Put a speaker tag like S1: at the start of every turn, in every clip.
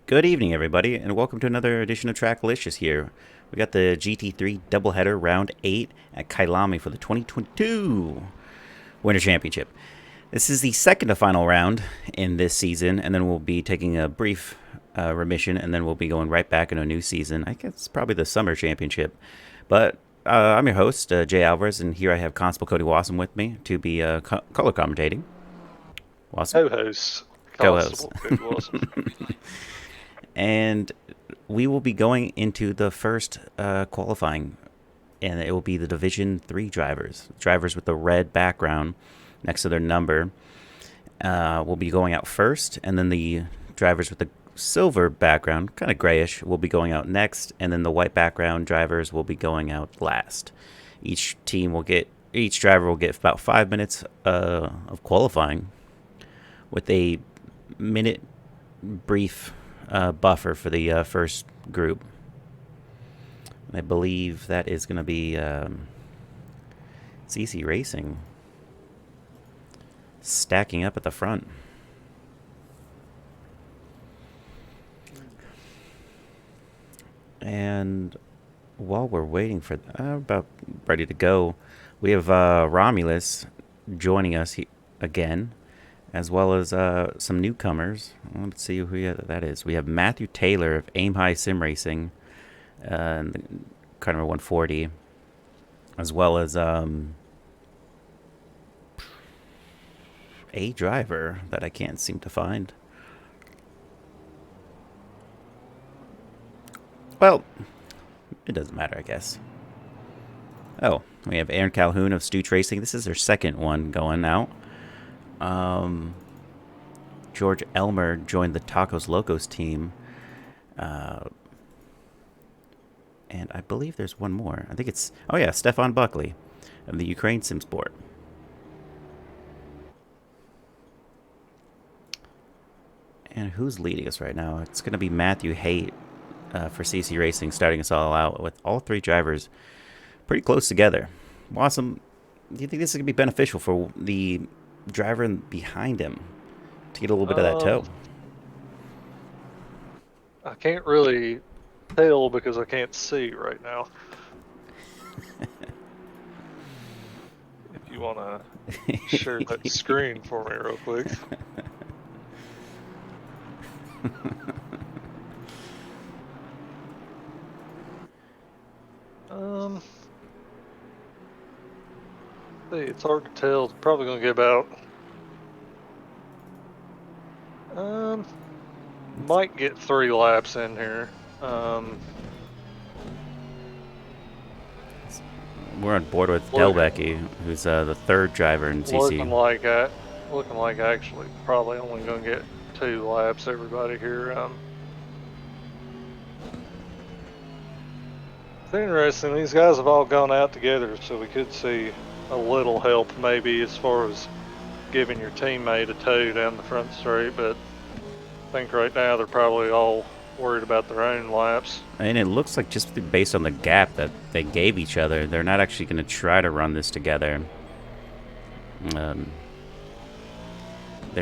S1: Good evening, everybody, and welcome to another edition of Tracklicious here. We got the GT3 doubleheader round 8 at Kyalami for the 2022 Winter Championship. This is the second to final round in this season, and then we'll be taking a brief remission, and then we'll be going right back into a new season. I guess probably the Summer Championship. But I'm your host, Jay Alvarez, and here I have Constable Cody Wassum with me to be color commentating. Wassum?
S2: Co-host
S1: Co-host.
S2: Constable Cody Wassum.
S1: And we will be going into the first qualifying, and it will be the Division 3 drivers with the red background next to their number will be going out first, and then the drivers with the silver background, kind of grayish, will be going out next, and then the white background drivers will be going out last. Each driver will get about 5 minutes of qualifying with a minute brief buffer for the first group. I believe that is going to be CC Racing stacking up at the front. And while we're waiting for about ready to go, we have Romulus joining us again, as well as some newcomers. Let's see who that is. We have Matthew Taylor of Aim High Sim Racing, car number 140, as well as a driver that I can't seem to find. Well, it doesn't matter, I guess. Oh, we have Aaron Calhoun of Stooch Racing. This is their second one going out. George Elmer joined the Tacos Locos team. And I believe there's one more. I think it's, Stefan Buckley of the Ukraine Sim Sport. And who's leading us right now? It's going to be Matthew Haight for CC Racing, starting us all out with all three drivers pretty close together. Wassum, do you think this is going to be beneficial for the driver behind him to get a little bit of that toe?
S2: I can't really tell because I can't see right now. If you want to share that screen for me real quick. See, it's hard to tell. It's probably going to get about might get 3 laps in here.
S1: We're on board with Delbecky, who's the third driver in CC.
S2: Looking like actually probably only going to get 2 laps. Everybody here. It's interesting. These guys have all gone out together, so we could see a little help maybe as far as giving your teammate a tow down the front straight, but I think right now they're probably all worried about their own laps.
S1: And it looks like just based on the gap that they gave each other, they're not actually going to try to run this together. They're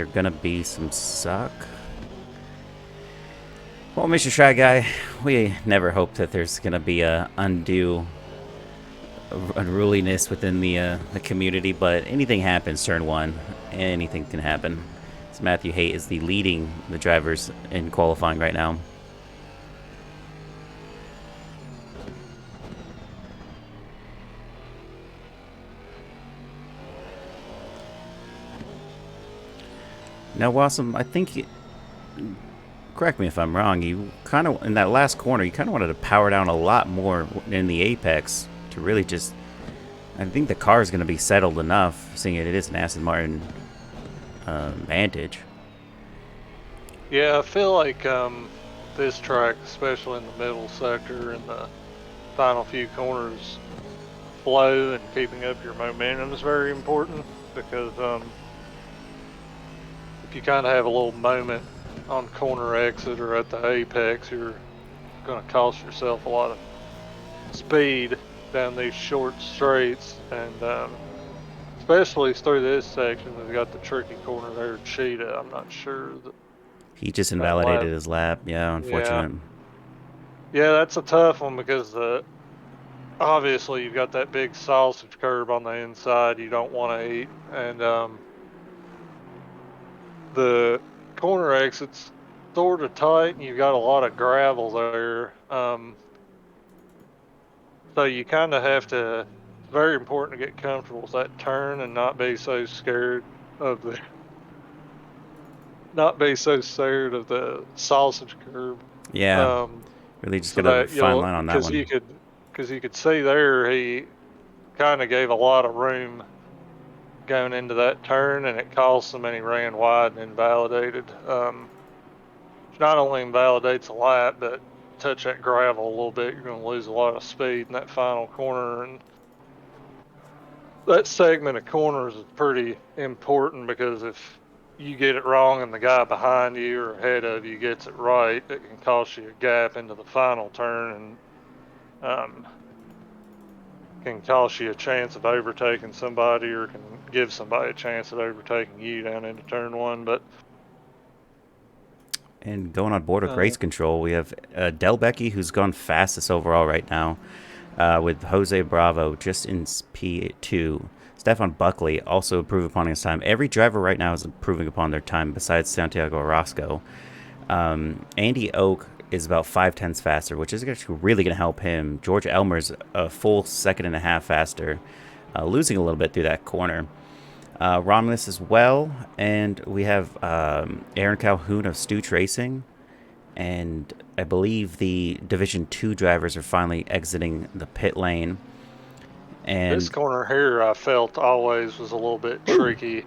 S1: going to be some suck. Well, Mr. Shy Guy, we never hope that there's going to be a undue unruliness within the community, but anything happens turn one. Anything can happen. So Matthew Haight is leading the drivers in qualifying right now. Now, Wassum, I think, correct me if I'm wrong, you kind of, in that last corner, you kind of wanted to power down a lot more in the apex to really just, I think the car is going to be settled enough, seeing it is an Aston Martin Vantage.
S2: Yeah, I feel like this track, especially in the middle sector and the final few corners, flow and keeping up your momentum is very important because if you kind of have a little moment on corner exit or at the apex, you're going to cost yourself a lot of speed down these short straights, and especially through this section. We've got the tricky corner there, Cheetah. I'm not sure that
S1: He just
S2: that lap.
S1: invalidated his lap. Yeah,
S2: Yeah,
S1: unfortunate.
S2: yeah, that's a tough one because obviously you've got that big sausage curb on the inside you don't want to eat, and the corner exit's sort of tight, and you've got a lot of gravel there. So you kind of have to. It's very important to get comfortable with that turn and not be so scared of the sausage curb.
S1: Yeah,
S2: Um,
S1: really just
S2: so
S1: got a
S2: that
S1: fine line on that
S2: because
S1: one.
S2: you could see there he kind of gave a lot of room going into that turn, and it cost him, and he ran wide and invalidated. Which not only invalidates a lap, but touch that gravel a little bit, you're going to lose a lot of speed in that final corner. And that segment of corners is pretty important because if you get it wrong and the guy behind you or ahead of you gets it right, it can cost you a gap into the final turn, and can cost you a chance of overtaking somebody, or can give somebody a chance of overtaking you down into turn one. But
S1: And going on board with race control, we have Delbecchi, who's gone fastest overall right now, with Jose Bravo just in P2. Stefan Buckley also improving upon his time. Every driver right now is improving upon their time besides Santiago Orozco. Andy Oak is about 5/10 faster, which is actually really going to help him. George Elmer's a full second and a half faster, losing a little bit through that corner. Romulus as well, and we have Aaron Calhoun of Stooch Racing, and I believe the Division 2 drivers are finally exiting the pit lane.
S2: this
S1: And
S2: corner here, I felt always was a little bit tricky.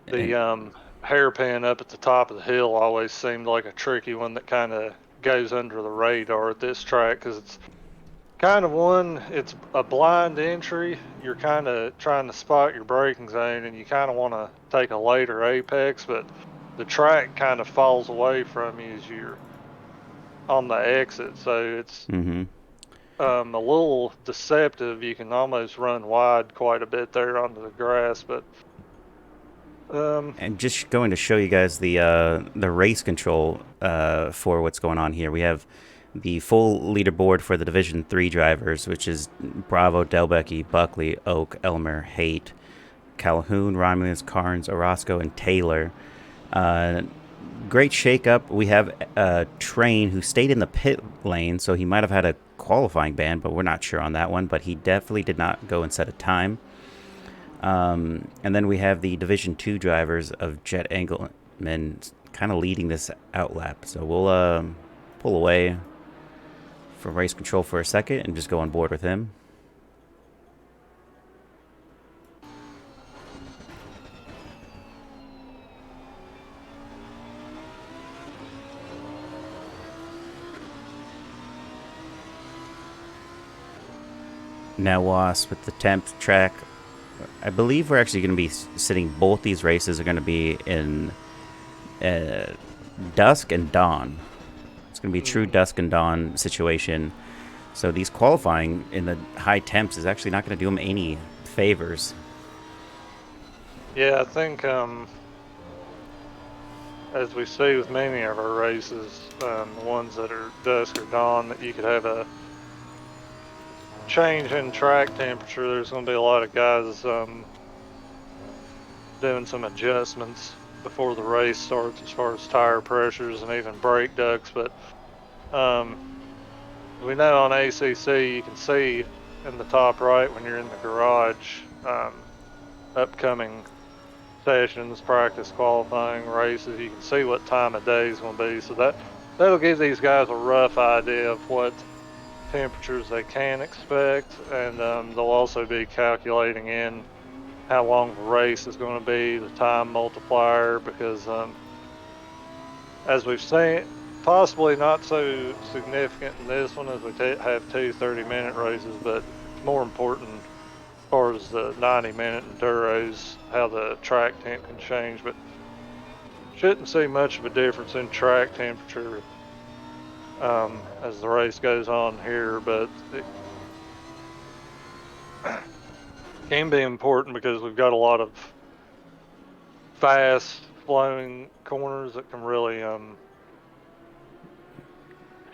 S1: and
S2: The hairpin up at the top of the hill always seemed like a tricky one that kind of goes under the radar at this track, because it's kind of it's a blind entry. You're kind of trying to spot your braking zone, and you kind of want to take a later apex, but the track kind of falls away from you as you're on the exit. So it's
S1: mm-hmm.
S2: a little deceptive. You can almost run wide quite a bit there onto the grass, but
S1: And just going to show you guys the race control for what's going on here. We have the full leaderboard for the Division 3 drivers, which is Bravo, Delbecchi, Buckley, Oak, Elmer, Haight, Calhoun, Romulus, Carnes, Orozco, and Taylor. Uh, Great shakeup. We have Train, who stayed in the pit lane, so he might have had a qualifying ban, but we're not sure on that one. But he definitely did not go and set a time. And then we have the Division 2 drivers of Jet Engelman kind of leading this outlap. So we'll pull away from race control for a second and just go on board with him. Now, Wasp with the 10th track. I believe we're actually going to be sitting. Both these races are going to be in dusk and dawn. It's going to be a true dusk and dawn situation. So these qualifying in the high temps is actually not going to do them any favors.
S2: yeah, I think as we see with many of our races, the ones that are dusk or dawn, that you could have a change in track temperature. There's going to be a lot of guys doing some adjustments before the race starts as far as tire pressures and even brake ducts. But we know on ACC you can see in the top right when you're in the garage upcoming sessions, practice, qualifying, races. You can see what time of day is going to be. So that'll give these guys a rough idea of what temperatures they can expect, and they'll also be calculating in how long the race is going to be, the time multiplier, because as we've seen, possibly not so significant in this one as we have two 30-minute races, but it's more important as far as the 90-minute enduros, how the track temp can change. But shouldn't see much of a difference in track temperature as the race goes on here, but it can be important because we've got a lot of fast flowing corners that can really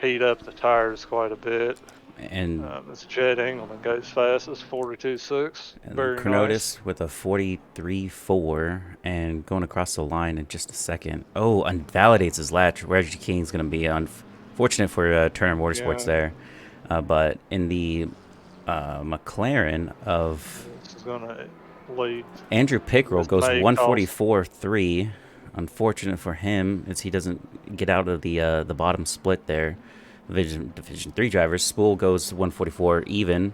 S2: heat up the tires quite a bit.
S1: And
S2: this Jet Engelman goes fastest, 42.6. Very nice.
S1: Cronotis with a 43.4 and going across the line in just a second. Oh, invalidates his latch. Reggie King's going to be unfortunate for Turner Motorsports there. But in the McLaren of
S2: this is going to lead.
S1: Andrew Pickrell goes 144.3. Unfortunate for him is he doesn't get out of the bottom split there. Division 3 drivers. Spool goes 144 even.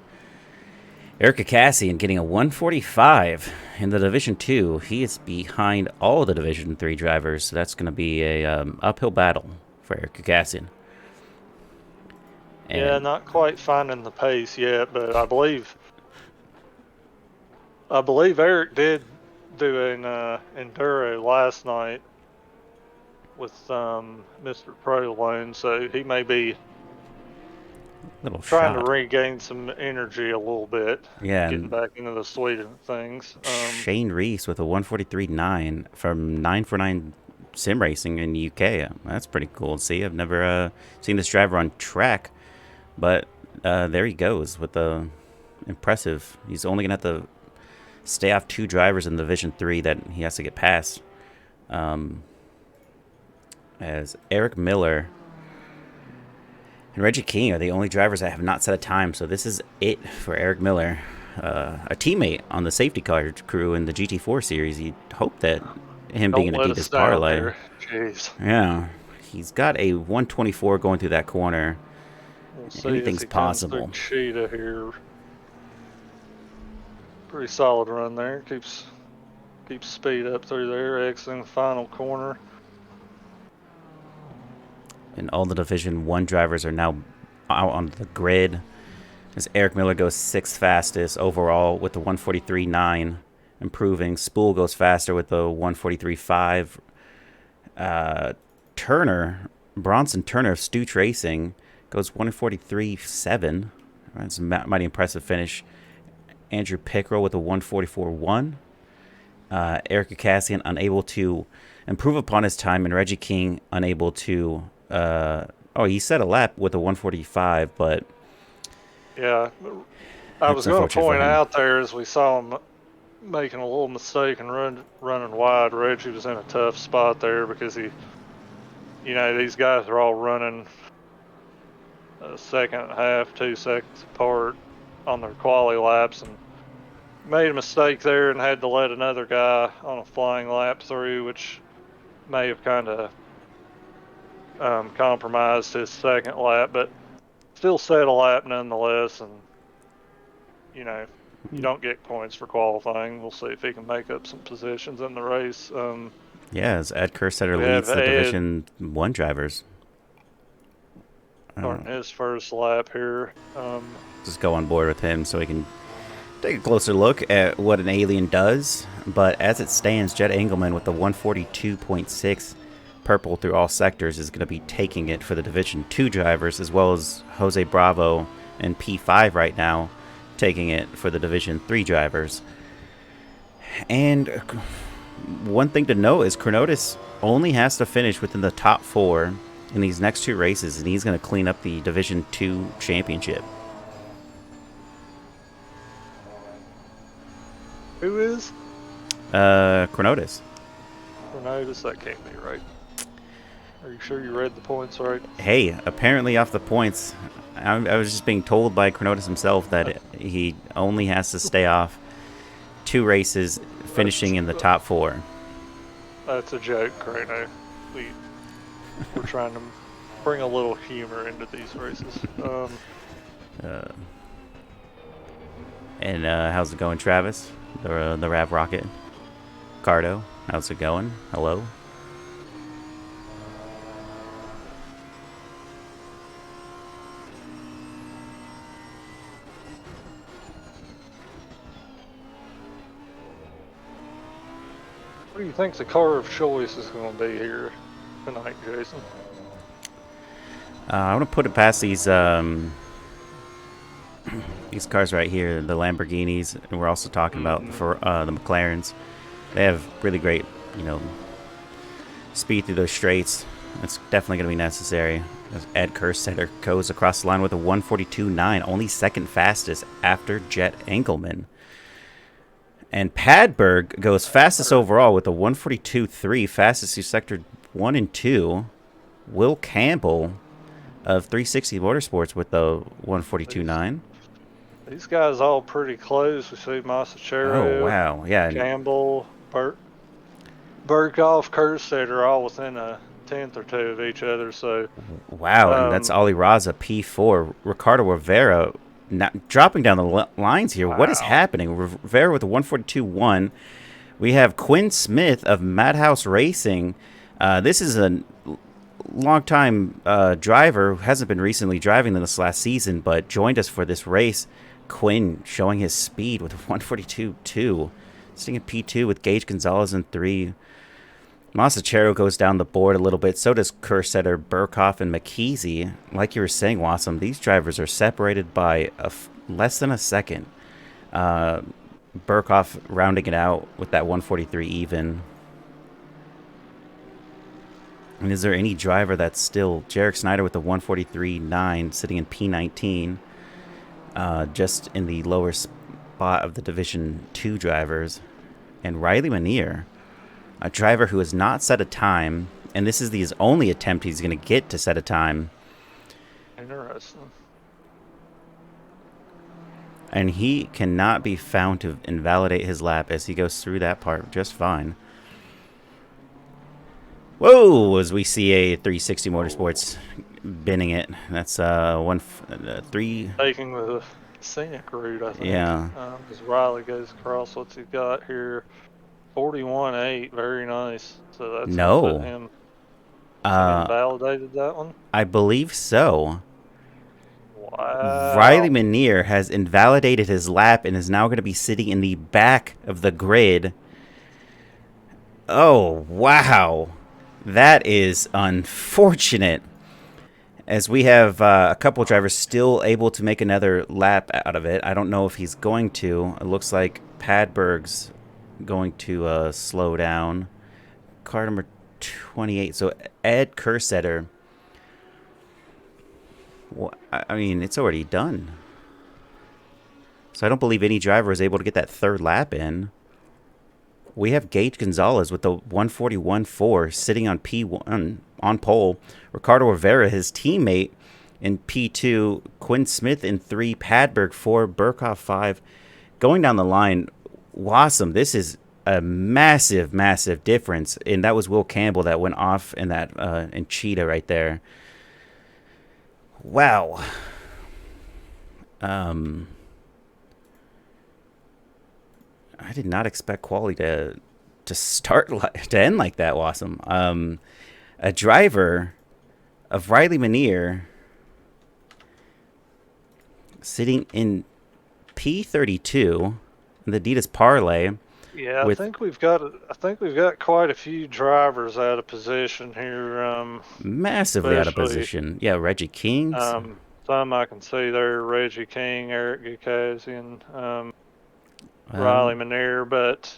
S1: Eric Cassian getting a 145 in the Division 2. He is behind all the Division 3 drivers, so that's going to be a uphill battle for Eric Cassian.
S2: Yeah, not quite finding the pace yet, but I believe Eric did do an enduro last night with Mr. Prolone, so he may be trying to regain some energy a little bit.
S1: Yeah,
S2: getting back into the swing of things.
S1: Shane Reese with a 143.9 from 949 Sim Racing in the UK. That's pretty cool to see. I've never seen this driver on track, but there he goes with the impressive. He's only gonna have to stay off 2 drivers in Division 3 that he has to get past. As Eric Miller and Reggie King are the only drivers that have not set a time, so this is it for Eric Miller, a teammate on the safety car crew in the GT4 series. You'd hope that him being an Adidas parlay.
S2: Jeez.
S1: Yeah, he's got a 124 going through that corner. Anything's possible.
S2: Cheetah here. Pretty solid run there. Keeps speed up through there. Exiting the final corner.
S1: And all the Division 1 drivers are now out on the grid. As Eric Miller goes 6th fastest overall with the 143.9, improving. Spool goes faster with the 143.5. Bronson Turner of Stooch Racing goes 143.7. That's a mighty impressive finish. Andrew Pickrell with a 144.1. Eric Cassian unable to improve upon his time, and Reggie King unable to... he set a lap with a 145, but...
S2: Yeah, I was going to point out there as we saw him making a little mistake and running wide. Reggie was in a tough spot there because these guys are all running a second and a half, 2 seconds apart on their quali laps, and made a mistake there and had to let another guy on a flying lap through, which may have kind of compromised his second lap, but still set a lap nonetheless. And you don't get points for qualifying. We'll see if he can make up some positions in the race.
S1: As Ed Kerstetter leads the Division 1 drivers.
S2: Starting his first lap here.
S1: Just go on board with him so he can take a closer look at what an alien does. But as it stands, Jet Engelman with the 142.6 purple through all sectors is going to be taking it for the Division 2 drivers, as well as Jose Bravo and P5 right now taking it for the Division 3 drivers. And one thing to note is Cronotis only has to finish within the top 4 in these next 2 races, and he's going to clean up the Division 2 championship.
S2: Who is?
S1: Cronotis.
S2: Cronotis, that can't be right. Are you sure you read the points right?
S1: Hey, apparently off the points, I was just being told by Cronotis himself that he only has to stay off 2 races, finishing in the top 4.
S2: That's a joke, Crono. We're trying to bring a little humor into these races.
S1: And how's it going, Travis? The Rav Rocket. Cardo, how's it going? Hello.
S2: What do you think the car of choice is going to be here tonight, Jason?
S1: I want to put it past these cars right here, the Lamborghinis, and we're also talking about for the McLarens. They have really great, speed through those straights. That's definitely going to be necessary. As Ed Kerstetter goes across the line with a 142.9, only second fastest after Jet Engelman. And Padberg goes fastest overall with a 142.3, fastest through sector 1 and 2. Will Campbell of 360 Motorsports with the 142.9.
S2: These guys all pretty close. We see
S1: Oh,
S2: Masachero,
S1: wow. Yeah.
S2: Campbell, Burkhoff, Kerstetter are all within a tenth or two of each other. So
S1: Wow, and that's Ali Raza P4. Ricardo Rivera dropping down the lines here. Wow. What is happening? Rivera with a 142.1. We have Quinn Smith of Madhouse Racing. This is a long-time driver who hasn't been recently driving in this last season, but joined us for this race. Quinn showing his speed with a 142.2. Sitting at P2 with Gage Gonzalez in 3. Masachero goes down the board a little bit. So does Kerstetter, Burkhoff, and McKeesey. Like you were saying, Wassum, these drivers are separated by less than a second. Burkhoff rounding it out with that 143 even. And is there any driver that's still... Jarek Snyder with the 143.9 sitting in P19. Just in the lower spot of the Division 2 drivers. And Riley Manier, a driver who has not set a time, and this is his only attempt he's going to get to set a time.
S2: Interesting.
S1: And he cannot be found to invalidate his lap as he goes through that part just fine. Whoa, as we see a 360 Motorsports binning it. That's 3.
S2: Taking the scenic route, I think.
S1: Yeah.
S2: As Riley goes across, what's he got here? 41.8, very nice. So that's
S1: no.
S2: Him. Invalidated that one?
S1: I believe so.
S2: Wow.
S1: Riley Manier has invalidated his lap and is now going to be sitting in the back of the grid. Oh, wow. That is unfortunate. As we have a couple of drivers still able to make another lap out of it. I don't know if he's going to. It looks like Padberg's going to slow down. Car number 28. So Ed Kerstetter. Well, I mean, it's already done. So I don't believe any driver is able to get that third lap in. We have Gage Gonzalez with the 141.4 sitting on P1 on pole. Ricardo Rivera, his teammate, in P2. Quinn Smith in 3. Padberg 4. Burkhoff 5. Going down the line, Wassum, this is a massive, massive difference. And that was Will Campbell that went off in that in Cheetah right there. Wow. I did not expect quality to start to end like that, Wassum. A driver of Riley Manier sitting in P32 in the Adidas Parlay.
S2: Yeah, I think we've got quite a few drivers out of position here.
S1: Massively out of position. Yeah, Reggie King.
S2: Some I can see there: Reggie King, Eric Gukazian, Riley Manier. But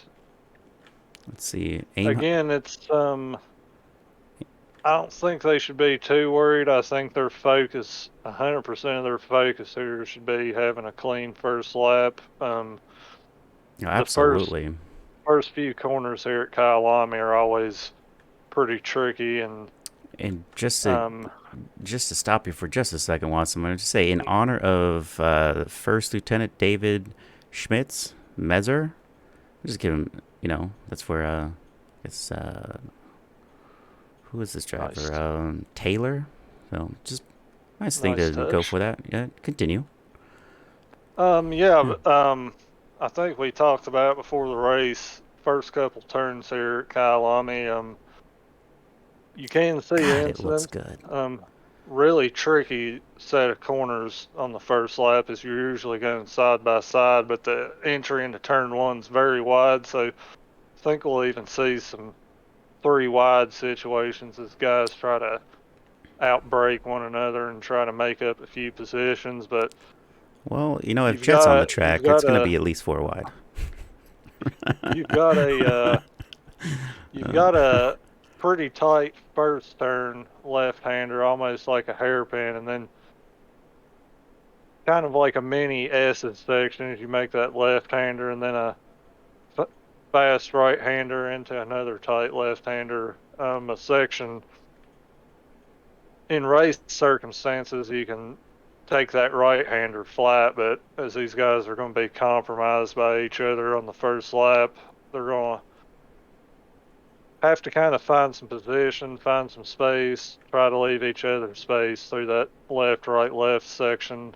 S1: let's see.
S2: Again, it's I don't think they should be too worried. I think their focus, 100% of their focus here, should be having a clean first lap.
S1: Absolutely.
S2: First few corners here at Kyalami are always pretty tricky, and
S1: just to stop you for just a second, Watson, I'm going to say in honor of First Lieutenant David Schmitz Mezer, just give him, that's where it's who is this driver? Nice. Taylor. So just nice thing to go for that. Yeah, continue.
S2: I think we talked about before the race, first couple turns here at Kyalami. You can see
S1: it looks good.
S2: Really tricky set of corners on the first lap as you're usually going side by side, but the entry into turn one's very wide, so I think we'll even see some 3 wide situations as guys try to outbrake one another and try to make up a few positions. But
S1: well, if Jet's on the track, it's going to be at least 4 wide.
S2: You've got a pretty tight first turn left-hander, almost like a hairpin, and then kind of like a mini S's section as you make that left-hander, and then a fast right-hander into another tight left-hander. A section in race circumstances, you can take that right-hander flat, but as these guys are going to be compromised by each other on the first lap, they're going to have to kind of find some position, find some space, try to leave each other space through that left, right, left section.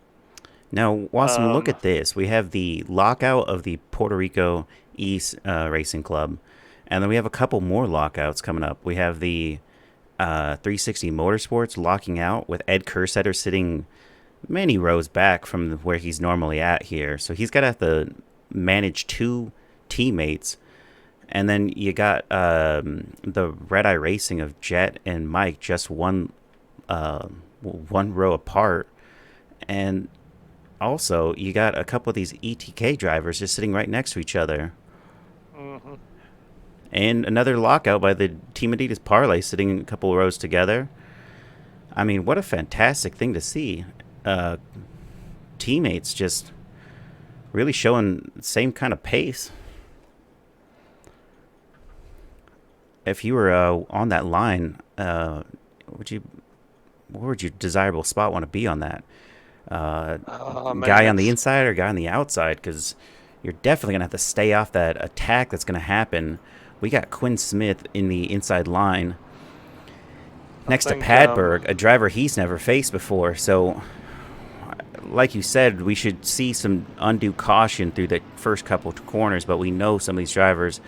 S1: Now, Wassum, look at this. We have the lockout of the Puerto Rico East Racing Club, and then we have a couple more lockouts coming up. We have the 360 Motorsports locking out with Ed Kersetter sitting many rows back from where he's normally at here. So he's got to have to manage 2 teammates. And then you got the Red Eye Racing of Jet and Mike just one row apart. And also, you got a couple of these ETK drivers just sitting right next to each other.
S2: Mm-hmm.
S1: And another lockout by the Team Adidas Parlay sitting a couple of rows together. I mean, what a fantastic thing to see. Teammates just really showing the same kind of pace. If you were on that line, where would your desirable spot want to be on that? Guy on the inside or guy on the outside? Because you're definitely going to have to stay off that attack that's going to happen. We got Quinn Smith in the inside line next to Padberg, a driver he's never faced before. So, like you said, we should see some undue caution through the first couple of corners, but we know some of these drivers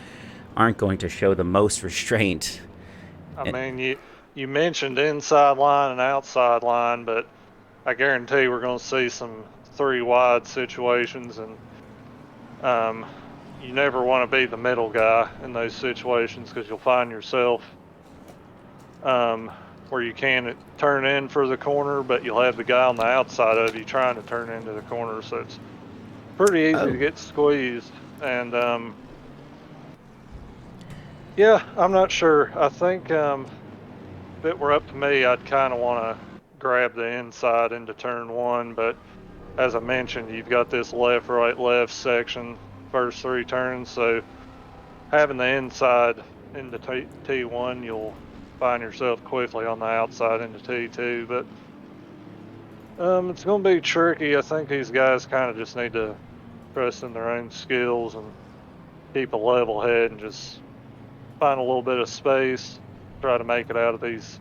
S1: aren't going to show the most restraint.
S2: I mean, you mentioned inside line and outside line, but I guarantee we're going to see some 3 wide situations, and you never want to be the middle guy in those situations because you'll find yourself where you can't turn in for the corner, but you'll have the guy on the outside of you trying to turn into the corner, so it's pretty easy to get squeezed. And yeah, I'm not sure. I think if it were up to me, I'd kind of want to grab the inside into turn 1, but as I mentioned, you've got this left, right, left section, first 3 turns, so having the inside into T1, you'll find yourself quickly on the outside into T2, but it's going to be tricky. I think these guys kind of just need to trust in their own skills and keep a level head and just find a little bit of space, try to make it out of these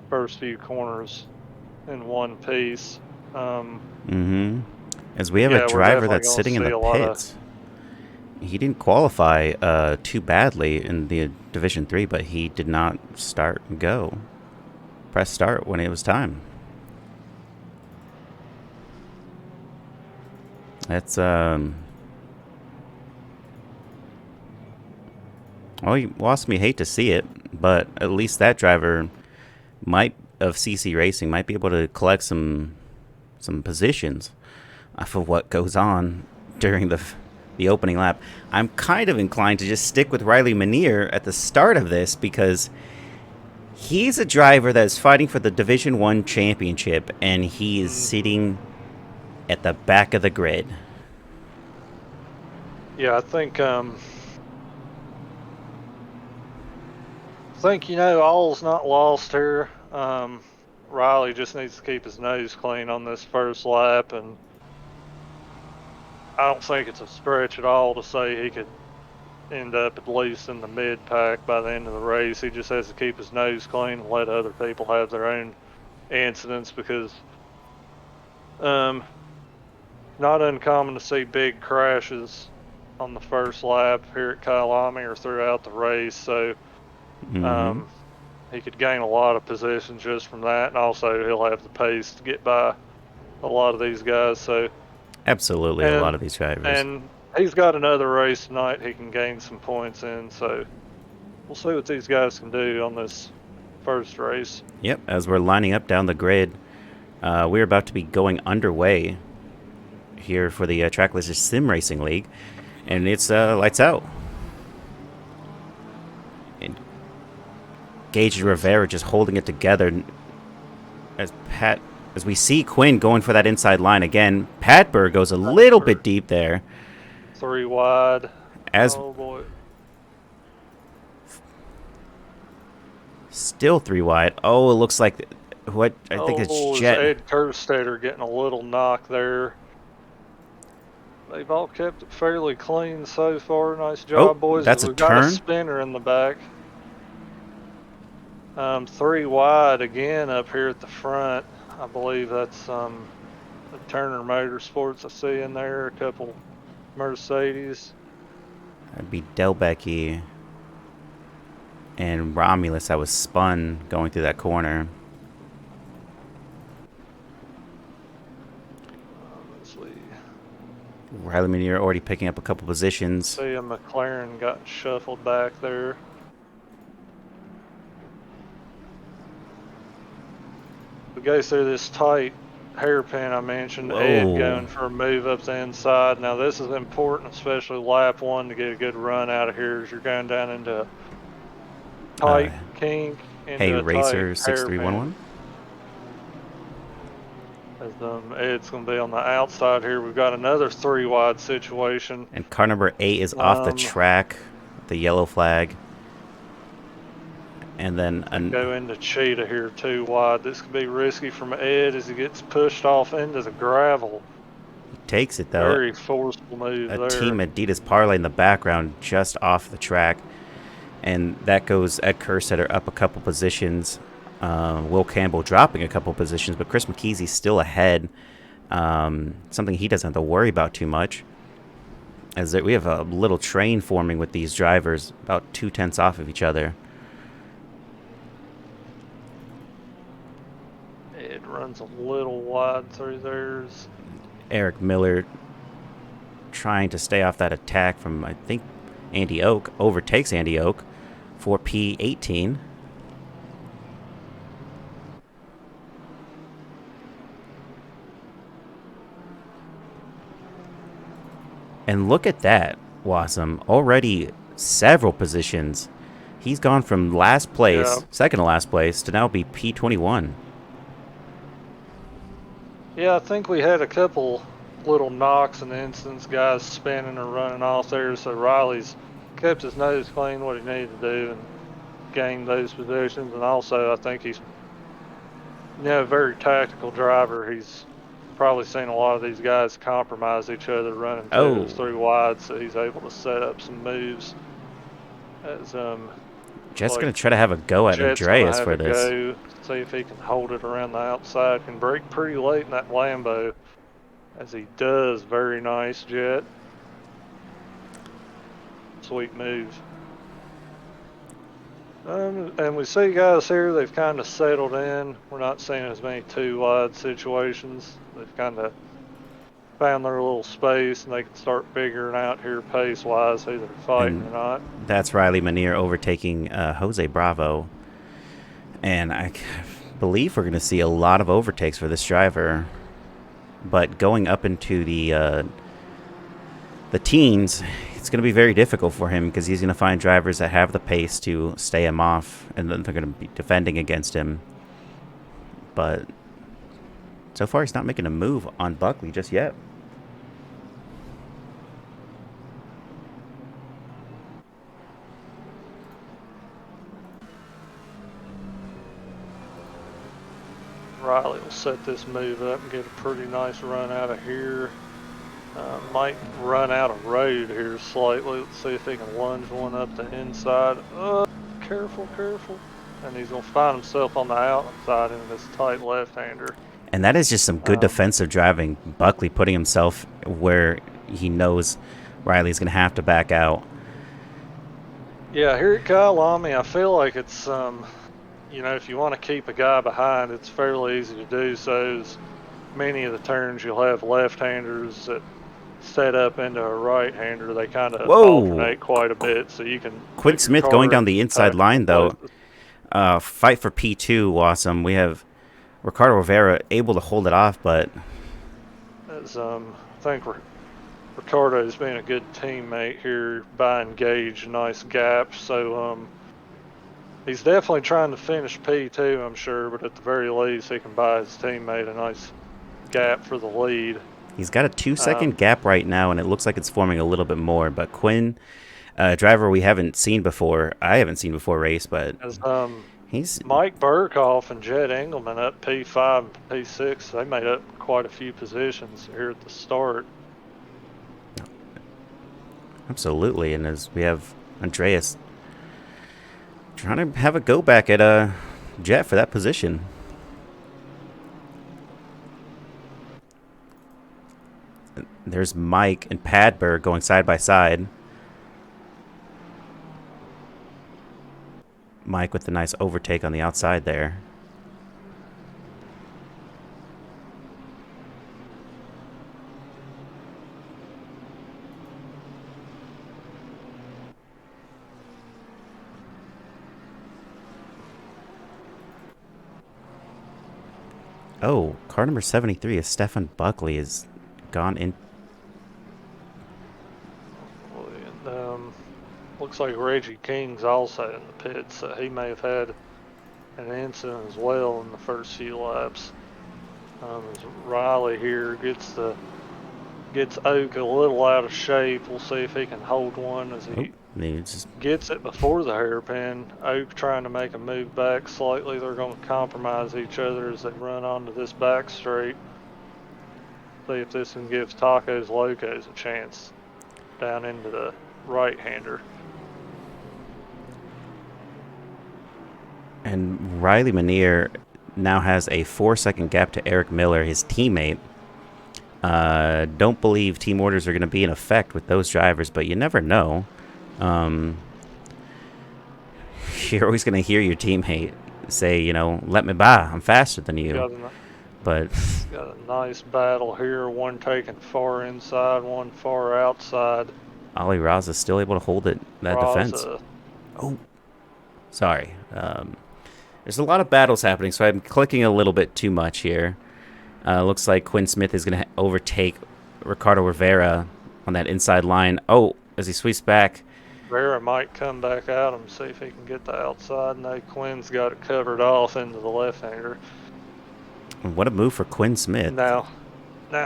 S2: first few corners in one piece.
S1: As we have a driver that's sitting in the pits. He didn't qualify too badly in the Division 3, but he did not start and go. Press start when it was time. That's well, Wassum, you hate to see it, but at least that driver of CC Racing might be able to collect some positions off of what goes on during the opening lap. I'm kind of inclined to just stick with Riley Manier at the start of this because he's a driver that is fighting for the Division 1 championship, and he is sitting at the back of the grid.
S2: Yeah, I think all's not lost here. Riley just needs to keep his nose clean on this first lap, and I don't think it's a stretch at all to say he could end up at least in the mid-pack by the end of the race. He just has to keep his nose clean and let other people have their own incidents, because not uncommon to see big crashes on the first lap here at Kyalami or throughout the race, so he could gain a lot of positions just from that, and also he'll have the pace to get by a lot of these guys. So
S1: absolutely, a lot of these drivers.
S2: And he's got another race tonight he can gain some points in, so we'll see what these guys can do on this first race.
S1: Yep, as we're lining up down the grid, we're about to be going underway here for the Trackless Sim Racing League, and it's lights out. Gage and Rivera just holding it together as we see Quinn going for that inside line again. Patberg goes a little bit deep there.
S2: 3 wide.
S1: As
S2: oh boy.
S1: Still 3 wide. Oh, it looks like what I think it's Jet.
S2: Ed Kerstetter getting a little knock there. They've all kept it fairly clean so far. Nice job, boys.
S1: That's a
S2: We've got a
S1: turn.
S2: spinner in the back. 3 wide again up here at the front. I believe that's the Turner Motorsports I see in there. A couple Mercedes.
S1: That'd be Delbecky and Romulus that was spun going through that corner. Riley Minier already picking up a couple positions.
S2: See a McLaren got shuffled back there. We go through this tight hairpin I mentioned.
S1: Whoa.
S2: Ed going for a move up the inside. Now this is important, especially lap 1, to get a good run out of here as you're going down into a tight kink.
S1: Hey, Racer 6311.
S2: As Ed's going to be on the outside here. We've got another 3 wide situation.
S1: And car number 8 is off the track, the yellow flag. And then
S2: go into Cheetah here 2 wide. This could be risky from Ed as he gets pushed off into the gravel.
S1: He takes it though.
S2: Very forceful move there.
S1: Team Adidas parlay in the background just off the track. And that goes Ed Kerstetter up a couple positions. Will Campbell dropping a couple positions, but Chris McKeesy's still ahead. Something he doesn't have to worry about too much. As we have a little train forming with these drivers, about 2/10 off of each other.
S2: It runs a little wide through theirs.
S1: Eric Miller trying to stay off that attack from, I think, Andy Oak. Overtakes Andy Oak for P18. And look at that, Wassum. Already several positions. He's gone from last place, second to last place, to now be P21.
S2: Yeah, I think we had a couple little knocks in the instance, guys spinning or running off there. So Riley's kept his nose clean, what he needed to do, and gained those positions. And also, I think he's a very tactical driver. He's probably seen a lot of these guys compromise each other running twos 3 wide, so he's able to set up some moves. As
S1: Jet's going to try to have a go at Andreas for this.
S2: See if he can hold it around the outside. Can break pretty late in that Lambo, as he does. Very nice, Jet. Sweet move. And we see guys here, they've kind of settled in. We're not seeing as many 2 wide situations. They've kind of found their little space, and they can start figuring out here pace-wise who they're fighting or not.
S1: That's Riley Minier overtaking Jose Bravo. And I believe we're going to see a lot of overtakes for this driver. But going up into the teens, it's going to be very difficult for him because he's going to find drivers that have the pace to stay him off, and then they're going to be defending against him. But so far, he's not making a move on Buckley just yet.
S2: Riley will set this move up and get a pretty nice run out of here. Might run out of road here slightly. Let's see if he can lunge one up the inside. Careful. And he's going to find himself on the outside in this tight left-hander.
S1: And that is just some good defensive driving. Buckley putting himself where he knows Riley's going to have to back out.
S2: Yeah, here at Kyalami, I feel like it's, if you want to keep a guy behind, it's fairly easy to do so. As many of the turns you'll have left-handers that set up into a right-hander. They kind of alternate quite a bit, so you can...
S1: Quinn Smith going down the inside line, though. Fight for P2, Wassum. We have Ricardo Rivera able to hold it off, but...
S2: As, I think Ricardo's been a good teammate here, buying Gage a nice gap, so He's definitely trying to finish P2, I'm sure, but at the very least, he can buy his teammate a nice gap for the lead.
S1: He's got a 2-second gap right now, and it looks like it's forming a little bit more. But Quinn, driver we haven't seen before, I haven't seen before race, but he's
S2: Mike Burkhoff and Jed Engelman up P5 and P6. They made up quite a few positions here at the start.
S1: Absolutely, and as we have Andreas trying to have a go back at Jet for that position. There's Mike and Padberg going side by side. Mike with the nice overtake on the outside there. Oh, car number 73 is Stefan Buckley has gone in.
S2: Looks like Reggie King's also in the pits, so he may have had an incident as well in the first few laps. As Riley here gets Oak a little out of shape. We'll see if he can hold one as he gets it before the hairpin. Oak trying to make a move back slightly. They're going to compromise each other as they run onto this back straight. See if this one gives Tacos Locos a chance down into the right-hander.
S1: And Riley Manier now has a 4-second gap to Eric Miller, his teammate. Don't believe team orders are going to be in effect with those drivers, but you never know. You're always going to hear your teammate say, you know, let me by, I'm faster than you. But
S2: got a nice battle here, one taking far inside, one far outside.
S1: Ali Raza still able to hold it, that defense. Oh, sorry. There's a lot of battles happening, so I'm clicking a little bit too much here. Looks like Quinn Smith is going to overtake Ricardo Rivera on that inside line. Oh, as he sweeps back.
S2: Rivera might come back out and see if he can get the outside. No, Quinn's got it covered off into the left-hander.
S1: What a move for Quinn Smith.
S2: Now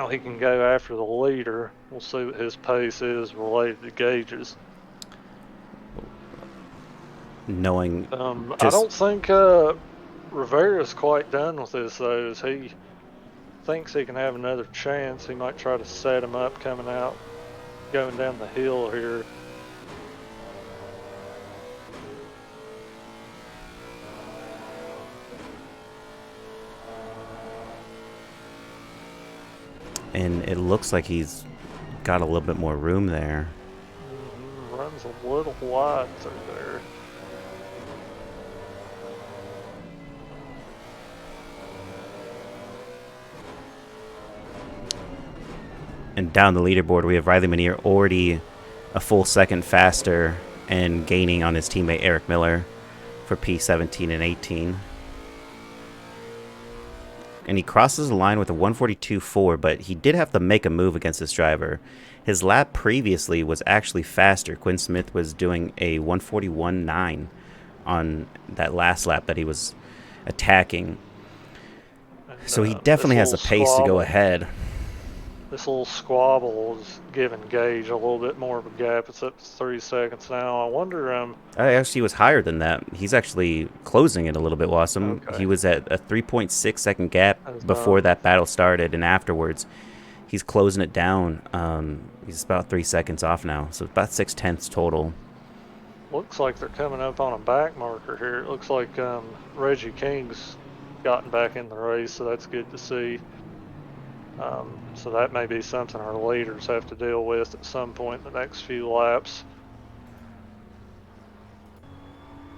S2: he can go after the leader. We'll see what his pace is related to Gage's.
S1: Knowing
S2: I don't think Rivera's quite done with this, though, as he thinks he can have another chance. He might try to set him up coming out, going down the hill here.
S1: And it looks like he's got a little bit more room there.
S2: Runs a little wide through there.
S1: And down the leaderboard, we have Riley Manier already a full second faster and gaining on his teammate Eric Miller for P17 and 18. And he crosses the line with a 142.4, but he did have to make a move against this driver. His lap previously was actually faster. Quinn Smith was doing a 141.9 on that last lap that he was attacking. So he definitely has the pace to go ahead.
S2: This little squabble is giving Gage a little bit more of a gap. It's up to 3 seconds now. I wonder...
S1: Actually, he was higher than that. He's actually closing it a little bit, Wassum. Okay. He was at a 3.6 second gap before that battle started, and afterwards he's closing it down. He's about 3 seconds off now, so about 6/10 total.
S2: Looks like they're coming up on a back marker here. It looks like Reggie King's gotten back in the race, so that's good to see. So that may be something our leaders have to deal with at some point in the next few laps.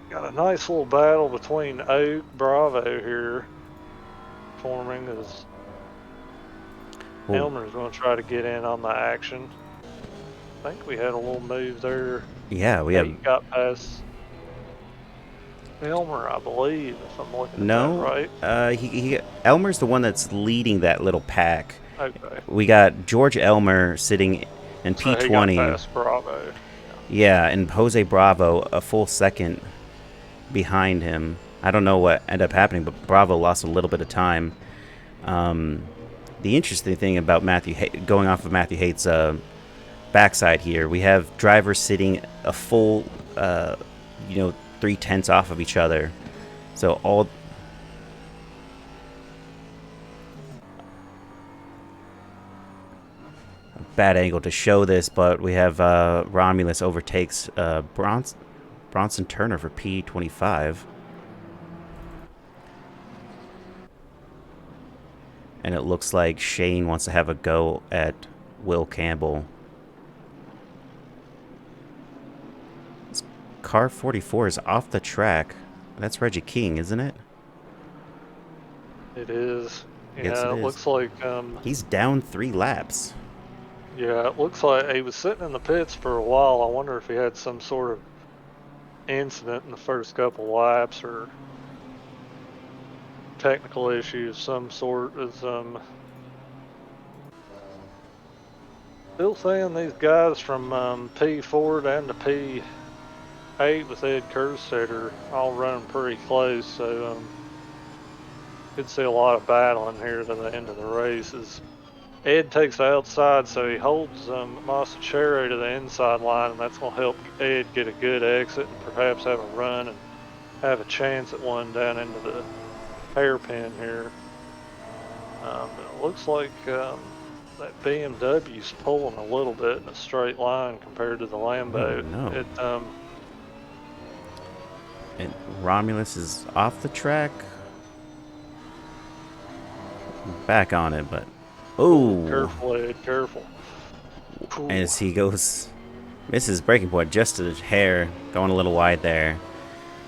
S2: Got a nice little battle between Oak, Bravo here forming as Elmer's going to try to get in on the action. I think we had a little move there.
S1: Yeah, we have.
S2: Got past Elmer, I believe, if I'm looking at that right.
S1: Elmer's the one that's leading that little pack.
S2: Okay.
S1: We got George Elmer sitting in P20.
S2: He got past Bravo.
S1: Yeah, and Jose Bravo a full second behind him. I don't know what ended up happening, but Bravo lost a little bit of time. The interesting thing about going off of Matthew Hate's backside here, we have drivers sitting a full, 3/10 off of each other. So all... Bad angle to show this, but we have Romulus overtakes Bronson Turner for P25. And it looks like Shane wants to have a go at Will Campbell. This car 44 is off the track. That's Reggie King, isn't it?
S2: It is. Yeah,
S1: yes,
S2: it looks like...
S1: he's down 3 laps.
S2: Yeah, it looks like he was sitting in the pits for a while. I wonder if he had some sort of incident in the first couple laps or technical issue of some sort. Is still saying these guys from P4 down to P8 with Ed Kerstetter all running pretty close, so could see a lot of battling here to the end of the races. Ed takes the outside, so he holds Masachero to the inside line, and that's going to help Ed get a good exit and perhaps have a run and have a chance at one down into the hairpin here. It looks like that BMW's pulling a little bit in a straight line compared to the Lambo.
S1: Oh, no. And Romulus is off the track. Back on it, but... Oh!
S2: Careful, Ed, careful.
S1: As he goes... Misses breaking point just a hair, going a little wide there.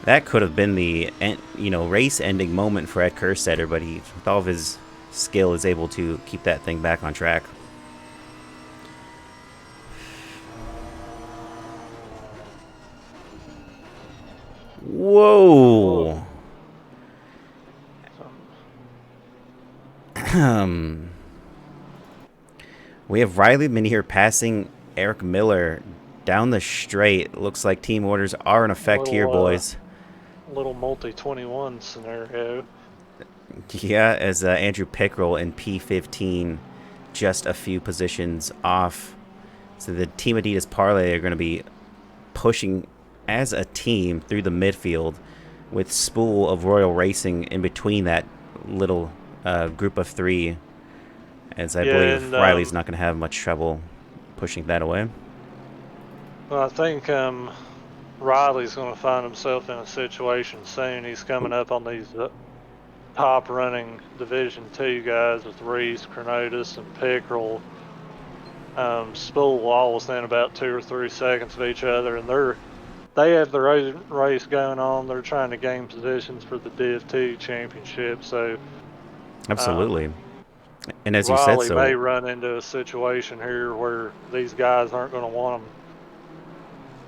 S1: That could have been the race-ending moment for Ed Kerstetter, but he, with all of his skill, is able to keep that thing back on track. Whoa! We have Riley Minier passing Eric Miller down the straight. Looks like team orders are in effect here, boys.
S2: Little multi-21 scenario.
S1: Yeah, as Andrew Pickrell in P15 just a few positions off. So the Team Adidas Parlay are going to be pushing as a team through the midfield with Spool of Royal Racing in between that little group of 3. As I believe Riley's not going to have much trouble pushing that away.
S2: Well, I think Riley's going to find himself in a situation soon. He's coming up on these top running Division 2 guys with Reese, Cronotis, and Pickrell. Spool all within about 2 or 3 seconds of each other, and they have the race going on. They're trying to gain positions for the Div 2 championship. So
S1: absolutely. And as
S2: Riley
S1: you said, so
S2: may run into a situation here where these guys aren't going to want them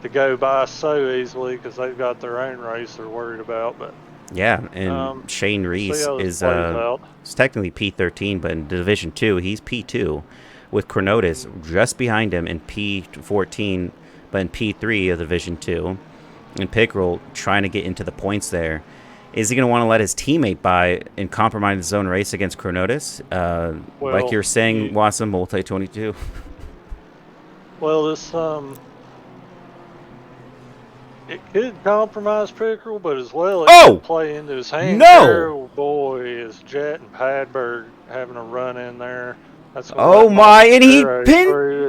S2: to go by so easily because they've got their own race they're worried about. But
S1: yeah, and Shane Reese is technically P13, but in Division 2, he's P2 with Cronotis just behind him in P14, but in P3 of Division 2. And Pickrell trying to get into the points there. Is he going to want to let his teammate by and compromise his own race against Cronotis? Like you're saying, Wassum, multi-22.
S2: Well, this it could compromise Pickrell, but as well it could play into his hands.
S1: No!
S2: Oh boy, is Jet and Padberg having a run in there. That's
S1: my! And he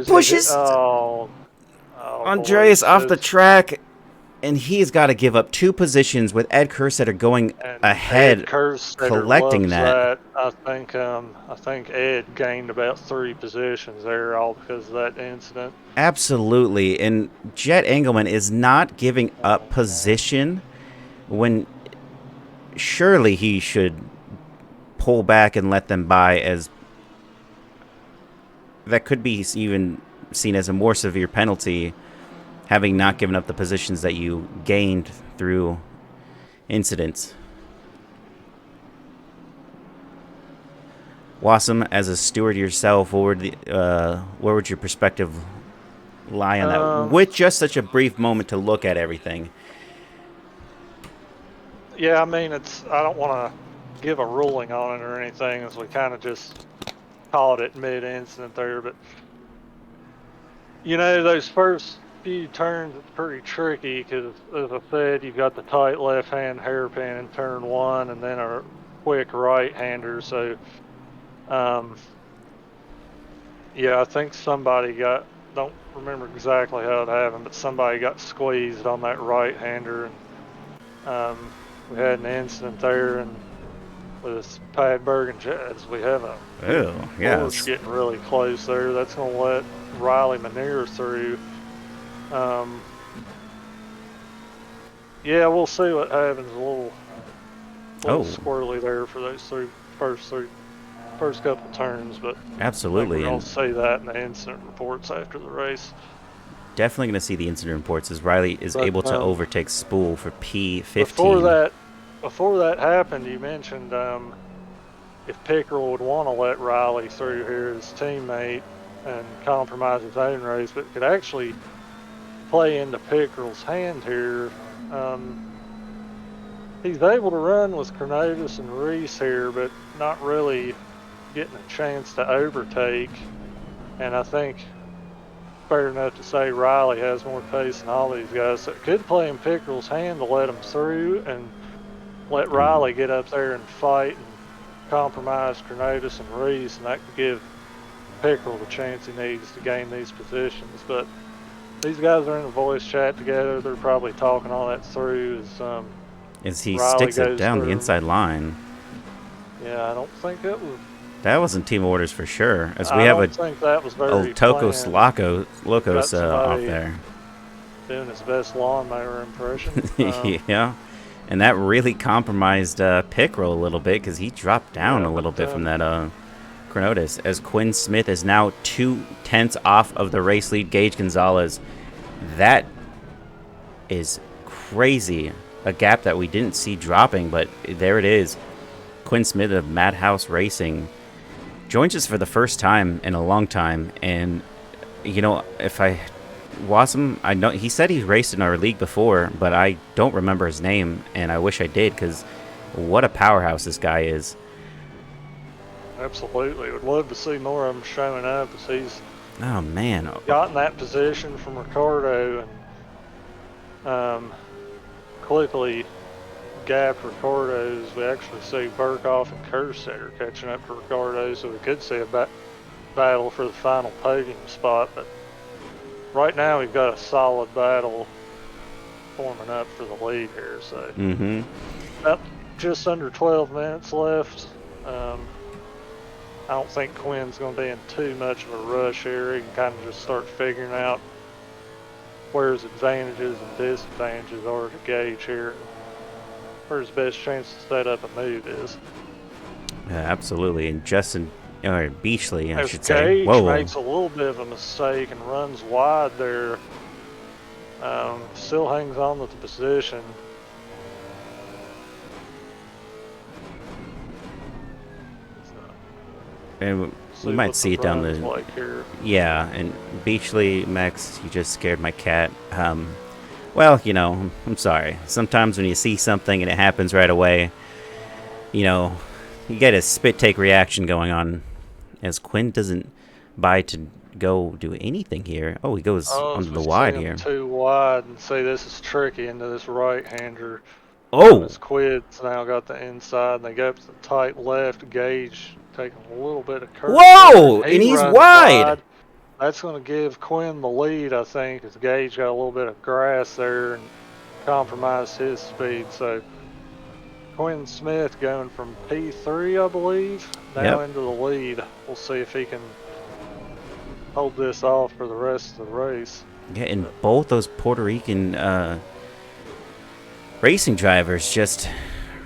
S1: pushes Andreas off the track. And he's got to give up 2 positions with Ed Kerstetter going ahead, collecting that.
S2: I think Ed gained about 3 positions there, all because of that incident.
S1: Absolutely, and Jet Engelman is not giving up position when surely he should pull back and let them by, as that could be even seen as a more severe penalty, having not given up the positions that you gained through incidents. Wassum, as a steward yourself, where would your perspective lie on that? With just such a brief moment to look at everything.
S2: Yeah, I mean, I don't want to give a ruling on it or anything, as we kind of just called it mid-incident there. But, those first few turns, it's pretty tricky because, as I said, you've got the tight left-hand hairpin in turn 1 and then a quick right-hander. So, yeah, I think somebody don't remember exactly how it happened, but somebody got squeezed on that right-hander, and we had an incident there, and with this Padberg and Jazz, we have a
S1: Oh,
S2: Porsche
S1: yes.
S2: getting really close there. That's going to let Riley Manier through. Yeah, we'll see what happens. A little squirrely there for those first couple turns, but
S1: Absolutely.
S2: we're going
S1: And
S2: to see that in the incident reports after the race.
S1: definitely going to see the incident reports as Riley is able to overtake Spool for P15.
S2: Before that happened, you mentioned if Pickerel would want to let Riley through here, his teammate, and compromise his own race, but could actually play into Pickerel's hand here. He's able to run with Cornelius and Reese here, but not really getting a chance to overtake. And I think fair enough to say Riley has more pace than all these guys. So it could play in Pickerel's hand to let him through and let Riley get up there and fight and compromise Cornelius and Reese, and that could give Pickerel the chance he needs to gain these positions. But these guys are in a voice chat together. They're probably talking all that through
S1: As he
S2: Riley
S1: sticks it
S2: goes
S1: down
S2: through.
S1: the inside line.
S2: Yeah, I don't think that was.
S1: That wasn't team orders for sure. As we
S2: I
S1: have
S2: don't think that was very
S1: Tokos
S2: planned.
S1: Locos off there.
S2: Doing his best lawnmower impression.
S1: Yeah. And that really compromised Pickerel a little bit because he dropped down a little bit from that Chronotis. As Quinn Smith is now 2/10 off of the race lead, Gage Gonzalez. That is crazy. A gap that we didn't see dropping, but there it is. Quinn Smith of Madhouse Racing joins us for the first time in a long time. And, Wassum, I know he said he raced in our league before, but I don't remember his name, and I wish I did because what a powerhouse this guy is.
S2: Absolutely. Would love to see more of him showing up as he's gotten that position from Ricardo and quickly gapped Ricardo's. We actually see Burkhoff and Kerstetter catching up to Ricardo, so we could see a battle for the final podium spot. But right now we've got a solid battle forming up for the lead here. So about just under 12 minutes left. I don't think Quinn's going to be in too much of a rush here. He can kind of just start figuring out where his advantages and disadvantages are to gauge here, where his best chance to set up a move is.
S1: Yeah, absolutely. And Justin, or Beachley, I should
S2: say.
S1: Gage
S2: makes a little bit of a mistake and runs wide there. Still hangs on with the position.
S1: And we might see it down the.
S2: Like here.
S1: Yeah, and Beachley, Max, you just scared my cat. Well, I'm sorry. Sometimes when you see something and it happens right away, you get a spit take reaction going on. As Quinn doesn't buy to go do anything here. Oh, he goes onto the wide here.
S2: Too wide, and see this is tricky into this right-hander.
S1: Oh!
S2: His Quid's now got the inside, and they go up to the tight left. Gage taking a little bit of curve.
S1: Whoa! And he's wide.
S2: That's going to give Quinn the lead, I think, as Gage got a little bit of grass there and compromised his speed. So Quinn Smith going from P3, I believe, now into the lead. We'll see if he can hold this off for the rest of the race.
S1: Yeah, and both those Puerto Rican racing drivers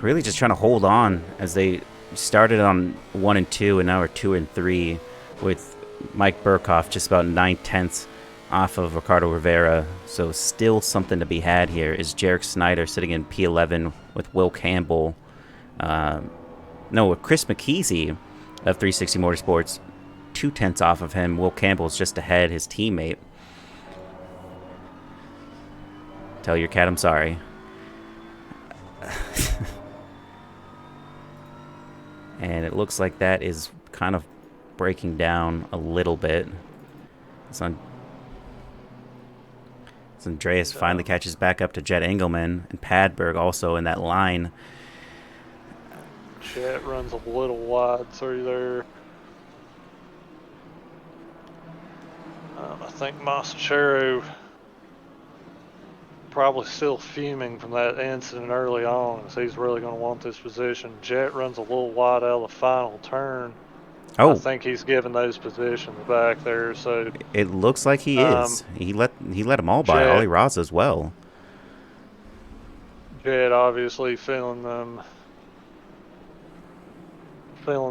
S1: really just trying to hold on as they started on 1 and 2 and now are 2 and 3 with Mike Burkhoff just about 9/10 off of Ricardo Rivera. So still something to be had here is Jarek Snyder sitting in P11 with Will Campbell. With Chris McKeesey of 360 Motorsports, 2/10 off of him. Will Campbell's just ahead, his teammate. Tell your cat I'm sorry. And it looks like that is kind of breaking down a little bit. So Andreas finally catches back up to Jet Engelman, and Padberg also in that line.
S2: Jet runs a little wide through there. I think Masachero probably still fuming from that incident early on, as he's really going to want this position. Jet runs a little wide out of the final turn.
S1: Oh,
S2: I think he's given those positions back there. So
S1: it looks like he is. He let them all by.
S2: Jet,
S1: Ollie Raza as well.
S2: Jet obviously feeling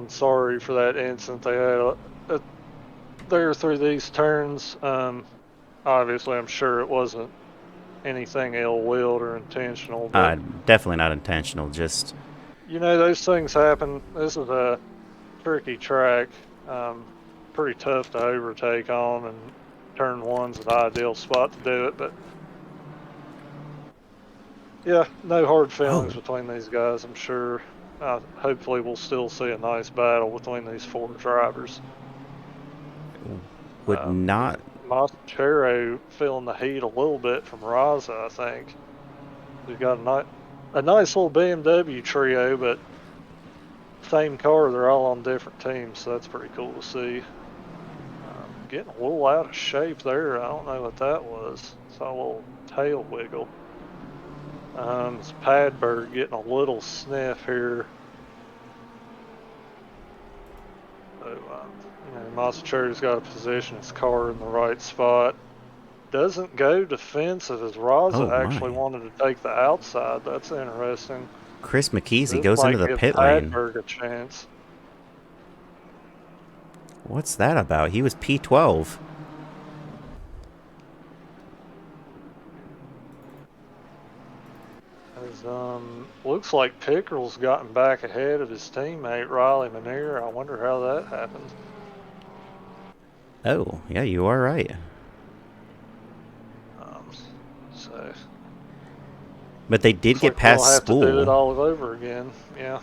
S2: sorry for that incident they had there through these turns. Obviously, I'm sure it wasn't anything ill-willed or intentional. But
S1: definitely not intentional. Just,
S2: those things happen. This is a tricky track, pretty tough to overtake on, and turn one's an ideal spot to do it. But yeah, no hard feelings between these guys, I'm sure. Hopefully we'll still see a nice battle between these 4 drivers.
S1: Would not...
S2: Masachero feeling the heat a little bit from Raza, I think. We've got a nice little BMW trio, but same car, they're all on different teams, so that's pretty cool to see. Getting a little out of shape there. I don't know what that was. Saw a little tail wiggle. It's Padberg getting a little sniff here. So, Masachero's got to position his car in the right spot. Doesn't go defensive as Raza actually wanted to take the outside. That's interesting.
S1: Chris McKeesey goes into the pit lane.
S2: Padberg a chance.
S1: What's that about? He was P12.
S2: Looks like Pickerel's gotten back ahead of his teammate Riley Manier. I wonder how that happened.
S1: Oh, yeah, you are right. But they did get past Spool.
S2: We'll have to do it all over again. Yeah.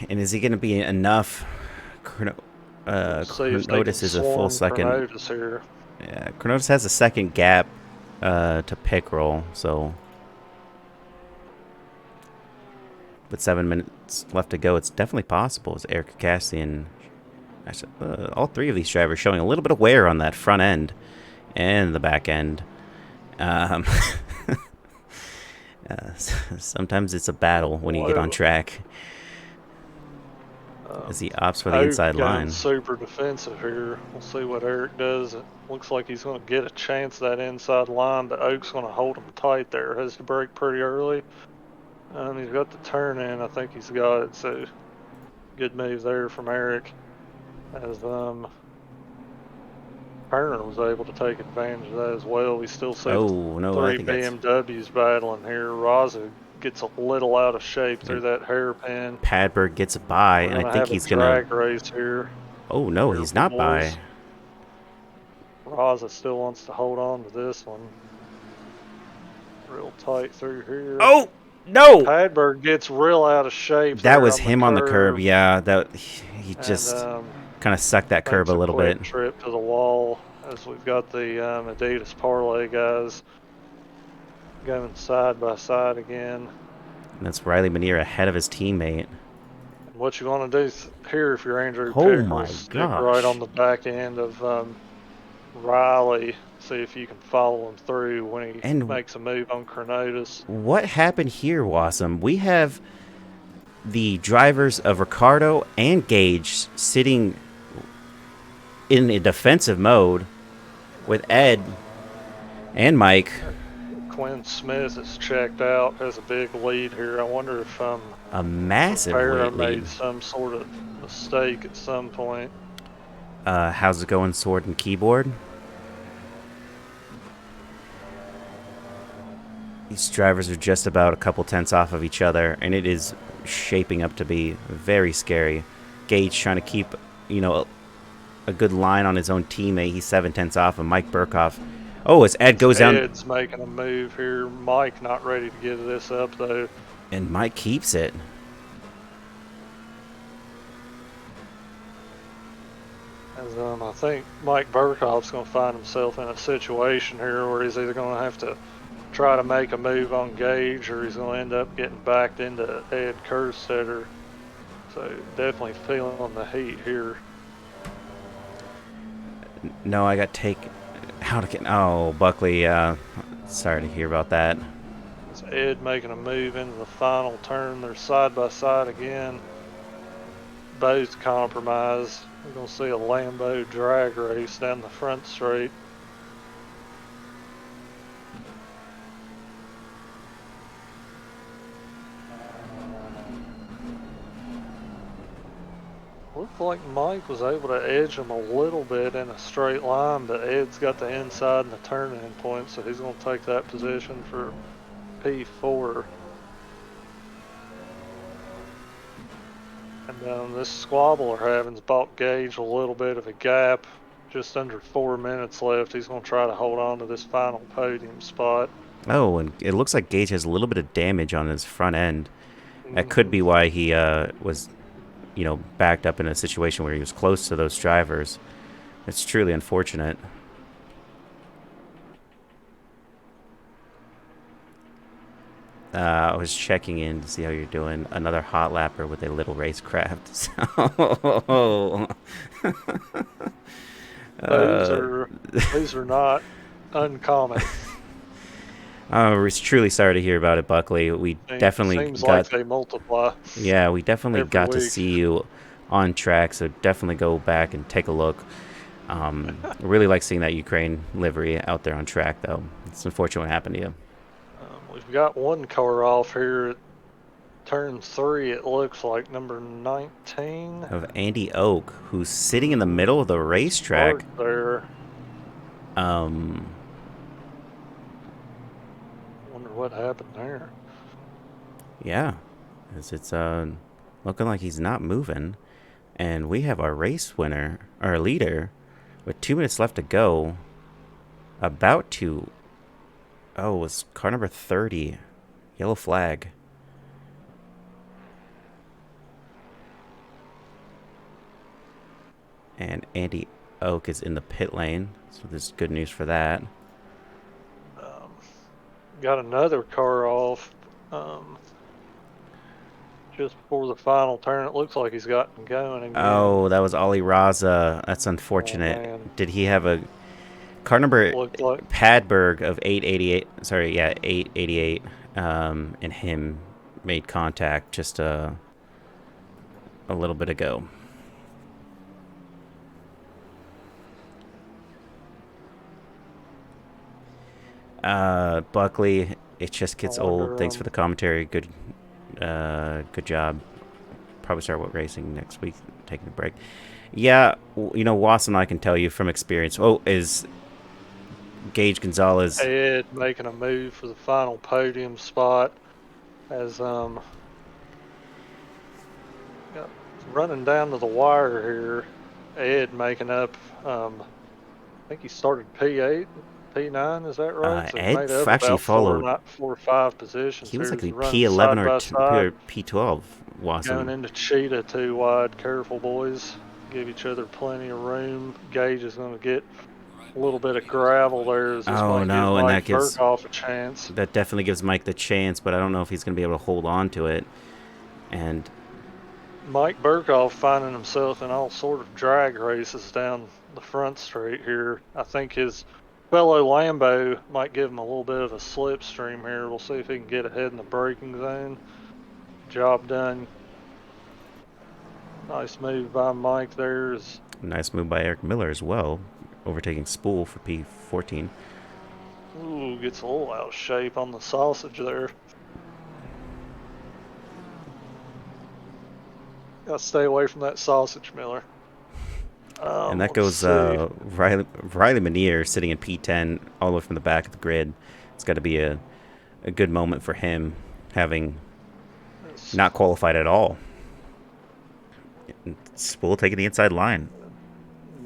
S1: And is he going to be enough? Chronotis is a full second.
S2: Chronotis here.
S1: Yeah, Chronotis has a second gap to Pickerel, so. With 7 minutes left to go, it's definitely possible. As Eric Cassian, all 3 of these drivers showing a little bit of wear on that front end and the back end. Sometimes it's a battle when you get on track. As he opts for the inside line.
S2: Super defensive here. We'll see what Eric does. It looks like he's going to get a chance at that inside line, but Oak's going to hold him tight there. Has to brake pretty early. He's got the turn in. I think he's got it. So good move there from Eric. As Turner was able to take advantage of that as well. We still see 3 BMWs battling here. Raza gets a little out of shape through that hairpin.
S1: Padberg gets by, and I think he's going to
S2: drag race here.
S1: Oh no, he's not by.
S2: Raza still wants to hold on to this one. Real tight through here.
S1: Oh no!
S2: Padberg gets real out of shape.
S1: That was him on the curb. Yeah, he just kind of sucked that curb a little bit.
S2: Trip to the wall. As we've got the Adidas Parlay guys going side by side again.
S1: And that's Riley Manier ahead of his teammate.
S2: And what you want to do here if you're Andrew
S1: Pickles,
S2: stick right on the back end of Riley. See if you can follow him through when he makes a move on Chronotis.
S1: What happened here, Wassum? We have the drivers of Ricardo and Gage sitting in a defensive mode with Ed and Mike.
S2: Quinn Smith is checked out, has a big lead here. I wonder if
S1: a massive lead.
S2: Made some sort of mistake at some point.
S1: How's it going, Sword and Keyboard? These drivers are just about a couple tenths off of each other, and it is shaping up to be very scary. Gage trying to keep, a good line on his own teammate. He's 7 tenths off, and Mike Burkhoff Oh, as Ed goes down,
S2: Ed's making a move here. Mike not ready to give this up, though.
S1: and Mike keeps it.
S2: As I think Mike Burkhoff's going to find himself in a situation here where he's either going to have to try to make a move on Gage, or he's going to end up getting backed into Ed Kerstetter. So definitely feeling the heat here.
S1: No, I got taken. How to get? Oh, Buckley. Sorry to hear about that.
S2: It's Ed making a move into the final turn. They're side by side again. Both compromise. We're going to see a Lambo drag race down the front straight. Looked like Mike was able to edge him a little bit in a straight line, but Ed's got the inside and the turn-in point, so he's going to take that position for P4. And this squabble they're having's bought Gage a little bit of a gap. Just under 4 minutes left. He's going to try to hold on to this final podium spot.
S1: Oh, and it looks like Gage has a little bit of damage on his front end. That could be why he was, backed up in a situation where he was close to those drivers. It's truly unfortunate. I was checking in to see how you're doing. Another hot lapper with a little racecraft.
S2: These are not uncommon.
S1: We're truly sorry to hear about it, Buckley. We definitely
S2: seems like they multiply.
S1: Yeah, we definitely got to
S2: week.
S1: see you on track, so definitely go back and take a look. Really like seeing that Ukraine livery out there on track, though. It's unfortunate what happened to you.
S2: We've got one car off here at turn 3, it looks like, number 19.
S1: Of Andy Oak, who's sitting in the middle of the racetrack.
S2: There. Wonder what happened there.
S1: Yeah, it's looking like he's not moving. And we have our race winner, our leader, with 2 minutes left to go. About to... Oh, it was car number 30. Yellow flag. And Andy Oak is in the pit lane. So there's good news for that.
S2: Got another car off just before the final turn. It looks like he's gotten going again.
S1: Oh, that was Ali Raza. That's unfortunate. Did he have a... Car number Padberg of 888, sorry, yeah, 888, and him made contact just a little bit ago. Buckley, it just gets old. Thanks for the commentary. Good job. Probably start with racing next week, taking a break. Yeah, Wassum, I can tell you from experience. Oh, is Gage Gonzalez.
S2: Ed making a move for the final podium spot as running down to the wire here. Ed making up, I think he started P8, P9, is that right?
S1: So Ed actually followed
S2: 4 or 5 positions.
S1: He was like P11 or P12. Wassum.
S2: Going into Cheetah 2 wide. Careful, boys. Give each other plenty of room. Gage is going to get a little bit of gravel there. This might give Mike Burkhoff a chance.
S1: That definitely gives Mike the chance, but I don't know if he's going to be able to hold on to it. And
S2: Mike Burkhoff finding himself in all sort of drag races down the front straight here. I think his fellow Lambo might give him a little bit of a slipstream here. We'll see if he can get ahead in the braking zone. Job done. Nice move by Mike there.
S1: Nice move by Eric Miller as well, overtaking Spool for P14.
S2: Ooh, gets a little out of shape on the sausage there. Gotta stay away from that sausage, Miller.
S1: And that goes Riley Manier sitting in P10 all the way from the back of the grid. It's got to be a good moment for him, having not qualified at all. Spool taking the inside line.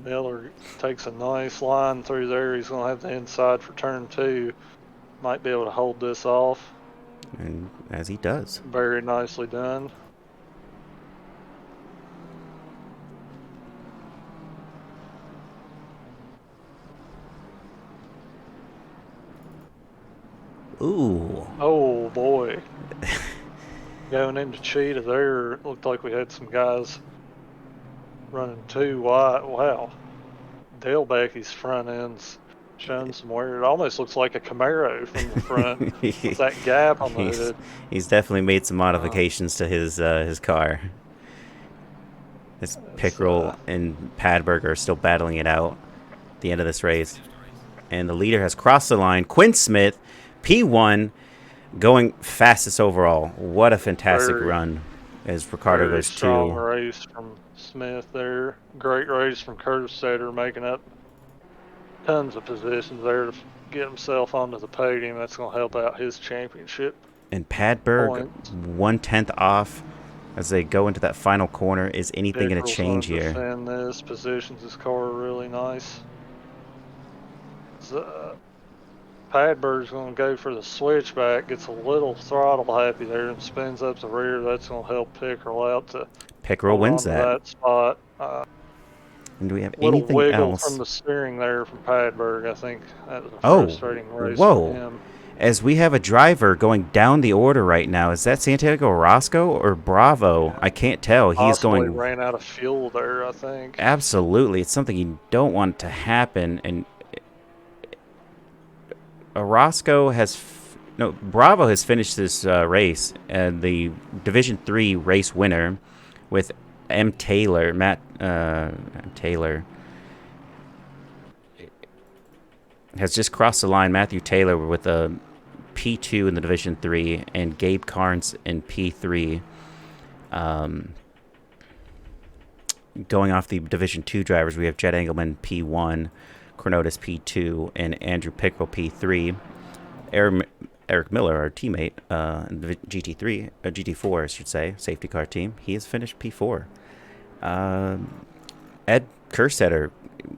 S2: Miller takes a nice line through there. He's going to have the inside for turn 2. Might be able to hold this off.
S1: And as he does.
S2: Very nicely done.
S1: Ooh.
S2: Oh, boy. Going into Cheetah there, it looked like we had some guys running too wide. Wow. Dale Becky's front end's showing some wear. It almost looks like a Camaro from the front with that gap on the hood.
S1: He's definitely made some modifications to his car. This Pickrell and Padberg are still battling it out at the end of this race. And the leader has crossed the line. Quinn Smith, P1, going fastest overall. What a fantastic run as Ricardo goes 2.
S2: Strong race from Smith there. Great race from Kerstetter, making up tons of positions there to get himself onto the podium. That's going to help out his championship.
S1: And Padberg, 1/10 off as they go into that final corner. Is anything going to change here?
S2: Defend this, positions his car really nice. Padberg's going to go for the switchback, gets a little throttle happy there and spins up the rear. That's going to help Pickrell out to
S1: Pickrell wins that
S2: spot.
S1: And do we have
S2: little
S1: anything
S2: wiggle
S1: else?
S2: From the steering there from Padberg, I think that was a frustrating race for him.
S1: As we have a driver going down the order right now, is that Santiago Orozco or Bravo? Yeah. I can't tell. He's going.
S2: Ran out of fuel there, I think.
S1: Absolutely, it's something you don't want to happen. And Orozco has, Bravo has finished this race, the Division 3 race winner, with Matt Taylor. Has just crossed the line. Matthew Taylor with a P2 in the Division 3 and Gabe Carnes in P3. Going off the Division 2 drivers, we have Jed Engelman P1, Chronotis P2, and Andrew Pickrell P3. Eric Miller, our teammate, in the GT3, GT4, I should say, safety car team, he has finished P4. Ed Kerstetter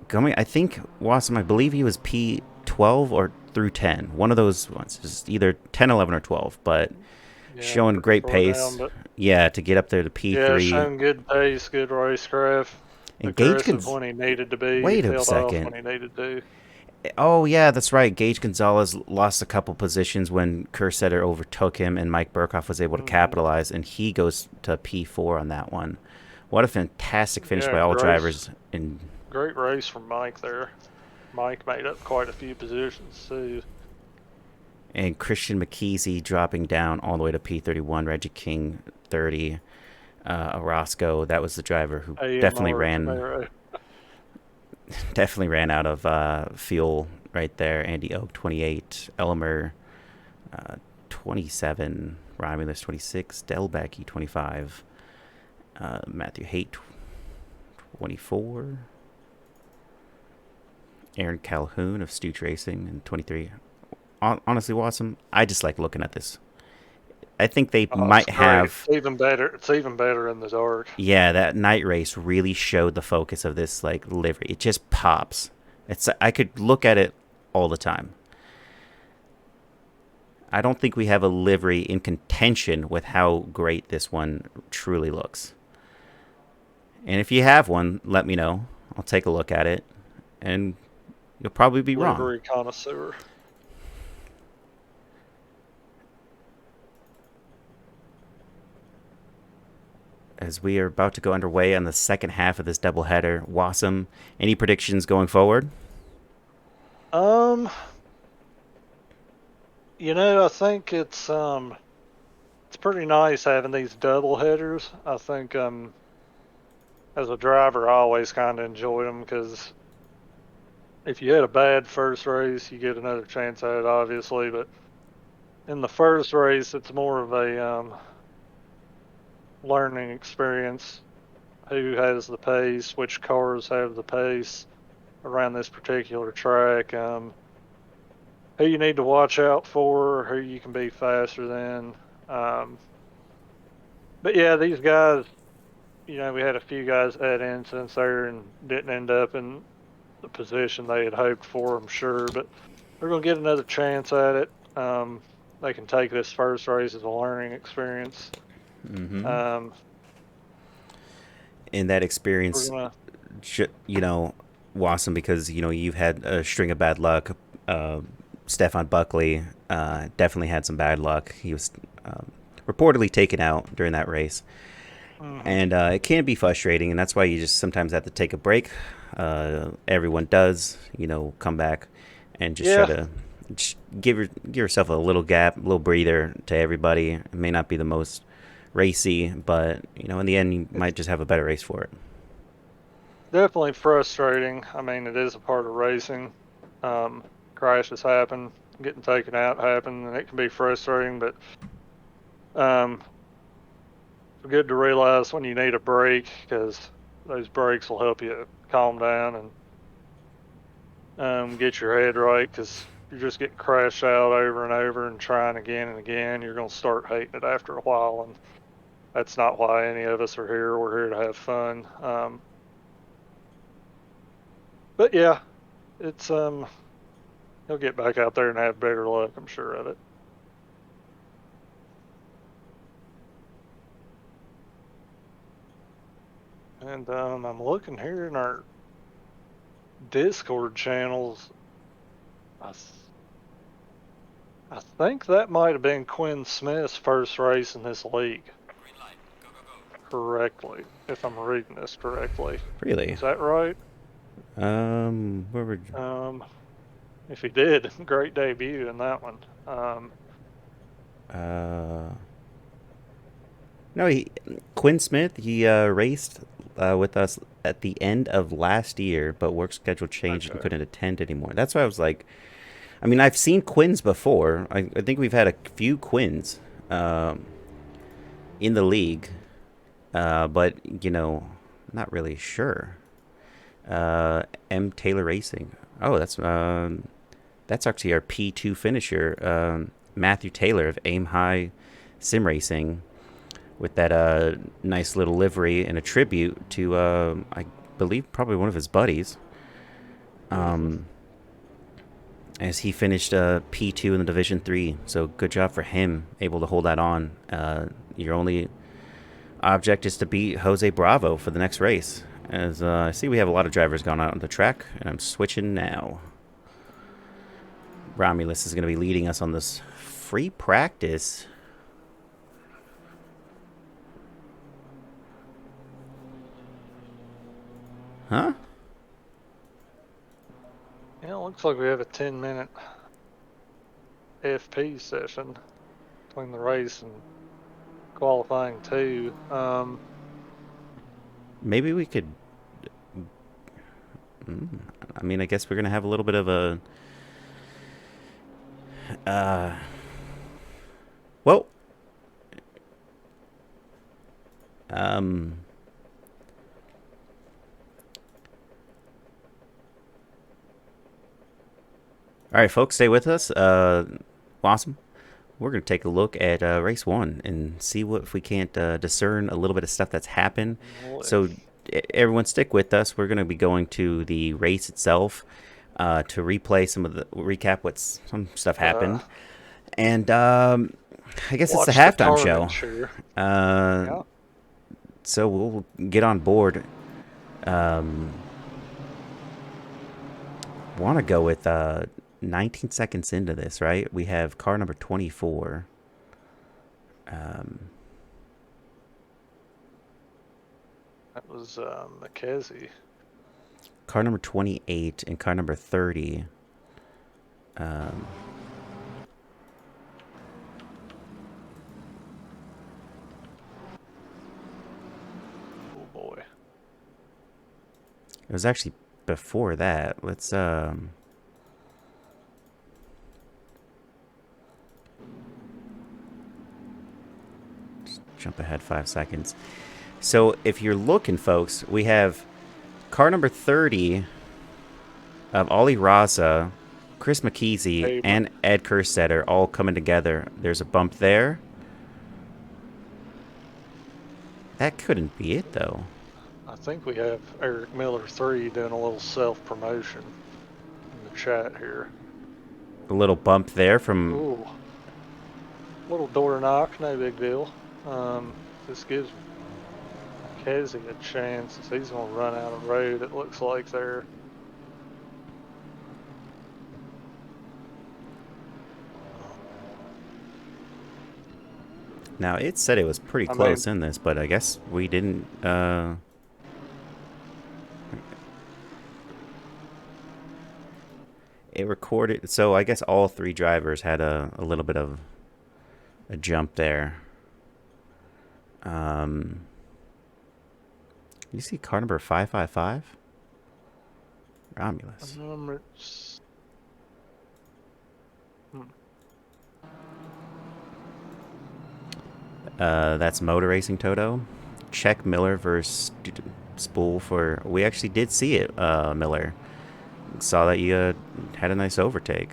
S1: coming, I think, Wassum, I believe he was P12 or through 10. One of those ones. It's either 10, 11, or 12, but showing great pace. To get up there to P3.
S2: Yeah, showing good pace, good racecraft. Aggressive when he needed to be.
S1: Wait a second.
S2: When he needed to.
S1: Oh, yeah, that's right. Gage Gonzalez lost a couple positions when Kerstetter overtook him, and Mike Burkhoff was able to capitalize, and he goes to P4 on that one. What a fantastic finish by all drivers.
S2: Great race from Mike there. Mike made up quite a few positions, too.
S1: And Christian McKeesey dropping down all the way to P31. Reggie King, 30. Orozco, that was the driver who definitely ran out of fuel right there. Andy Oak, 28. Elmer, 27. Romulus, 26. Delbecky, 25. Matthew Haight, 24. Aaron Calhoun of Stooch Racing, and 23. Honestly, Wassum, I just like looking at this. I think they might have.
S2: It's even better. It's even better in the dark.
S1: Yeah, that night race really showed the focus of this livery. It just pops. I could look at it all the time. I don't think we have a livery in contention with how great this one truly looks. And if you have one, let me know. I'll take a look at it, and you'll probably be wrong.
S2: Livery connoisseur.
S1: As we are about to go underway on the second half of this doubleheader, Wassum, any predictions going forward?
S2: I think it's pretty nice having these double headers. I think as a driver, I always kind of enjoy them because if you had a bad first race, you get another chance at it, obviously. But in the first race, it's more of a learning experience. Who has the pace? Which cars have the pace around this particular track? Who you need to watch out for? Who you can be faster than? But yeah, these guys we had a few guys at incidents there and didn't end up in the position they had hoped for, I'm sure, but they're going to get another chance at it. They can take this first race as a learning experience.
S1: Mm-hmm. In that experience, Wassum, because you've had a string of bad luck. Stefan Buckley definitely had some bad luck. He was reportedly taken out during that race. And it can be frustrating, and that's why you just sometimes have to take a break. Everyone does, come back and just try to just give yourself a little gap, a little breather to everybody. It may not be the most racy, but in the end, you might just have a better race for it.
S2: Definitely frustrating. I mean, it is a part of racing. Crashes happen, getting taken out happen, and it can be frustrating, but good to realize when you need a break, because those breaks will help you calm down and get your head right, because you're just getting crashed out over and over and trying again and again. You're going to start hating it after a while, and that's not why any of us are here. We're here to have fun. But yeah, it's he'll get back out there and have better luck, I'm sure of it. And I'm looking here in our Discord channels. I think that might have been Quinn Smith's first race in this league.
S3: Green light. Go, go, go.
S2: Correctly, if I'm reading this correctly.
S1: Really?
S2: Is that right?
S1: Where were?
S2: If he did, great debut in that one.
S1: No, Quinn Smith. He raced with us at the end of last year, but work schedule changed and couldn't attend anymore. That's why I was like, I mean, I've seen Quinns before. I think we've had a few Quinns in the league, but not really sure. M Taylor Racing. Oh, that's actually our P2 finisher, Matthew Taylor of Aim High Sim Racing, with that nice little livery and a tribute to I believe probably one of his buddies. As he finished P2 in the Division 3, so good job for him, able to hold that on. Your only object is to beat Jose Bravo for the next race. As I see, we have a lot of drivers gone out on the track, and I'm switching now. Romulus is going to be leading us on this free practice. Huh?
S2: Yeah, it looks like we have a 10-minute FP session between the race and qualifying 2.
S1: Maybe we could. I mean, I guess we're gonna have a little bit of a. Well. All right, folks, stay with us. Wassum, we're going to take a look at race 1 and see if we can't discern a little bit of stuff that's happened. So everyone stick with us. We're going to be going to the race itself to replay recap what some stuff happened. And I guess it's the halftime show.
S2: Yeah.
S1: So we'll get on board. Want to go with 19 seconds into this, right? We have car number 24.
S2: That was McKenzie.
S1: Car number 28 and car number 30.
S2: Oh boy.
S1: It was actually before that. Let's jump ahead 5 seconds. So if you're looking, folks, we have car number 30 of Ollie Raza, Chris McKeezy, and Ed Kerstetter all coming together. There's a bump there. That couldn't be it, though.
S2: I think we have Eric Miller 3 doing a little self-promotion in the chat here.
S1: A little bump there from...
S2: Ooh. Little door knock, no big deal. This gives Kezi a chance as he's going to run out of road, it looks like there.
S1: Now, it said it was pretty close in this, but I guess we didn't... It recorded... So I guess all three drivers had a little bit of a jump there. You see car number 555? Romulus. That's Motor Racing Toto. Check Miller versus Spool for... We actually did see it, Miller. Saw that you had a nice overtake.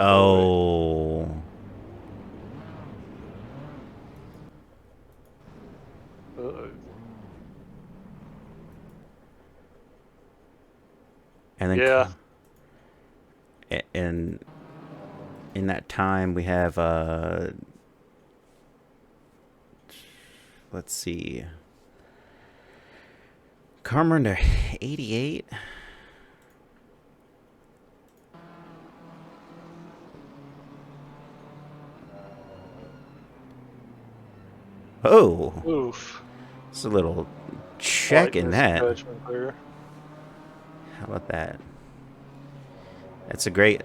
S2: Oh.
S1: And then
S2: yeah.
S1: And in that time we have let's see, car under 88. Oh,
S2: oof!
S1: It's a little check in that. How about that? That's a great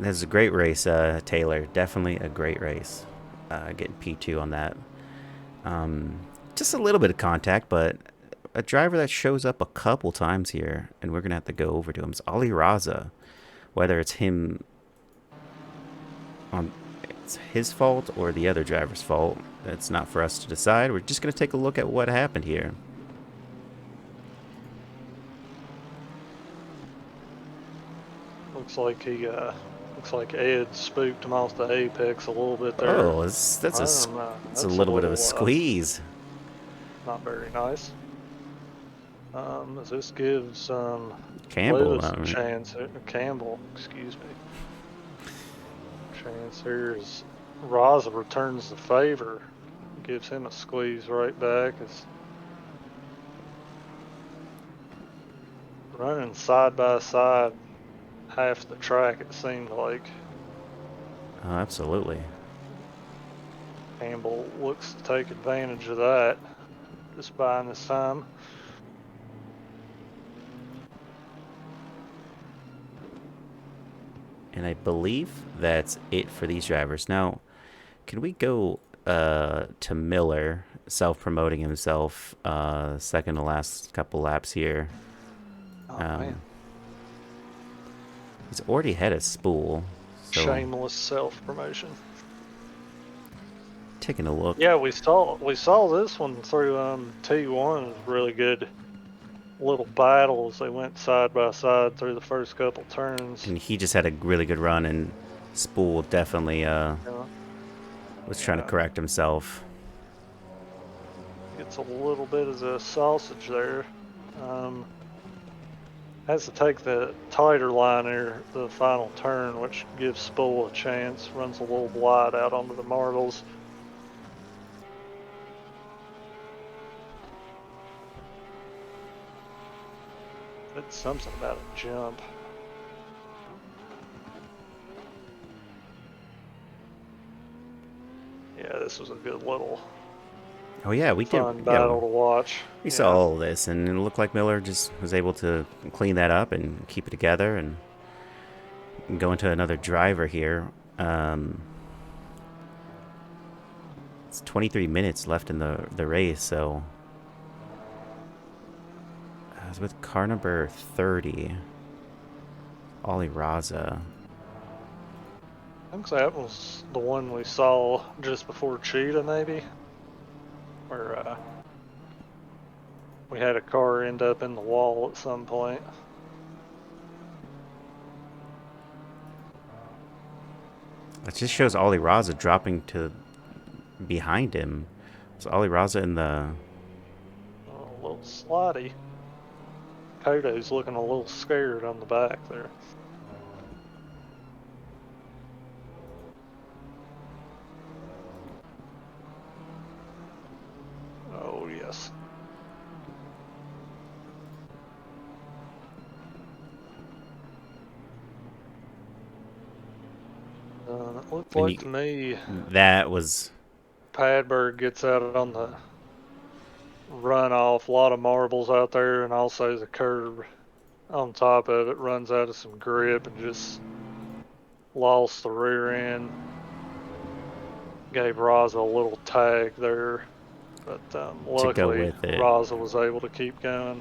S1: race, Taylor. Definitely a great race. Getting P2 on that. Just a little bit of contact, but a driver that shows up a couple times here, and we're gonna have to go over to him, is Ali Raza. Whether it's him it's his fault or the other driver's fault, that's not for us to decide. We're just gonna take a look at what happened here.
S2: Looks like Ed spooked him off the apex a little bit there.
S1: Oh, that's a little bit of a squeeze.
S2: Not very nice. This gives
S1: Campbell
S2: a chance. Campbell, excuse me. Chance here is Raza returns the favor, gives him a squeeze right back. As running side by side half the track, it seemed like.
S1: Oh, absolutely.
S2: Campbell looks to take advantage of that, just buying his time.
S1: And I believe that's it for these drivers. Now, can we go to Miller, self-promoting himself, second to last couple laps here?
S2: Oh, man.
S1: He's already had a Spool. So
S2: shameless self-promotion.
S1: Taking a look.
S2: Yeah, we saw this one through T1. It was really good little battles. They went side by side through the first couple turns.
S1: And he just had a really good run, and Spool definitely was trying to correct himself.
S2: Gets a little bit of the sausage there. Has to take the tighter line here, the final turn, which gives Spool a chance. Runs a little wide out onto the marbles. It's something about a jump. Yeah, this was a good little fun battle to watch.
S1: We saw all of this, and it looked like Miller just was able to clean that up and keep it together and go into another driver here. It's 23 minutes left in the race, so I was with car number 30, Ali Raza.
S2: I think that was the one we saw just before Cheetah, maybe, where we had a car end up in the wall at some point.
S1: It just shows Ollie Raza dropping to behind him. Is Ollie Raza in the...
S2: A little slidey. Cody's looking a little scared on the back there. Oh, yes. It looked like to me
S1: That was...
S2: Padberg gets out on the runoff. A lot of marbles out there, and also the curb on top of it runs out of some grip and just lost the rear end. Gave Raza a little tag there, but luckily Raza was able to keep going.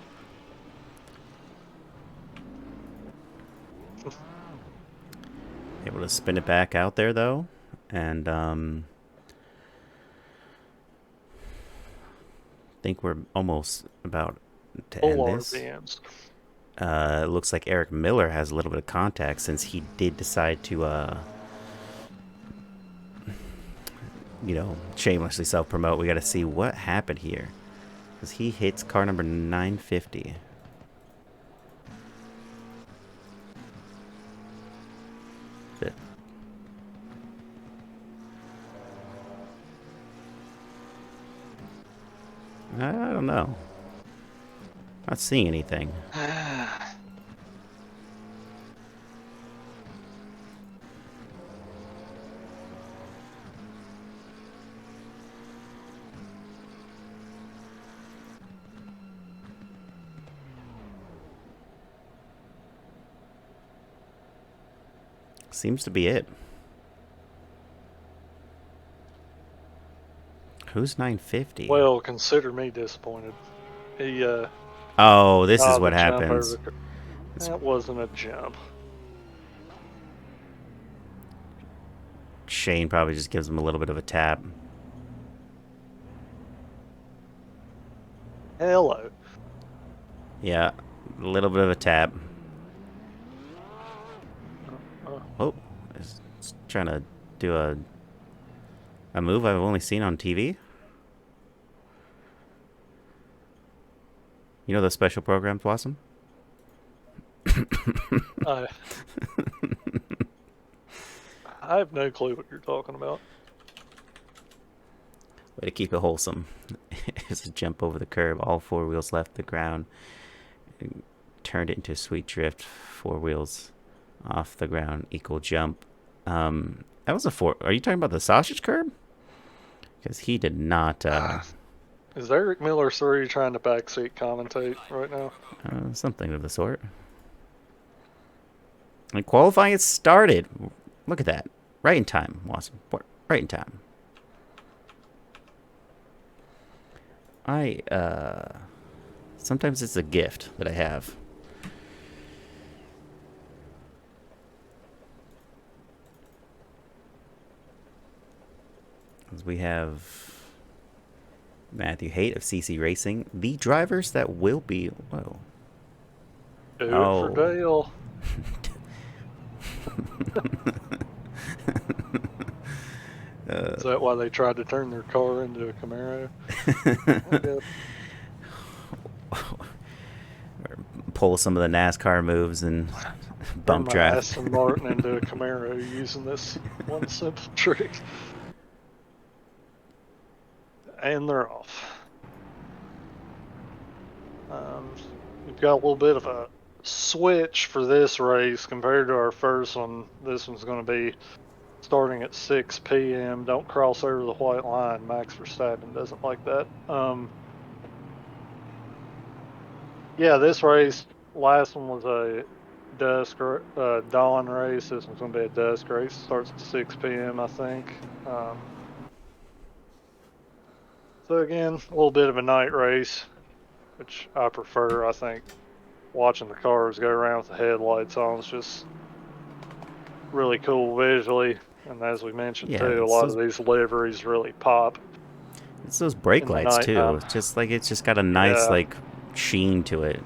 S1: Able to spin it back out there though, and I think we're almost about to end this. It looks like Eric Miller has a little bit of contact since he did decide to, you know, shamelessly self-promote. We got to see what happened here, because he hits car number 950. I don't know. Not seeing anything. Seems to be it. Who's 950?
S2: Well, consider me disappointed. He
S1: oh, this is what happens.
S2: That wasn't a jump.
S1: Shane probably just gives him a little bit of a tap.
S2: Hello.
S1: Yeah, a little bit of a tap. Oh, it's trying to do a move I've only seen on TV. You know those special programs, Wassum?
S2: I have no clue what you're talking about.
S1: Way to keep it wholesome. It's a jump over the curb. All four wheels left the ground. Turned it into a sweet drift. Four wheels off the ground. Equal jump. That was a four. Are you talking about the sausage curb? Because he did not...
S2: Is Eric Miller 3 trying to backseat commentate right now?
S1: Something of the sort. And qualifying has started. Look at that. Right in time, Wassum. Right in time. Sometimes it's a gift that I have. As we have Matthew Haight of CC Racing, the drivers that will be... Whoa.
S2: Do it for Dale. Is that why they tried to turn their car into a Camaro?
S1: Or pull some of the NASCAR moves and bump drive.
S2: Aston Martin into a Camaro using this one simple trick. And they're off. We've got a little bit of a switch for this race compared to our first one. This one's going to be starting at 6 p.m. Don't cross over the white line. Max Verstappen doesn't like that. Yeah, this race, last one was a dawn race. This one's going to be a dusk race. Starts at 6 p.m. I think. So again, a little bit of a night race, which I prefer. I think watching the cars go around with the headlights on is just really cool visually. And as we mentioned too, a lot of these liveries really pop.
S1: It's those brake lights too. It's just got a nice like sheen to it.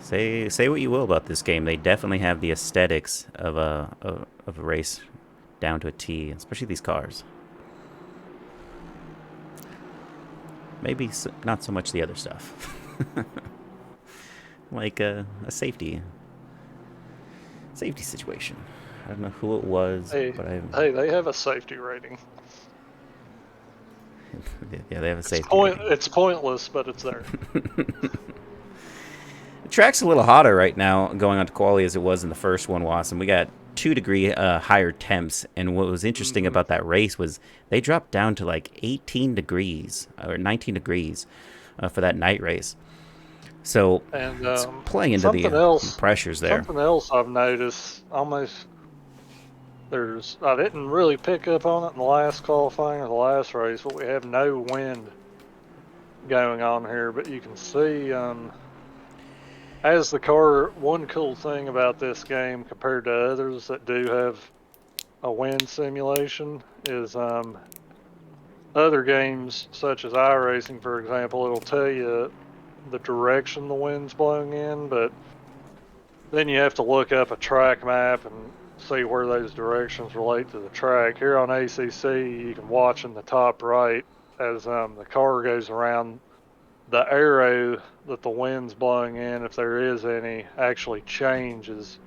S1: Say what you will about this game, they definitely have the aesthetics of a race down to a T, especially these cars. Maybe not so much the other stuff. Like a safety situation. I don't know who it was,
S2: Hey,
S1: but I
S2: they have a safety rating.
S1: yeah, they have a safety rating.
S2: It's pointless, but it's there.
S1: The track's a little hotter right now going on to quali as it was in the first one, Wassum. We got 2-degree higher temps, and what was interesting about that race was they dropped down to like 18 degrees or 19 degrees for that night race. So
S2: And
S1: it's playing into the pressures there.
S2: Something else I've noticed, I didn't really pick up on it in the last qualifying or the last race, but we have no wind going on here. But you can see, as the car, one cool thing about this game compared to others that do have a wind simulation is other games such as iRacing, for example, it'll tell you the direction the wind's blowing in, but then you have to look up a track map and see where those directions relate to the track. Here on ACC, you can watch in the top right as the car goes around, the arrow that the wind's blowing in, if there is any, actually changes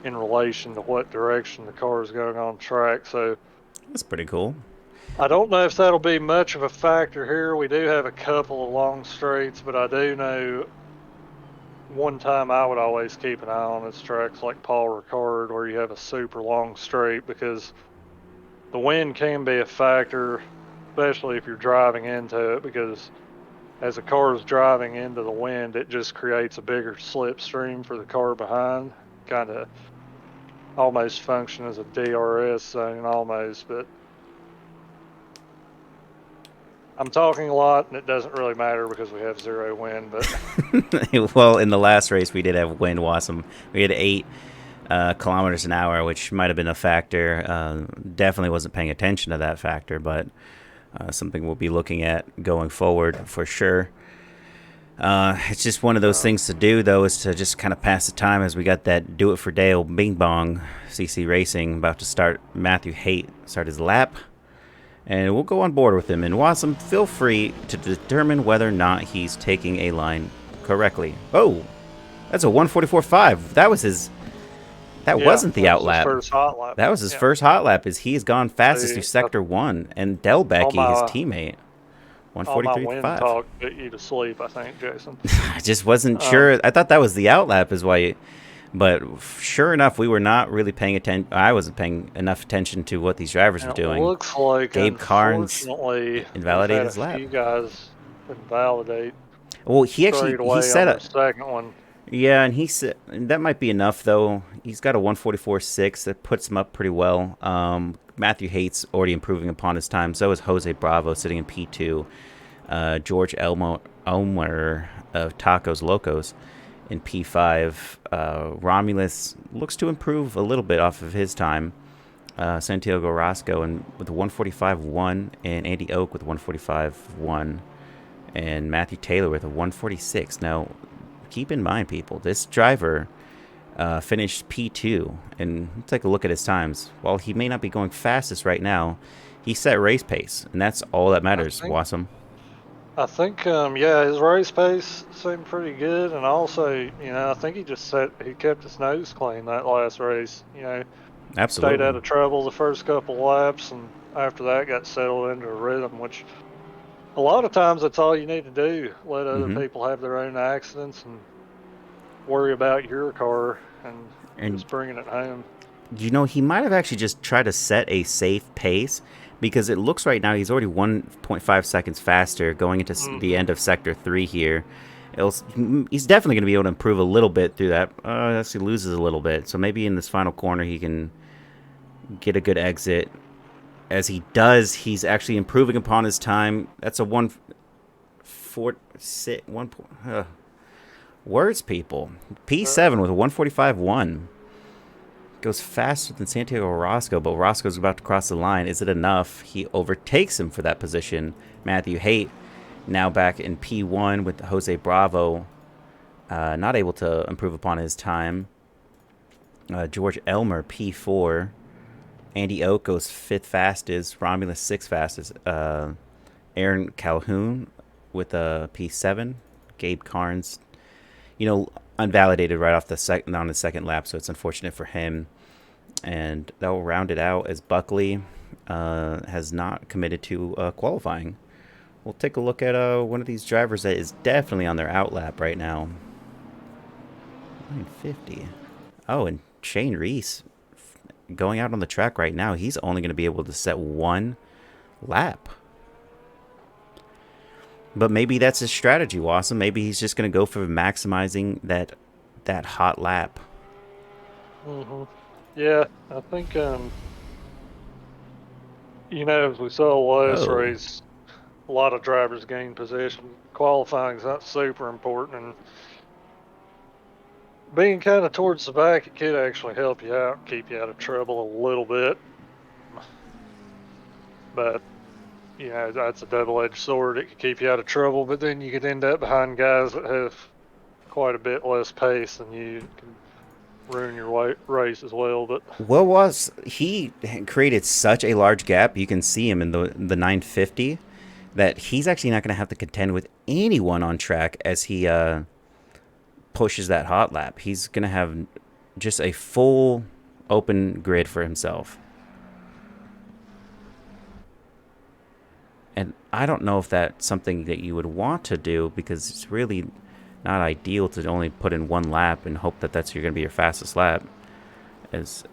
S2: in relation to what direction the car is going on track. So
S1: that's pretty cool.
S2: I don't know if that'll be much of a factor here. We do have a couple of long straights, but I do know one time I would always keep an eye on is tracks like Paul Ricard, where you have a super long straight, because the wind can be a factor, especially if you're driving into it, because as a car is driving into the wind, it just creates a bigger slipstream for the car behind, kind of almost function as a DRS zone almost. But I'm talking a lot, and it doesn't really matter because we have zero wind. But
S1: well, in the last race, we did have wind, Wassum. We had 8 kilometers an hour, which might have been a factor. Definitely wasn't paying attention to that factor, but something we'll be looking at going forward for sure. It's just one of those things to do, though, is to just kind of pass the time as we got that Do It For Dale Bing Bong CC Racing about to start. Matthew Haight start his lap. And we'll go on board with him. And Wassum, feel free to determine whether or not he's taking a line correctly. Oh, that's a 144.5. That was his. That wasn't the outlap.
S2: First hot lap.
S1: That was his first hot lap. Is he has gone fastest through sector 1, and Delbecky, his teammate, 143.5.
S2: All my wind talk put you to sleep, I think, Jason.
S1: I just wasn't sure. I thought that was the outlap, is why. But sure enough, we were not really paying attention. I wasn't paying enough attention to what these drivers were doing.
S2: It looks like,
S1: Gabe Carnes
S2: invalidated his lap. You guys invalidate.
S1: Well, he said
S2: a second one.
S1: Yeah, and he said that might be enough, though. He's got a 144.6 that puts him up pretty well. Matthew Haight's already improving upon his time. So is Jose Bravo sitting in P2. George Elmer of Tacos Locos in P5. Romulus looks to improve a little bit off of his time. Santiago Roscoe with a 145.1, and Andy Oak with a 145.1, and Matthew Taylor with a 146. Now, keep in mind, people, this driver finished P2, and take a look at his times. While he may not be going fastest right now, he set race pace, and that's all that matters, Wassum.
S2: I think, his race pace seemed pretty good, and also, I think he kept his nose clean that last race.
S1: Absolutely.
S2: Stayed out of trouble the first couple laps, and after that got settled into a rhythm, which a lot of times that's all you need to do. Let other people have their own accidents and worry about your car and just bringing it home.
S1: He might have actually just tried to set a safe pace, because it looks right now he's already 1.5 seconds faster going into the end of Sector 3 here. He's definitely going to be able to improve a little bit through that. He loses a little bit. So maybe in this final corner he can get a good exit. As he does, he's actually improving upon his time. That's a 1:46. Words, people. P7 with a 145.1. Goes faster than Santiago Roscoe, but Roscoe's about to cross the line. Is it enough? He overtakes him for that position. Matthew Haight now back in P1 with Jose Bravo, not able to improve upon his time. George Elmer P4, Andy Oak goes 5th fastest. Romulus 6th fastest. Aaron Calhoun with a P7. Gabe Carnes, unvalidated right off on the second lap, so it's unfortunate for him. And that will round it out as Buckley has not committed to qualifying. We'll take a look at one of these drivers that is definitely on their outlap right now. 950. Oh, and Shane Reese going out on the track right now. He's only going to be able to set 1 lap. But maybe that's his strategy, Wassum. Maybe he's just going to go for maximizing that hot lap.
S2: Yeah, I think, as we saw last race, a lot of drivers gain position. Qualifying is not super important, and being kind of towards the back, it could actually help you out, keep you out of trouble a little bit. But that's a double-edged sword. It could keep you out of trouble, but then you could end up behind guys that have quite a bit less pace than you. Can ruin your race as well. But
S1: he created such a large gap. You can see him in the 950 that he's actually not going to have to contend with anyone on track as he pushes that hot lap. He's going to have just a full open grid for himself. And I don't know if that's something that you would want to do, because it's really not ideal to only put in 1 lap and hope that that's going to be your fastest lap. As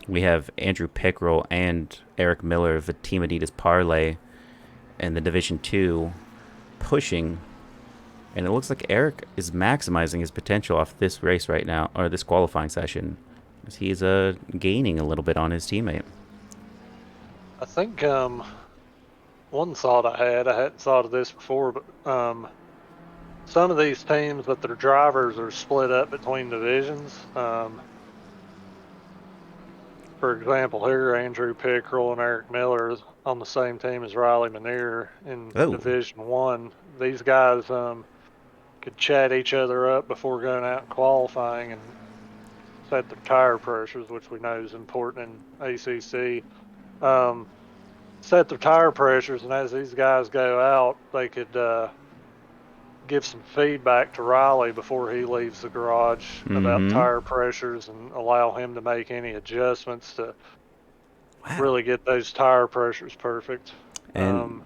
S1: we have Andrew Pickrell and Eric Miller of the Team Adidas Parlay in the Division 2 pushing. And it looks like Eric is maximizing his potential off this race right now, or this qualifying session, as he's gaining a little bit on his teammate.
S2: I think one thought I hadn't thought of this before, but some of these teams that their drivers are split up between divisions. For example, here Andrew Pickrell and Eric Miller is on the same team as Riley Manier in Division 1. These guys could chat each other up before going out and qualifying and set their tire pressures, which we know is important in ACC. Set their tire pressures, and as these guys go out, they could give some feedback to Riley before he leaves the garage about tire pressures, and allow him to make any adjustments to really get those tire pressures perfect.
S1: And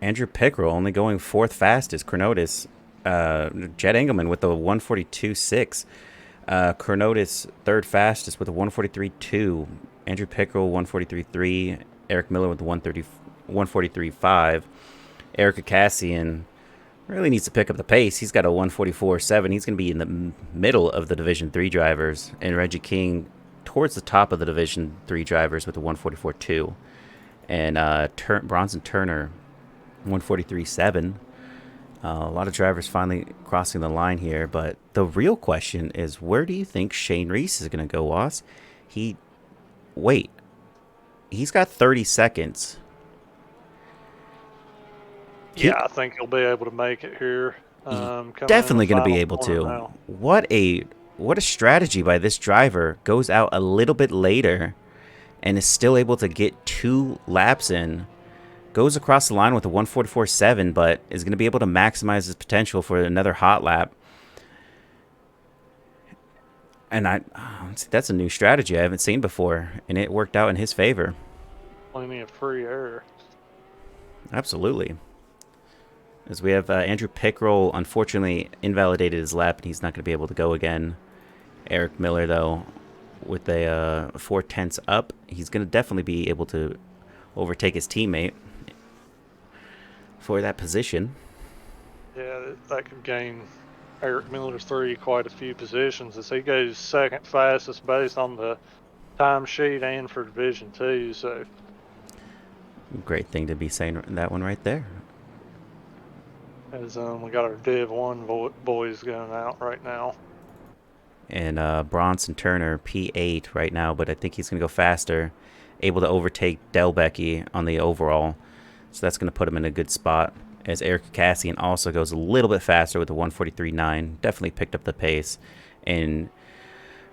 S1: Andrew Pickrell only going 4th fastest. Chronotis, Jed Engelman with the 142.6. Chronotis 3rd fastest with a 143.2. Andrew Pickrell 143.3. Eric Miller with the 143.5. Eric Cassian really needs to pick up the pace. He's got a 144.7. He's going to be in the middle of the Division 3 drivers. And Reggie King towards the top of the Division 3 drivers with a 144.2. And Bronson Turner, 143.7. A lot of drivers finally crossing the line here. But the real question is, where do you think Shane Reese is going to go, Wass? He's got 30 seconds.
S2: Yeah, I think he'll be able to make it here.
S1: Definitely going to be able to.
S2: Now.
S1: What a strategy by this driver. Goes out a little bit later and is still able to get 2 laps in. Goes across the line with a 144.7, but is going to be able to maximize his potential for another hot lap. And that's a new strategy I haven't seen before, and it worked out in his favor.
S2: Plenty of free air.
S1: Absolutely. As we have Andrew Pickrell, unfortunately, invalidated his lap, and he's not going to be able to go again. Eric Miller, though, with a 4/10 up, he's going to definitely be able to overtake his teammate for that position.
S2: Yeah, that could gain Eric Miller's 3 quite a few positions, as he goes 2nd fastest based on the time sheet and for Division 2. So
S1: great thing to be saying that one right there.
S2: As we got our Div 1 boys going out right now.
S1: And Bronson Turner, P8 right now, but I think he's going to go faster. Able to overtake Delbecky on the overall. So that's going to put him in a good spot. As Eric Cassian also goes a little bit faster with a 143.9. Definitely picked up the pace. And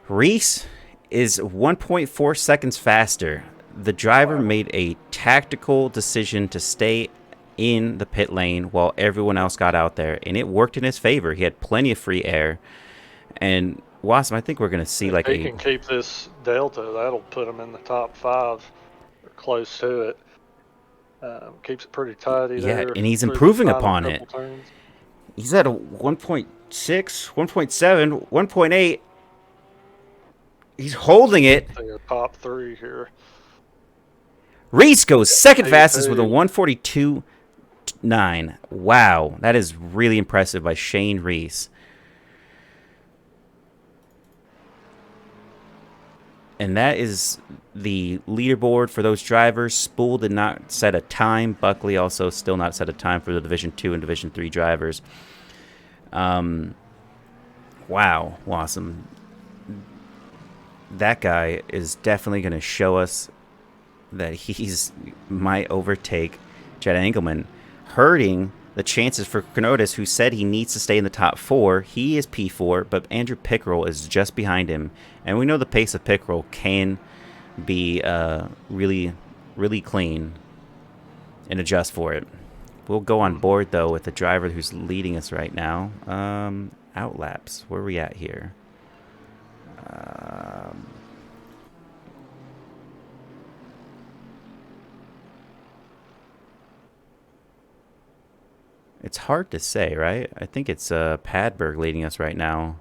S1: Reese is 1.4 seconds faster the driver made a tactical decision to stay in the pit lane while everyone else got out there, and it worked in his favor. He had plenty of free air. And Wassum, I think we're going to see
S2: if he can keep this delta, that'll put him in the top 5 or close to it. Keeps it pretty tidy there.
S1: And he's improving upon it.
S2: Turns.
S1: He's at a 1.6, 1.7, 1.8. He's holding it.
S2: Top 3 here.
S1: Reese goes second fastest with a 142.9. Wow, that is really impressive by Shane Reese. And that is the leaderboard for those drivers. Spool did not set a time. Buckley also still not set a time for the Division 2 and Division 3 drivers. Wow, Wassum. That guy is definitely going to show us that he's might overtake Jed Engelman, hurting the chances for Canotis, who said he needs to stay in the top 4. He is P4, but Andrew Pickerel is just behind him. And we know the pace of Pickerel can be really, really clean and adjust for it. We'll go on board, though, with the driver who's leading us right now. Outlaps. Where are we at here? It's hard to say, right? I think it's Padberg leading us right now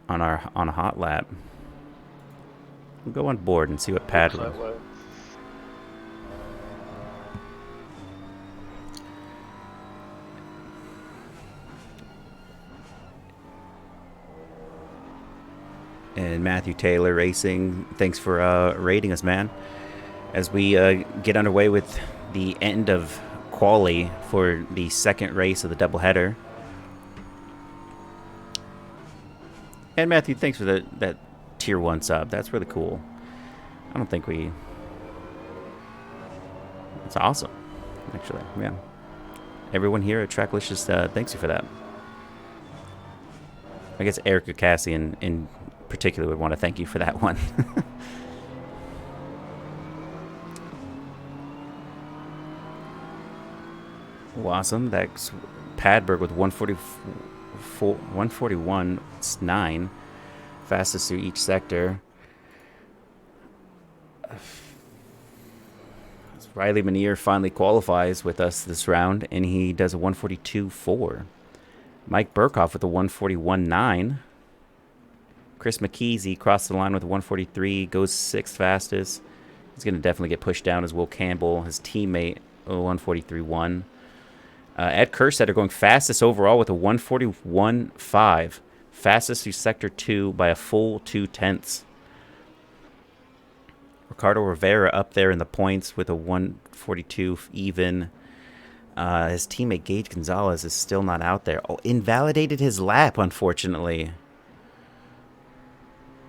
S1: on a hot lap. We'll go on board and see what Padberg. And Matthew Taylor Racing, thanks for rating us, man. As we get underway with the end of quali for the second race of the doubleheader. And Matthew, thanks for that tier 1 sub. That's really cool. I don't think we... It's awesome, actually. Yeah. Everyone here at Tracklicious, thanks you for that. I guess Erica Cassian in particular would want to thank you for that one. Awesome. That's Padberg with 141.9, fastest through each sector. Riley Manier finally qualifies with us this round, and he does a 142.4. Mike Burkhoff with a 141.9. Chris McKeesey crossed the line with a 143, goes 6th fastest. He's going to definitely get pushed down as Will Campbell, his teammate, a 143.1. Ed Kerstetter going fastest overall with a 141.5. Fastest through Sector 2 by a full 2/10. Ricardo Rivera up there in the points with a 142 even. His teammate Gage Gonzalez is still not out there. Oh, invalidated his lap, unfortunately.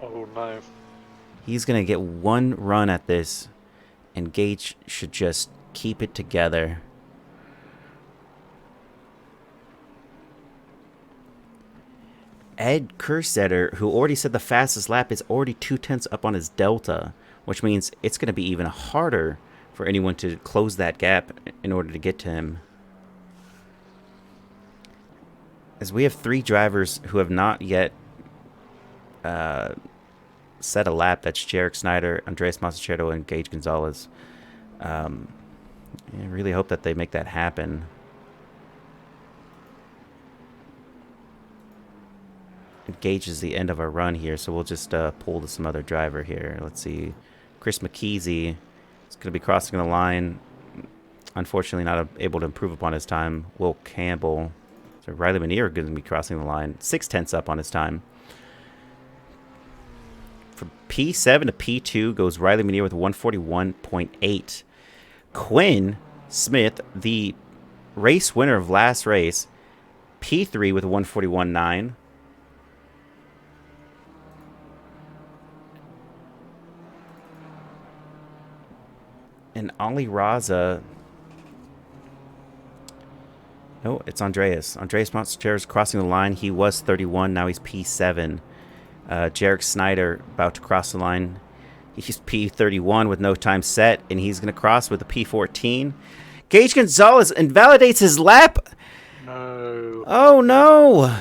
S2: Oh, no.
S1: He's going to get one run at this, and Gage should just keep it together. Ed Kerstetter, who already said the fastest lap, is already 2/10 up on his delta, which means it's going to be even harder for anyone to close that gap in order to get to him. As we have 3 drivers who have not yet set a lap. That's Jarek Snyder, Andres Masachero, and Gage Gonzalez. I really hope that they make that happen. Gage is the end of our run here, so we'll just pull to some other driver here. Let's see. Chris McKeesey is going to be crossing the line. Unfortunately, not able to improve upon his time. Will Campbell. So Riley Manier is going to be crossing the line. 6/10 up on his time. From P7 to P2 goes Riley Manier with 141.8. Quinn Smith, the race winner of last race, P3 with a 141.9. And Ali Raza. No, it's Andreas. Andreas Monster is crossing the line. He was 31. Now he's P7. Jarek Snyder about to cross the line. He's P31 with no time set, and he's going to cross with a P14. Gage Gonzalez invalidates his lap.
S2: No.
S1: Oh, no.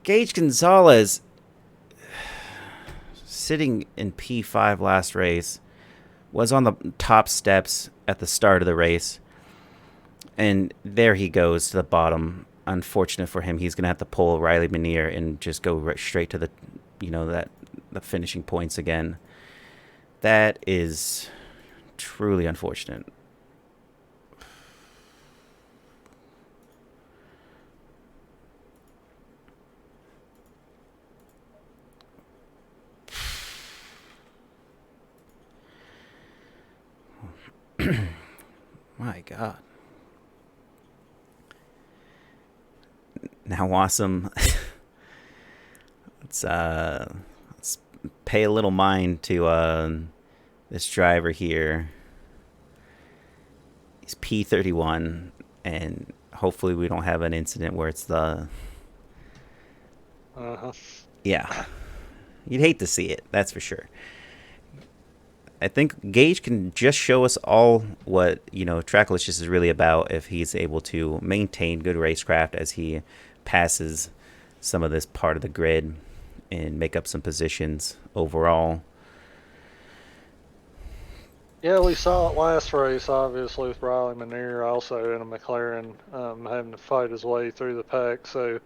S1: Gage Gonzalez, sitting in P5 last race, was on the top steps at the start of the race. And there he goes to the bottom. Unfortunate for him, he's going to have to pull Riley Minier and just go straight to the, the finishing points again. That is truly unfortunate. My God. Now, Wassum, let's pay a little mind to this driver here. He's P31, and hopefully we don't have an incident where it's the... Yeah. You'd hate to see it, that's for sure. I think Gage can just show us all what, Tracklicious is really about if he's able to maintain good racecraft as he passes some of this part of the grid and make up some positions overall.
S2: Yeah, we saw it last race, obviously, with Riley Minier also in a McLaren having to fight his way through the pack. So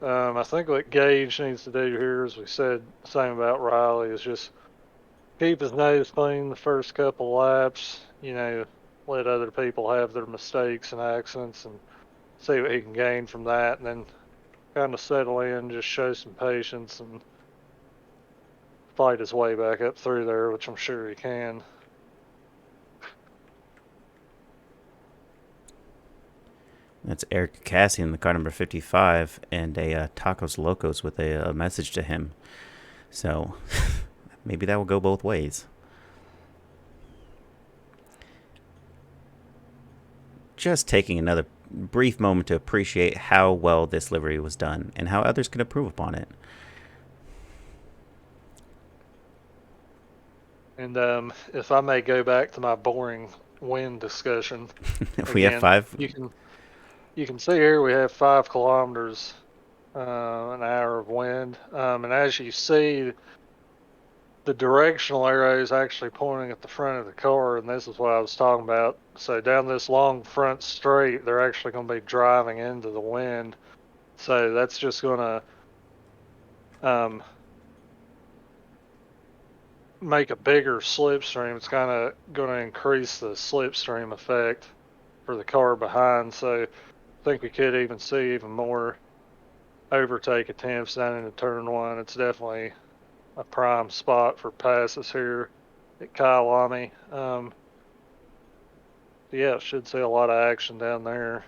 S2: I think what Gage needs to do here, as we said, same about Riley, is just keep his nose clean the first couple laps, let other people have their mistakes and accidents and see what he can gain from that, and then kind of settle in, just show some patience and fight his way back up through there, which I'm sure he can.
S1: That's Eric Cassian, the car number 55, and a Tacos Locos with a message to him. So maybe that will go both ways. Just taking another brief moment to appreciate how well this livery was done and how others can improve upon it.
S2: And if I may go back to my boring wind discussion,
S1: We have 5.
S2: You can see here we have 5 kilometers an hour of wind, and as you see, the directional arrow is actually pointing at the front of the car, and this is what I was talking about. So down this long front straight, they're actually going to be driving into the wind. So that's just going to make a bigger slipstream. It's kind of going to increase the slipstream effect for the car behind. So I think we could even see even more overtake attempts down into turn 1. It's definitely a prime spot for passes here at Kyalami. Yeah, should see a lot of action down there.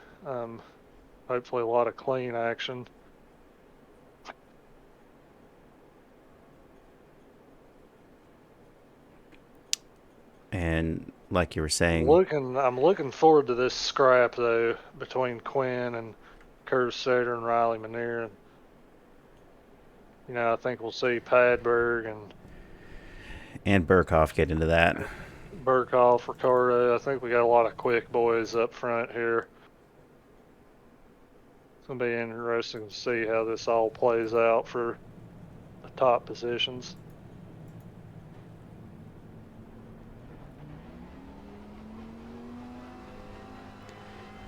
S2: Hopefully a lot of clean action.
S1: And like you were saying,
S2: I'm looking forward to this scrap though between Quinn and Kurt Sutter and Riley Minier. I think we'll see Padberg
S1: and Burkhoff get into that.
S2: Burkhoff, Ricardo. I think we got a lot of quick boys up front here. It's going to be interesting to see how this all plays out for the top positions.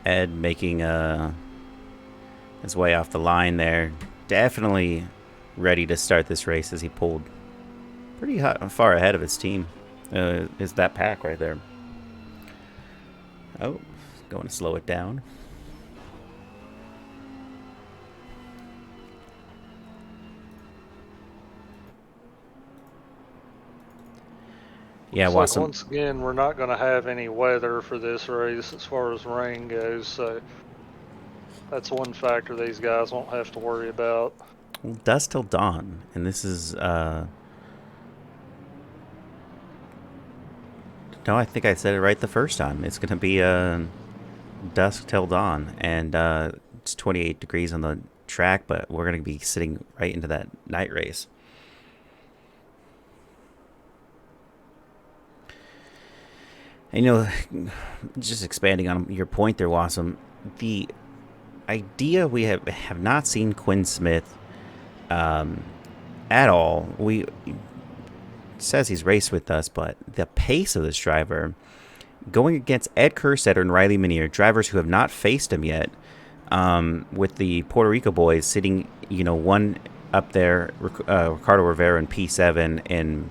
S1: Ed making his way off the line there. Definitely ready to start this race as he pulled pretty far ahead of his team. Is that pack right there. Oh, going to slow it down. Yeah,
S2: Wassum. Once again, we're not going to have any weather for this race as far as rain goes, so that's one factor these guys won't have to worry about.
S1: Well, dusk till dawn, and this is no, I think I said it right the first time. It's going to be dusk till dawn, and it's 28 degrees on the track, but we're going to be sitting right into that night race. And, just expanding on your point there, Wassum, the idea we have not seen Quinn Smith at all. We says he's raced with us, but the pace of this driver going against Ed Kerstetter and Riley Minier, drivers who have not faced him yet, with the Puerto Rico boys sitting, one up there, Ricardo Rivera in P7, and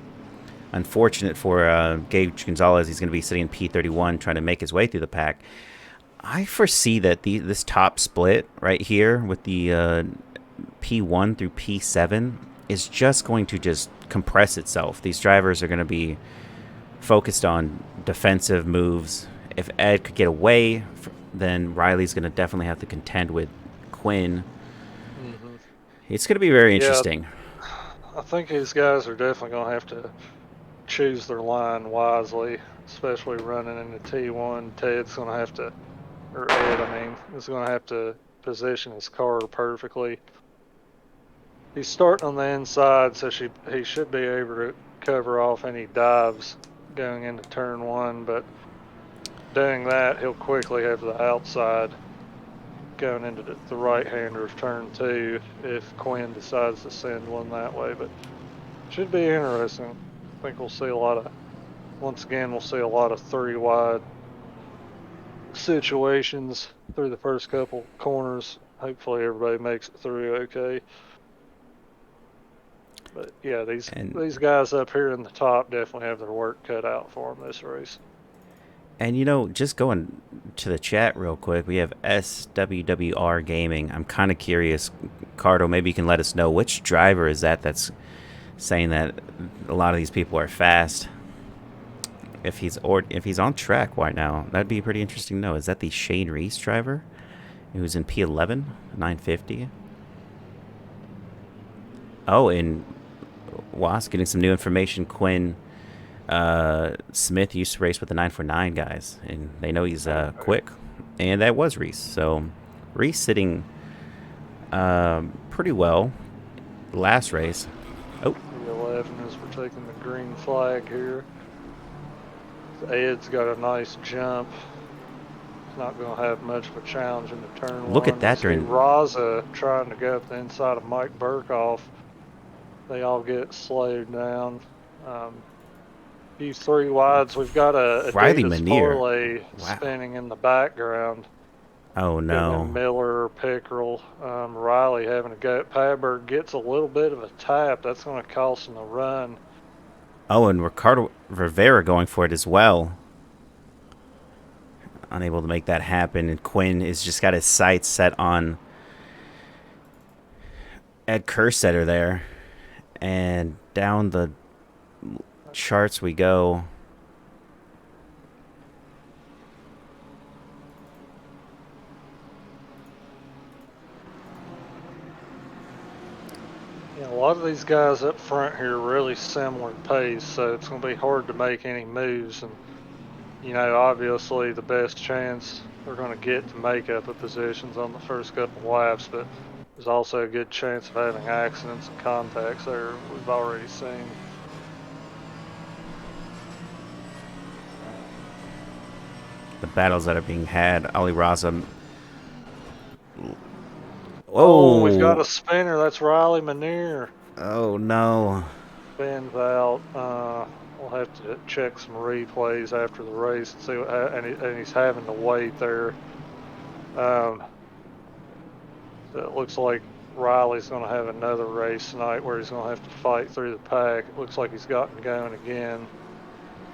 S1: unfortunate for Gage Gonzalez, he's going to be sitting in P31 trying to make his way through the pack. I foresee that this top split right here with the P1 through P7 is just going to just compress itself. These drivers are going to be focused on defensive moves. If Ed could get away, then Riley's going to definitely have to contend with Quinn. Mm-hmm. It's going to be very interesting.
S2: I think these guys are definitely going to have to choose their line wisely, especially running into T1. Ted's going to have to, or Ed, is going to have to position his car perfectly. He's starting on the inside, so he should be able to cover off any dives going into turn 1, but doing that, he'll quickly have the outside going into the right-hander of turn 2 if Quinn decides to send one that way, but should be interesting. I think we'll see once again, we'll see a lot of 3-wide situations through the first couple corners. Hopefully everybody makes it through okay. But yeah, these guys up here in the top definitely have their work cut out for them this race.
S1: And just going to the chat real quick, we have SWWR Gaming. I'm kind of curious, Cardo, maybe you can let us know which driver is that's saying that a lot of these people are fast. If he's on track right now, that'd be pretty interesting to know. Is that the Shane Reese driver who's in P11, 950? Oh, and Was getting some new information. Quinn Smith used to race with the 949 guys, and they know he's quick. And that was Reese. So Reese sitting pretty well last race. Oh.
S2: The 11 as we're taking the green flag here. Ed's got a nice jump. He's not going to have much of a challenge in the turn 1.
S1: Look at that during
S2: Raza trying to go up the inside of Mike Burkhoff. They all get slowed down. Few 3-wides. We've got a
S1: Riley
S2: Adidas parlay spinning in the background.
S1: Oh no!
S2: Miller, Pickerel, Riley having a go. Padberg gets a little bit of a tap. That's going to cost him a run.
S1: Oh, and Ricardo Rivera going for it as well. Unable to make that happen, and Quinn has just got his sights set on Ed Kerstetter there. And down the charts we go.
S2: Yeah, a lot of these guys up front here are really similar pace, so it's going to be hard to make any moves. And, obviously the best chance they're going to get to make up the positions on the first couple laps, but there's also a good chance of having accidents and contacts there we've already seen.
S1: The battles that are being had. Ali Raza.
S2: Oh, we've got a spinner. That's Riley Minier.
S1: Oh, no.
S2: Spins out. We'll have to check some replays after the race and see what and he's having to wait there. It looks like Riley's going to have another race tonight where he's going to have to fight through the pack. It looks like he's gotten going again.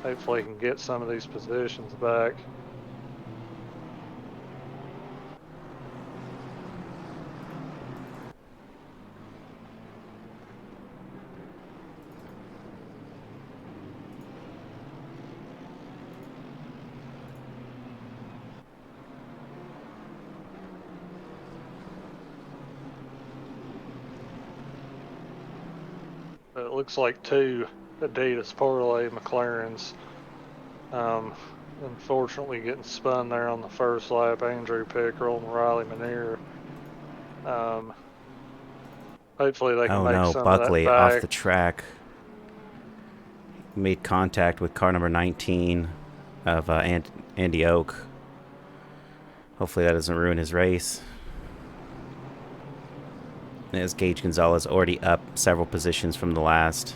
S2: Hopefully he can get some of these positions back. It looks like 2 Adidas parlay McLarens. Unfortunately getting spun there on the first lap, Andrew Pickerel and Riley Minier. Hopefully they can make some
S1: Buckley
S2: of that back.
S1: Off the track. Made contact with car number 19. of Andy Oak. Hopefully that doesn't ruin his race. As Gage Gonzalez already up several positions from the last,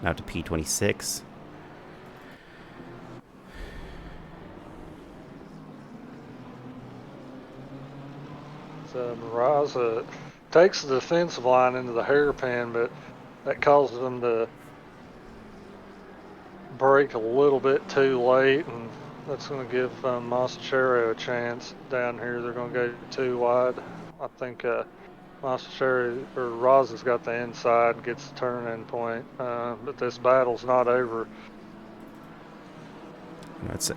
S1: now to P26.
S2: So Miraza takes the defensive line into the hairpin, but that causes them to break a little bit too late, and that's going to give Masachero a chance down here. They're going to go too wide. I think Masachero or Raza's got the inside, gets the turn-in point, but this battle's not over.
S1: That's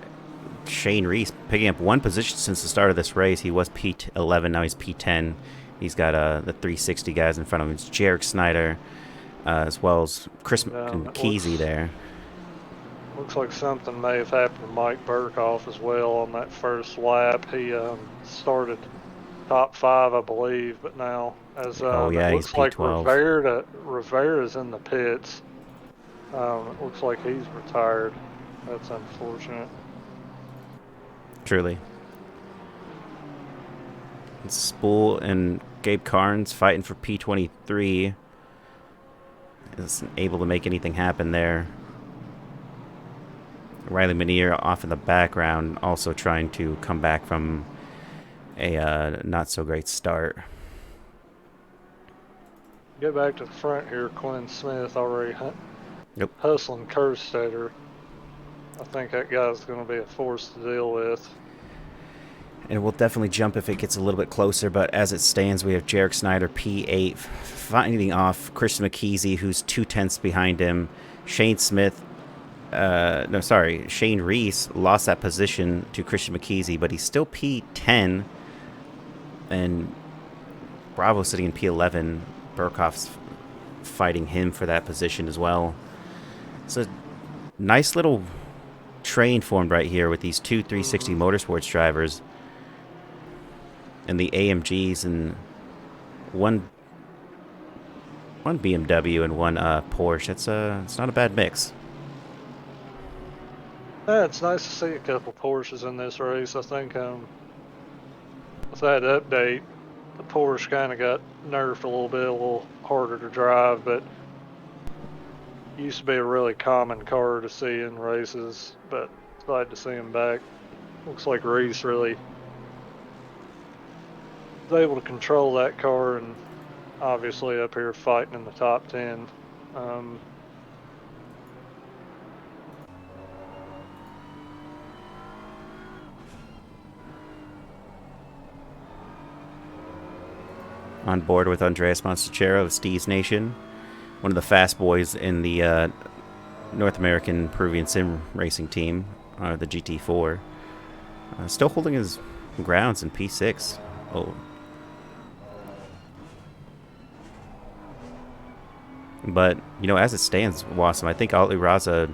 S1: Shane Reese picking up one position since the start of this race. He was P11, now he's P10. He's got the 360 guys in front of him. It's Jarek Snyder, as well as Chris Kesey there.
S2: Looks like something may have happened to Mike Burkhoff as well on that first lap. He started top 5, I believe, but now as it looks like Rivera's in the pits. It looks like he's retired. That's unfortunate.
S1: Truly. Spool and Gabe Carnes fighting for P23. Isn't able to make anything happen there. Riley Manier off in the background, also trying to come back from a not so great start.
S2: Get back to the front here. Quinn Smith already hustling Kerstetter. I think that guy's going to be a force to deal with.
S1: And we'll definitely jump if it gets a little bit closer, but as it stands, we have Jarek Snyder, P8, fighting off Christian McKeesey, who's 2/10 behind him. Shane Reese lost that position to Christian McKeesey, but he's still P10, and Bravo sitting in P11. Burkhoff's fighting him for that position as well. It's a nice little train formed right here with these two 360 Motorsports drivers and the AMGs and one BMW and one Porsche. It's not a bad mix.
S2: Yeah, it's nice to see a couple Porsches in this race. I think with that update, the Porsche kind of got nerfed a little harder to drive, but it used to be a really common car to see in races, but glad to see him back. Looks like Reese really was able to control that car, and obviously up here fighting in the top 10.
S1: On board with Andreas Monstachero of Steve's Nation, one of the fast boys in the North American Peruvian Sim Racing team, the GT4. Still holding his grounds in P6. Oh. But, as it stands, Wassum, I think Ali Raza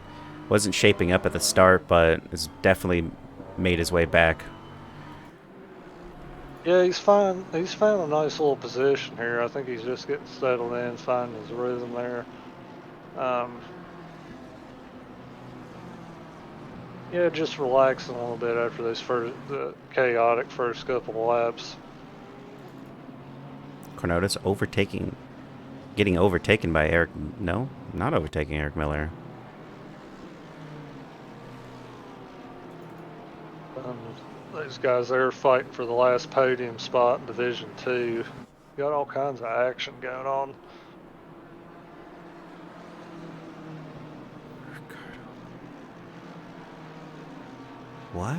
S1: wasn't shaping up at the start, but has definitely made his way back.
S2: Yeah, he's found a nice little position here. I think he's just getting settled in, finding his rhythm there. Yeah, just relaxing a little bit after the chaotic first couple of laps.
S1: Cornotis getting overtaken by Eric. No, not overtaking Eric Miller.
S2: These guys there fighting for the last podium spot in Division 2. Got all kinds of action going on.
S1: What?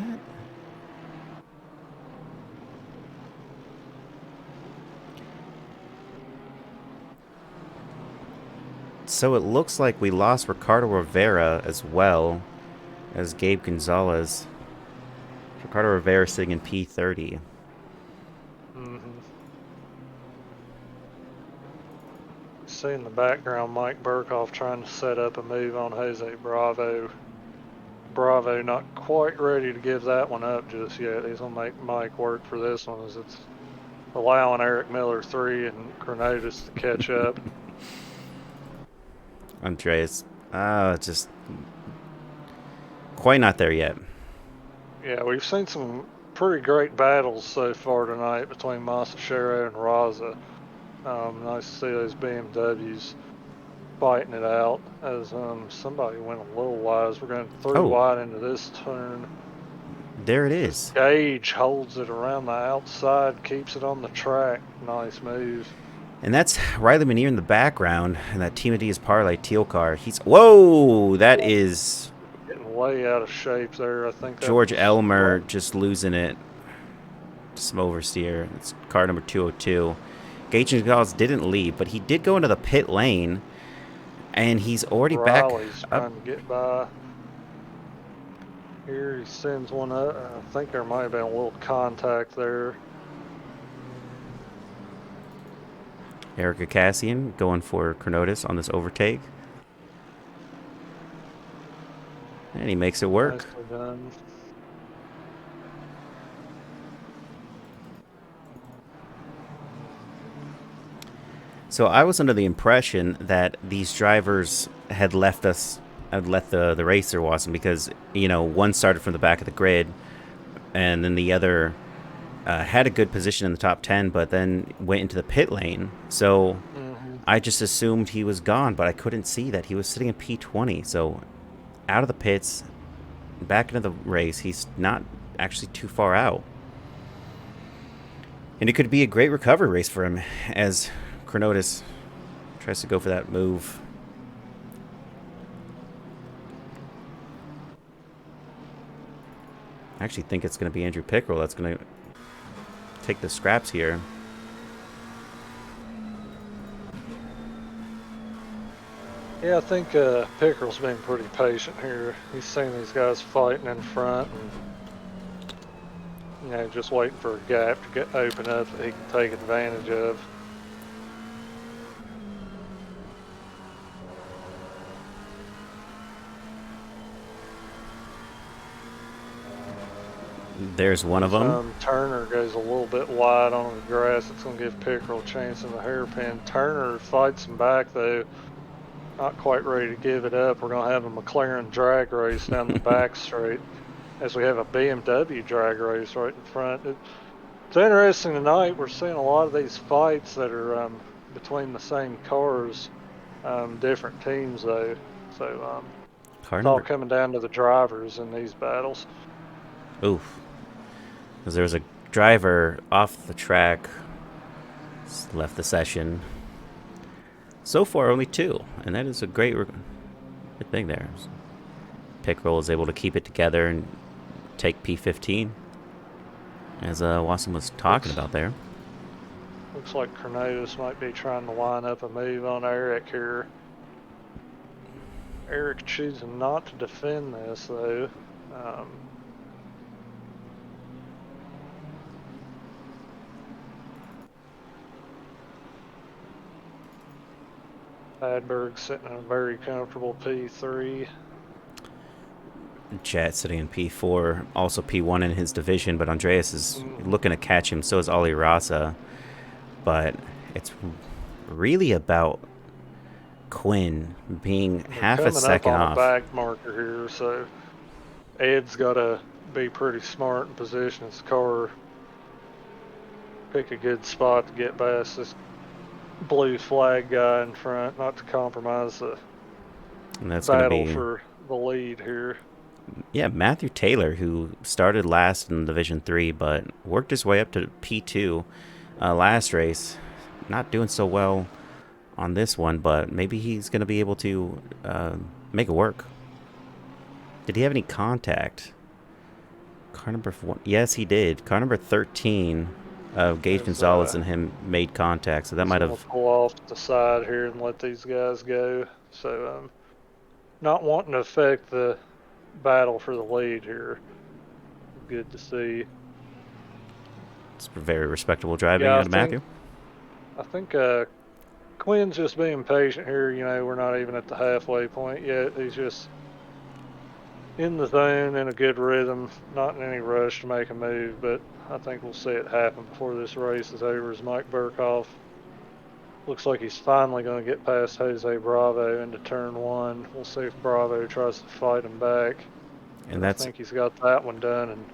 S1: So it looks like we lost Ricardo Rivera as well as Gabe Gonzalez. Ricardo Rivera sitting in P30.
S2: See in the background Mike Burkhoff trying to set up a move on Jose Bravo. Bravo not quite ready to give that one up just yet. He's going to make Mike work for this one, as it's allowing Eric Miller 3 and Cornotis to catch up.
S1: Andreas, just quite not there yet.
S2: Yeah, we've seen some pretty great battles so far tonight between Masachiro and Raza. Nice to see those BMWs fighting it out as somebody went a little wise. We're going through wide into this turn.
S1: There it is.
S2: Gage holds it around the outside, keeps it on the track. Nice move.
S1: And that's Riley Manier in the background, and that Team Adidas Parlay teal car. He's whoa! That is
S2: getting way out of shape there. I think that
S1: George Elmer just losing it. Some oversteer. It's car number 202. Gage Gonzalez didn't leave, but he did go into the pit lane, and he's already
S2: Riley's
S1: back
S2: trying
S1: up.
S2: to get by. Here he sends one up. I think there might have been a little contact there.
S1: Erica Cassian going for Chronotis on this overtake. And he makes it work.
S2: Nicely done.
S1: So I was under the impression that these drivers had left the racer, Wassum, because, you know, one started from the back of the grid, and then the other had a good position in the top 10, but then went into the pit lane. So I just assumed he was gone, but I couldn't see that. He was sitting in P20, so out of the pits, back into the race. He's not actually too far out. And it could be a great recovery race for him as Chronotis tries to go for that move. I actually think it's going to be Andrew Pickrell that's going to take the scraps here.
S2: Yeah, I think Pickrell's been pretty patient here. He's seen these guys fighting in front and, you know, just waiting for a gap to open up that he can take advantage of.
S1: There's one of them.
S2: Turner goes a little bit wide on the grass. It's going to give Pickrell a chance in the hairpin. Turner fights him back, though. Not quite ready to give it up. We're going to have a McLaren drag race down the back straight as we have a BMW drag race right in front. It's interesting tonight. We're seeing a lot of these fights that are between the same cars, different teams, though. So it's all coming down to the drivers in these battles.
S1: Oof. Because there was a driver off the track, left the session. So far, only 2, and that is a great thing there. Pickrell is able to keep it together and take P15, as Wassum was talking about there.
S2: Looks like Chronotis might be trying to line up a move on Eric here. Eric choosing not to defend this, though. Adberg sitting in a very comfortable P3.
S1: Chat sitting in P4, also P1 in his division, but Andreas is looking to catch him. So is Ali Rasa. But it's really about Quinn being half a second off.
S2: Back marker here, so Ed's got to be pretty smart and position his car. Pick a good spot to get past this blue flag guy in front, not to compromise the battle for the lead here.
S1: Yeah, Matthew Taylor, who started last in Division 3, but worked his way up to P2 last race. Not doing so well on this one, but maybe he's going to be able to make it work. Did he have any contact? Car number 1. Yes, he did. Car number 13 of Gage Gonzalez and him made contact, so that might have
S2: pull off the side here and let these guys go. So not wanting to affect the battle for the lead here. Good to see.
S1: It's very respectable driving out of Matthew.
S2: I think Quinn's just being patient here. You know, we're not even at the halfway point yet. He's just in the zone, in a good rhythm, not in any rush to make a move, but I think we'll see it happen before this race is over as Mike Burkhoff looks like he's finally going to get past Jose Bravo into turn 1. We'll see if Bravo tries to fight him back.
S1: And
S2: I
S1: that's
S2: think he's got that one done, and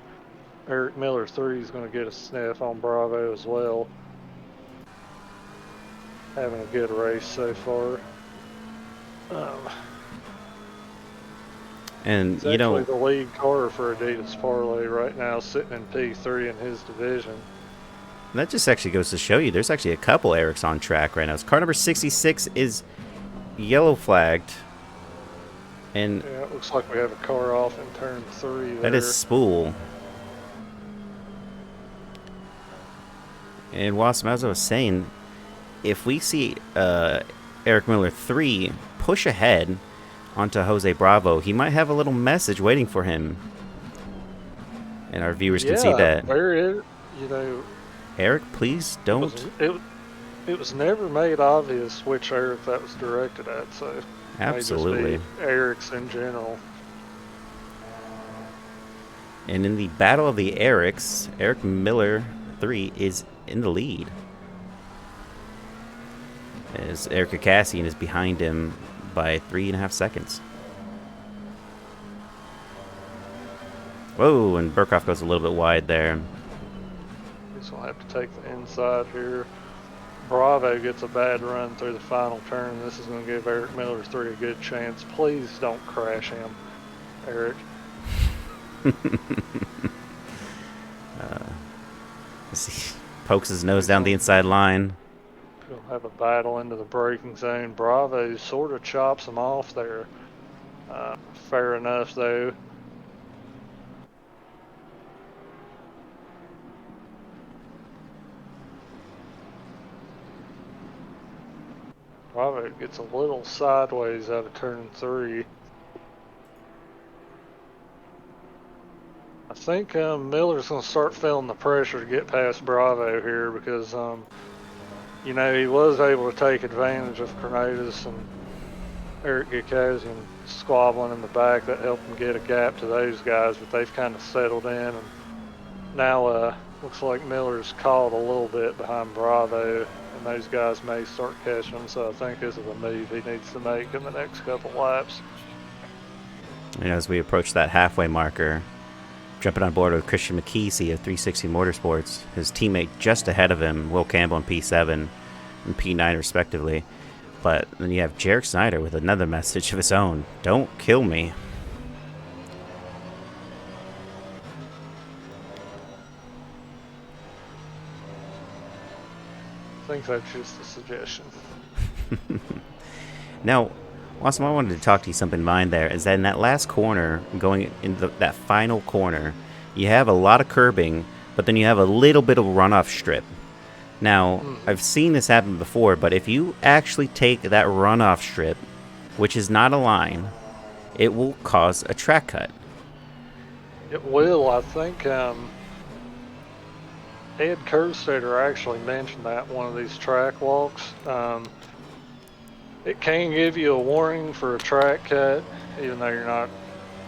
S2: Eric Miller 3 is going to get a sniff on Bravo as well. Having a good race so far.
S1: and
S2: He's
S1: you
S2: actually
S1: know
S2: the lead car for Adidas Parlay right now, sitting in P3 in his division.
S1: that just actually goes to show you there's actually a couple Erics on track right now. Car number 66 is yellow flagged, and
S2: Yeah, it looks like we have a car off in turn 3 there.
S1: that is Spool. And Wassum, as I was saying, if we see Eric Miller 3 push ahead onto Jose Bravo, he might have a little message waiting for him. And our viewers can see that.
S2: Very,
S1: Eric, please don't.
S2: It was never made obvious which Eric that was directed at, so it
S1: Absolutely.
S2: may just be Eric's in general.
S1: And in the battle of the Erics, Eric Miller 3 is in the lead. As Eric Cassian is behind him by 3.5 seconds. Whoa, and Burkhoff goes a little bit wide there.
S2: He's going to have to take the inside here. Bravo gets a bad run through the final turn. This is going to give Eric Miller 3 a good chance. Please don't crash him, Eric.
S1: He pokes his nose down the inside line.
S2: We'll have a battle into the braking zone. Bravo sort of chops him off there. Fair enough, though. Bravo gets a little sideways out of turn 3. I think Miller's going to start feeling the pressure to get past Bravo here because, he was able to take advantage of Cornatus and Eric Gikazian squabbling in the back. That helped him get a gap to those guys, but they've kind of settled in. And now looks like Miller's caught a little bit behind Bravo, and those guys may start catching him. So I think this is a move he needs to make in the next couple laps.
S1: And as we approach that halfway marker, jumping on board with Christian McKeesey of 360 Motorsports, his teammate just ahead of him, Will Campbell in P7 and P9 respectively. But then you have Jarek Snyder with another message of his own. Don't kill me.
S2: I think that's just a suggestion.
S1: Now, Wassum, I wanted to talk to you something in mind there, is that in that last corner, going into that final corner, you have a lot of curbing, but then you have a little bit of runoff strip. Now, I've seen this happen before, but if you actually take that runoff strip, which is not a line, it will cause a track cut.
S2: It will. I think Ed Kerstetter actually mentioned that in one of these track walks. It can give you a warning for a track cut, even though you're not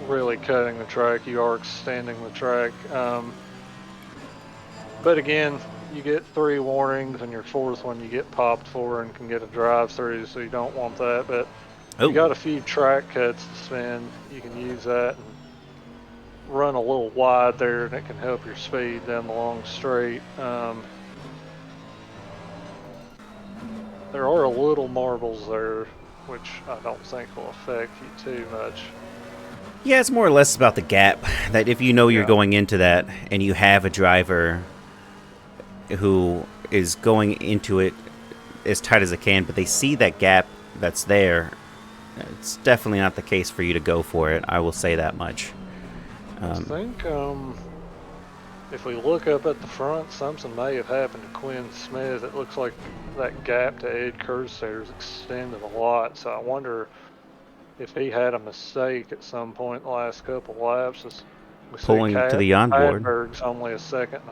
S2: really cutting the track, you are extending the track. But again, you get 3 warnings, and your 4th one you get popped for and can get a drive-through, so you don't want that. But you got a few track cuts to spend, you can use that and run a little wide there, and it can help your speed down the long straight. There are a little marbles there, which I don't think will affect you too much.
S1: Yeah, it's more or less about the gap, that if you know you're going into that and you have a driver who is going into it as tight as it can, but they see that gap that's there, it's definitely not the case for you to go for it. I will say that much.
S2: I think if we look up at the front, something may have happened to Quinn Smith. It looks like that gap to Ed Kerstetter is extended a lot, so I wonder if he had a mistake at some point in the last couple laps.
S1: Pulling to the onboard.
S2: Padberg's only a 1.5 seconds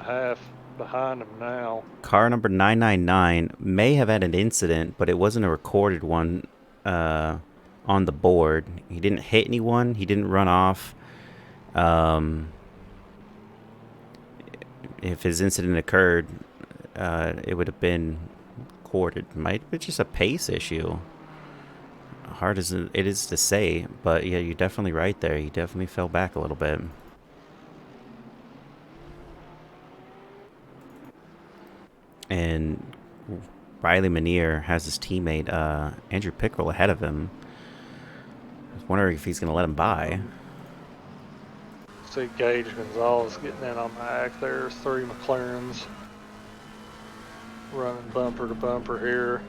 S2: behind him now.
S1: Car number 999 may have had an incident, but it wasn't a recorded one on the board. He didn't hit anyone. He didn't run off. If his incident occurred, it would have been recorded. Might be just a pace issue. hard as it is to say, but yeah, you're definitely right there. He definitely fell back a little bit. And Riley Manier has his teammate Andrew Pickrell ahead of him. I was wondering if he's going to let him by.
S2: See Gage Gonzalez getting in on the act. There's 3 McLarens running bumper to bumper here.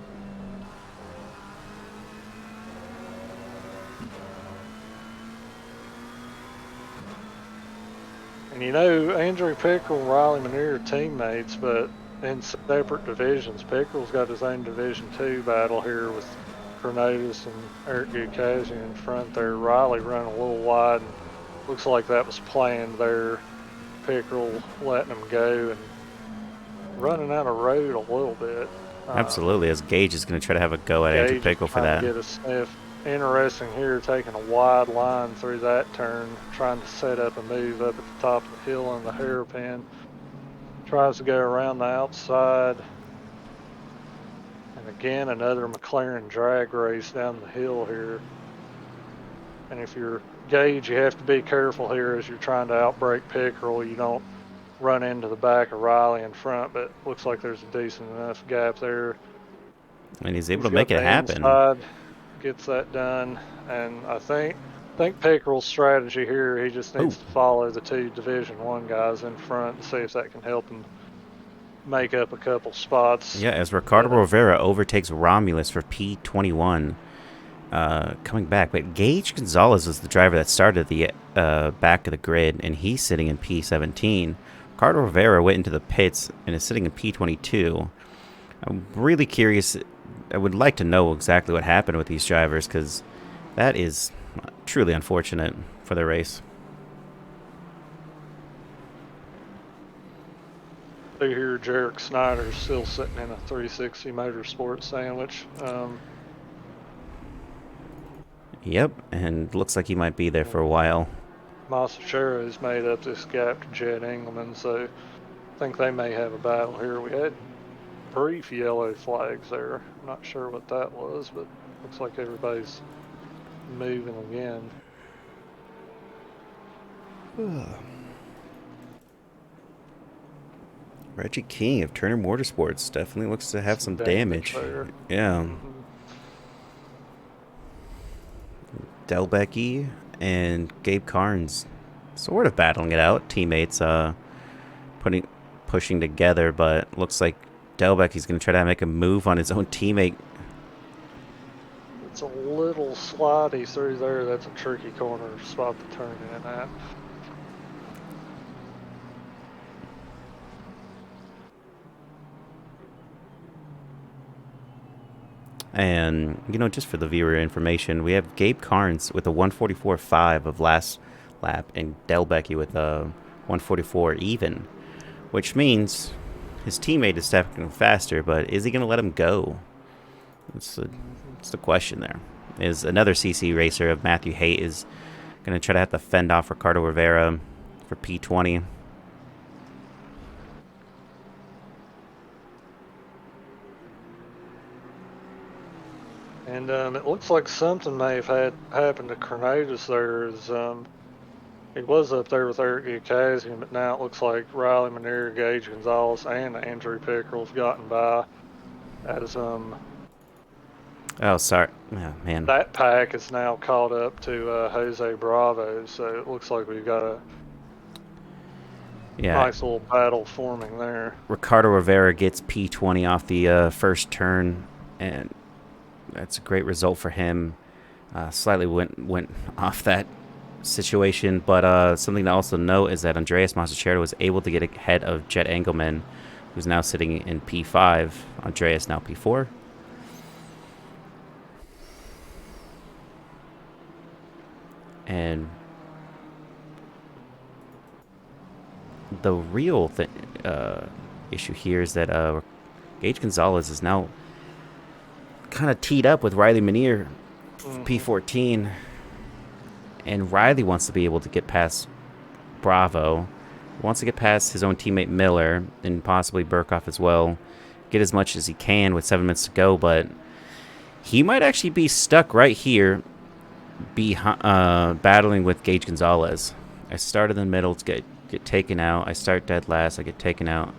S2: And you know, Andrew Pickrell and Riley Manier are teammates, but in separate divisions. Pickrell's got his own Division 2 battle here with Cornelius and Eric Gukazian in front there. Riley running a little wide, and looks like that was planned there. Pickrell letting him go and running out of road a little bit.
S1: Absolutely, as Gage is going to try to have a go at Andrew Pickrell for that.
S2: Get a sniff. Interesting here, taking a wide line through that turn, trying to set up a move up at the top of the hill on the hairpin. Tries to go around the outside. And again, another McLaren drag race down the hill here. And if you're Gage, you have to be careful here as you're trying to outbrake Pickrell. You don't run into the back of Riley in front, but looks like there's a decent enough gap there.
S1: And he's able to make it happen.
S2: Inside, gets that done, and I think Pickrell's strategy here, he just needs to follow the 2 Division 1 guys in front and see if that can help him make up a couple spots.
S1: Yeah, as Ricardo Rivera overtakes Romulus for P21. Coming back, but Gage Gonzalez was the driver that started the back of the grid, and he's sitting in P17. Ricardo Rivera went into the pits and is sitting in P22. I'm really curious. I would like to know exactly what happened with these drivers, because that is truly unfortunate for the race.
S2: I hear Jarek Snyder's still sitting in a 360 Motorsports sandwich.
S1: Yep, and looks like he might be there for a while.
S2: Masachero's made up this gap to Jed Engelman, so I think they may have a battle here. We had brief yellow flags there. I'm not sure what that was, but looks like everybody's moving again.
S1: Reggie King of Turner Motorsports definitely looks to have some damage. Yeah. Delbecky and Gabe Carnes sort of battling it out. Teammates pushing together, but looks like Delbecky's going to try to make a move on his own teammate.
S2: It's a little slidey through there. That's a tricky corner spot to turn in at.
S1: And, you know, just for the viewer information, we have Gabe Carnes with a 144.5 of last lap and Delbecky with a 144 even, which means his teammate is stepping faster, but is he going to let him go? That's the question there. Is another CC racer of Matthew Haight is going to try to have to fend off Ricardo Rivera for P20.
S2: And it looks like something may have happened to Cornelius there. He was up there with Eric Gukazian, but now it looks like Riley Manier, Gage Gonzalez, and Andrew Pickrell's gotten by. As
S1: oh, sorry. Oh, man.
S2: That pack is now caught up to Jose Bravo, so it looks like we've got a nice little battle forming there.
S1: Ricardo Rivera gets P20 off the first turn, and that's a great result for him. Slightly went off that situation, but something to also note is that Andreas Masachero was able to get ahead of Jet Engelman, who's now sitting in P5. Andreas now P4. And the real issue here is that Gage Gonzalez is now kind of teed up with Riley Manier, P14, and Riley wants to be able to get past Bravo, wants to get past his own teammate Miller and possibly Burkhoff as well, get as much as he can with 7 minutes to go, but He might actually be stuck right here, battling with Gage Gonzalez. I start in the middle to get taken out. I start dead last. I get taken out.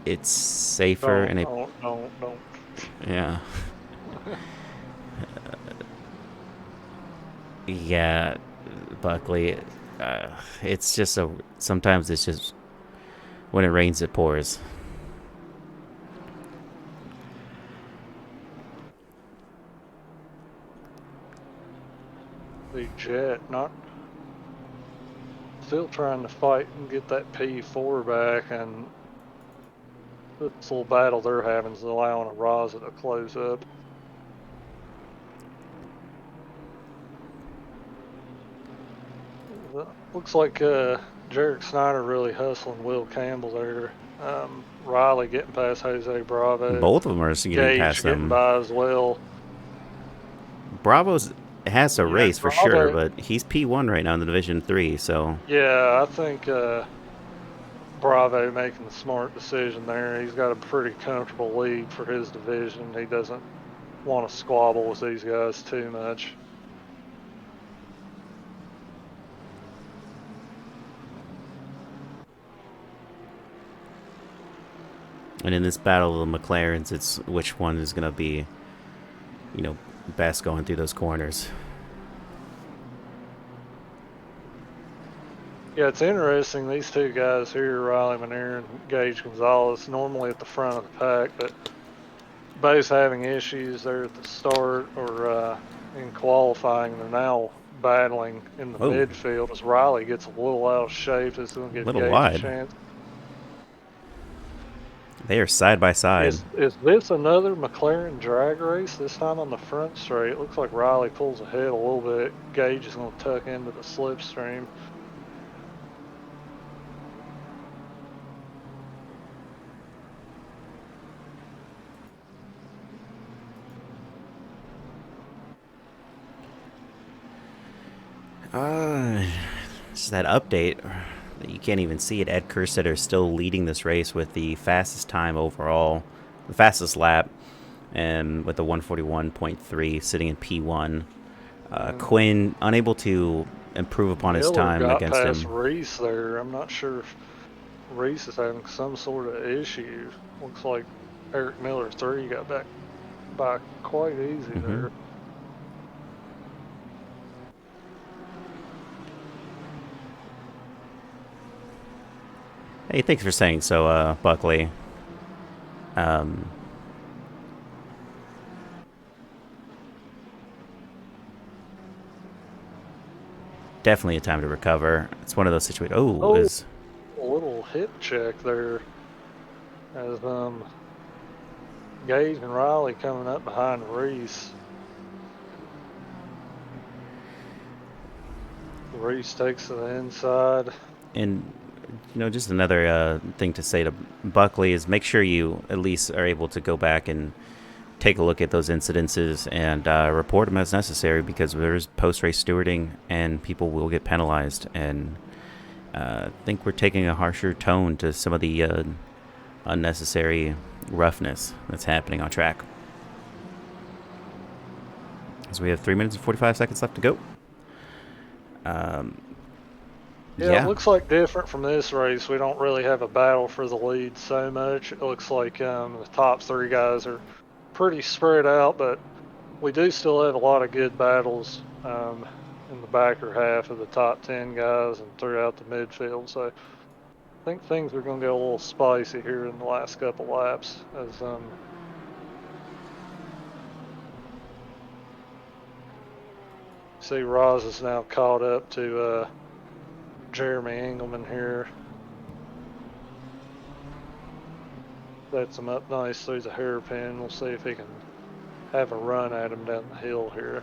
S1: It's safer, and
S2: Don't.
S1: yeah, yeah, Buckley. It's just sometimes it's just when it rains, it pours.
S2: The Jet, not still trying to fight and get that P4 back, and this little battle they're having is allowing a Raza to close up. Looks like Jarek Snyder really hustling Will Campbell there. Riley getting past Jose Bravo.
S1: Both of them are getting
S2: Gage
S1: past
S2: getting
S1: them.
S2: by as well.
S1: Bravo's has a race for
S2: Bravo,
S1: sure, but he's P1 right now in the Division 3, so...
S2: Yeah, I think Bravo making the smart decision there. He's got a pretty comfortable lead for his division. He doesn't want to squabble with these guys too much.
S1: And in this battle of the McLarens, it's which one is going to be, best going through those corners.
S2: Yeah, it's interesting. These two guys here, Riley Manier and Gage Gonzalez, normally at the front of the pack, but both having issues there at the start or in qualifying. They're now battling in the midfield as Riley gets a little out of shape. It's going to give
S1: Little
S2: Gage
S1: wide.
S2: a chance.
S1: They are side by side.
S2: Is this another McLaren drag race? This time on the front straight. It looks like Riley pulls ahead a little bit. Gage is going to tuck into the slipstream.
S1: It's that update. You can't even see it. Ed Kerstetter is still leading this race with the fastest time overall, the fastest lap, and with the 141.3 sitting in P1. Quinn unable to improve upon his time
S2: got
S1: against
S2: past
S1: him.
S2: Reese there. I'm not sure if Reese is having some sort of issue. Looks like Eric Miller 3 got back by quite easy there.
S1: Hey, thanks for saying so, Buckley. Definitely a time to recover. It's one of those situations.
S2: A little hip check there as Gage and Riley coming up behind Reese. Reese takes to the inside.
S1: And just another thing to say to Buckley is make sure you at least are able to go back and take a look at those incidences and report them as necessary, because there's post-race stewarding and people will get penalized. And I think we're taking a harsher tone to some of the unnecessary roughness that's happening on track. So we have 3 minutes and 45 seconds left to go.
S2: Yeah, it looks like different from this race. We don't really have a battle for the lead so much. It looks like the top three guys are pretty spread out, but we do still have a lot of good battles in the backer half of the top 10 guys and throughout the midfield. So I think things are going to get a little spicy here in the last couple laps as see Roz is now caught up to Jeremy Engelman here. That's him up nice through the hairpin. We'll see if he can have a run at him down the hill here.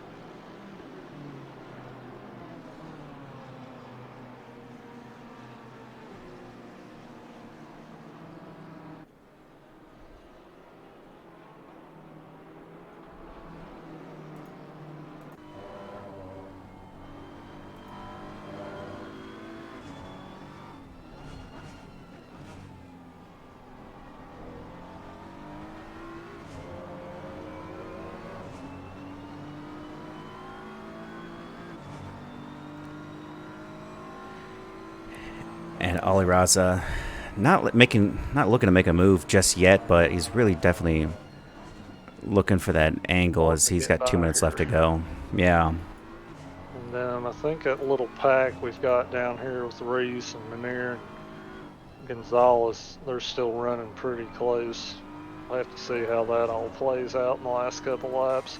S1: Ollie Raza not looking to make a move just yet, but he's really definitely looking for that angle as he's got 2 minutes left to go. Yeah.
S2: And then I think that little pack we've got down here with Reese and Manir and Gonzalez, they're still running pretty close. We'll have to see how that all plays out in the last couple laps.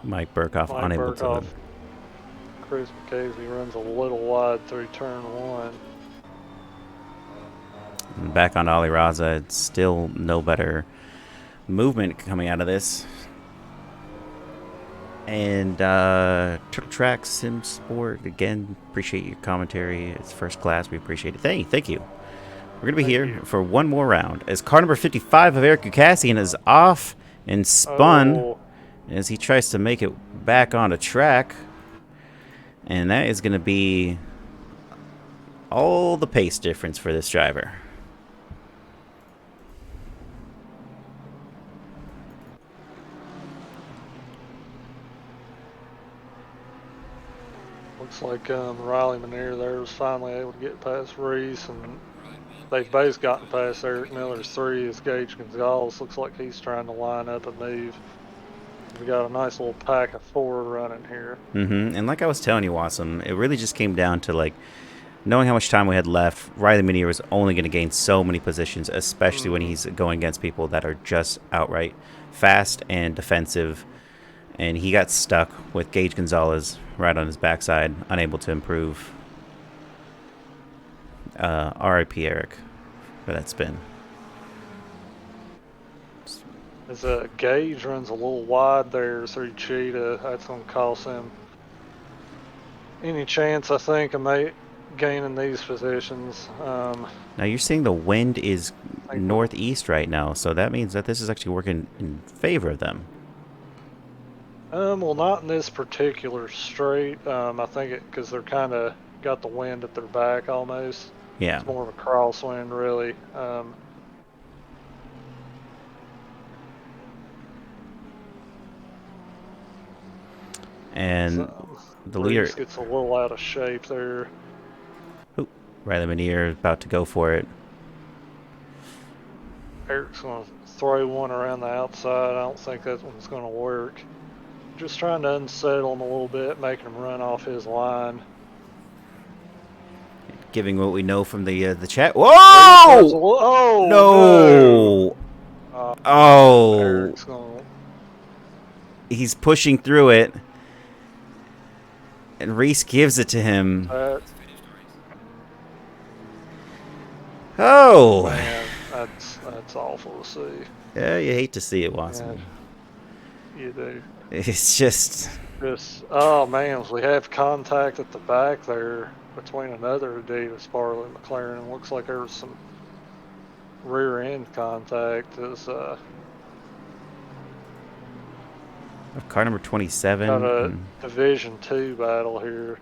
S1: Mike Burkhoff unable to.
S2: Chris McCasey runs a little wide through turn 1.
S1: And back on Ollie Raza, it's still no better movement coming out of this. And Turtle Track Sim Sport, again, appreciate your commentary. It's first class. We appreciate it. Thank you. We're going to be here for one more round as car number 55 of Eric Ucassian is off and spun as he tries to make it back on the track. And that is going to be all the pace difference for this driver.
S2: Looks like Riley Manir there was finally able to get past Reese, and they've both gotten past Eric Miller's 3 as Gage Gonzalez. Looks like he's trying to line up a move. We got a nice little pack of 4 running here.
S1: And like I was telling you, Wassum, it really just came down to like knowing how much time we had left. Riley Manir was only going to gain so many positions, especially when he's going against people that are just outright fast and defensive. And he got stuck with Gage Gonzalez right on his backside, unable to improve. R.I.P. Eric for that spin.
S2: As Gage runs a little wide there through Cheetah, that's going to cost him any chance, I think, of gaining these positions.
S1: Now you're saying the wind is northeast right now, so that means that this is actually working in favor of them.
S2: Well, not in this particular straight. I think because they're kind of got the wind at their back almost.
S1: Yeah.
S2: It's more of a crosswind, really.
S1: And the leader
S2: gets a little out of shape there.
S1: Ooh, Riley Manir about to go for it.
S2: Eric's going to throw one around the outside. I don't think that one's going to work. Just trying to unsettle him a little bit, making him run off his line.
S1: Giving what we know from the chat. Whoa!
S2: Oh
S1: no! Oh!
S2: Eric's gonna...
S1: He's pushing through it, and Reese gives it to him. Oh!
S2: Man, that's awful to see.
S1: Yeah, you hate to see it, Wassum.
S2: Yeah, you do.
S1: It's just...
S2: Oh man, we have contact at the back there between another Adidas Farley McLaren. Looks like there was some rear end contact.
S1: Car number 27.
S2: Got a Division 2 battle here.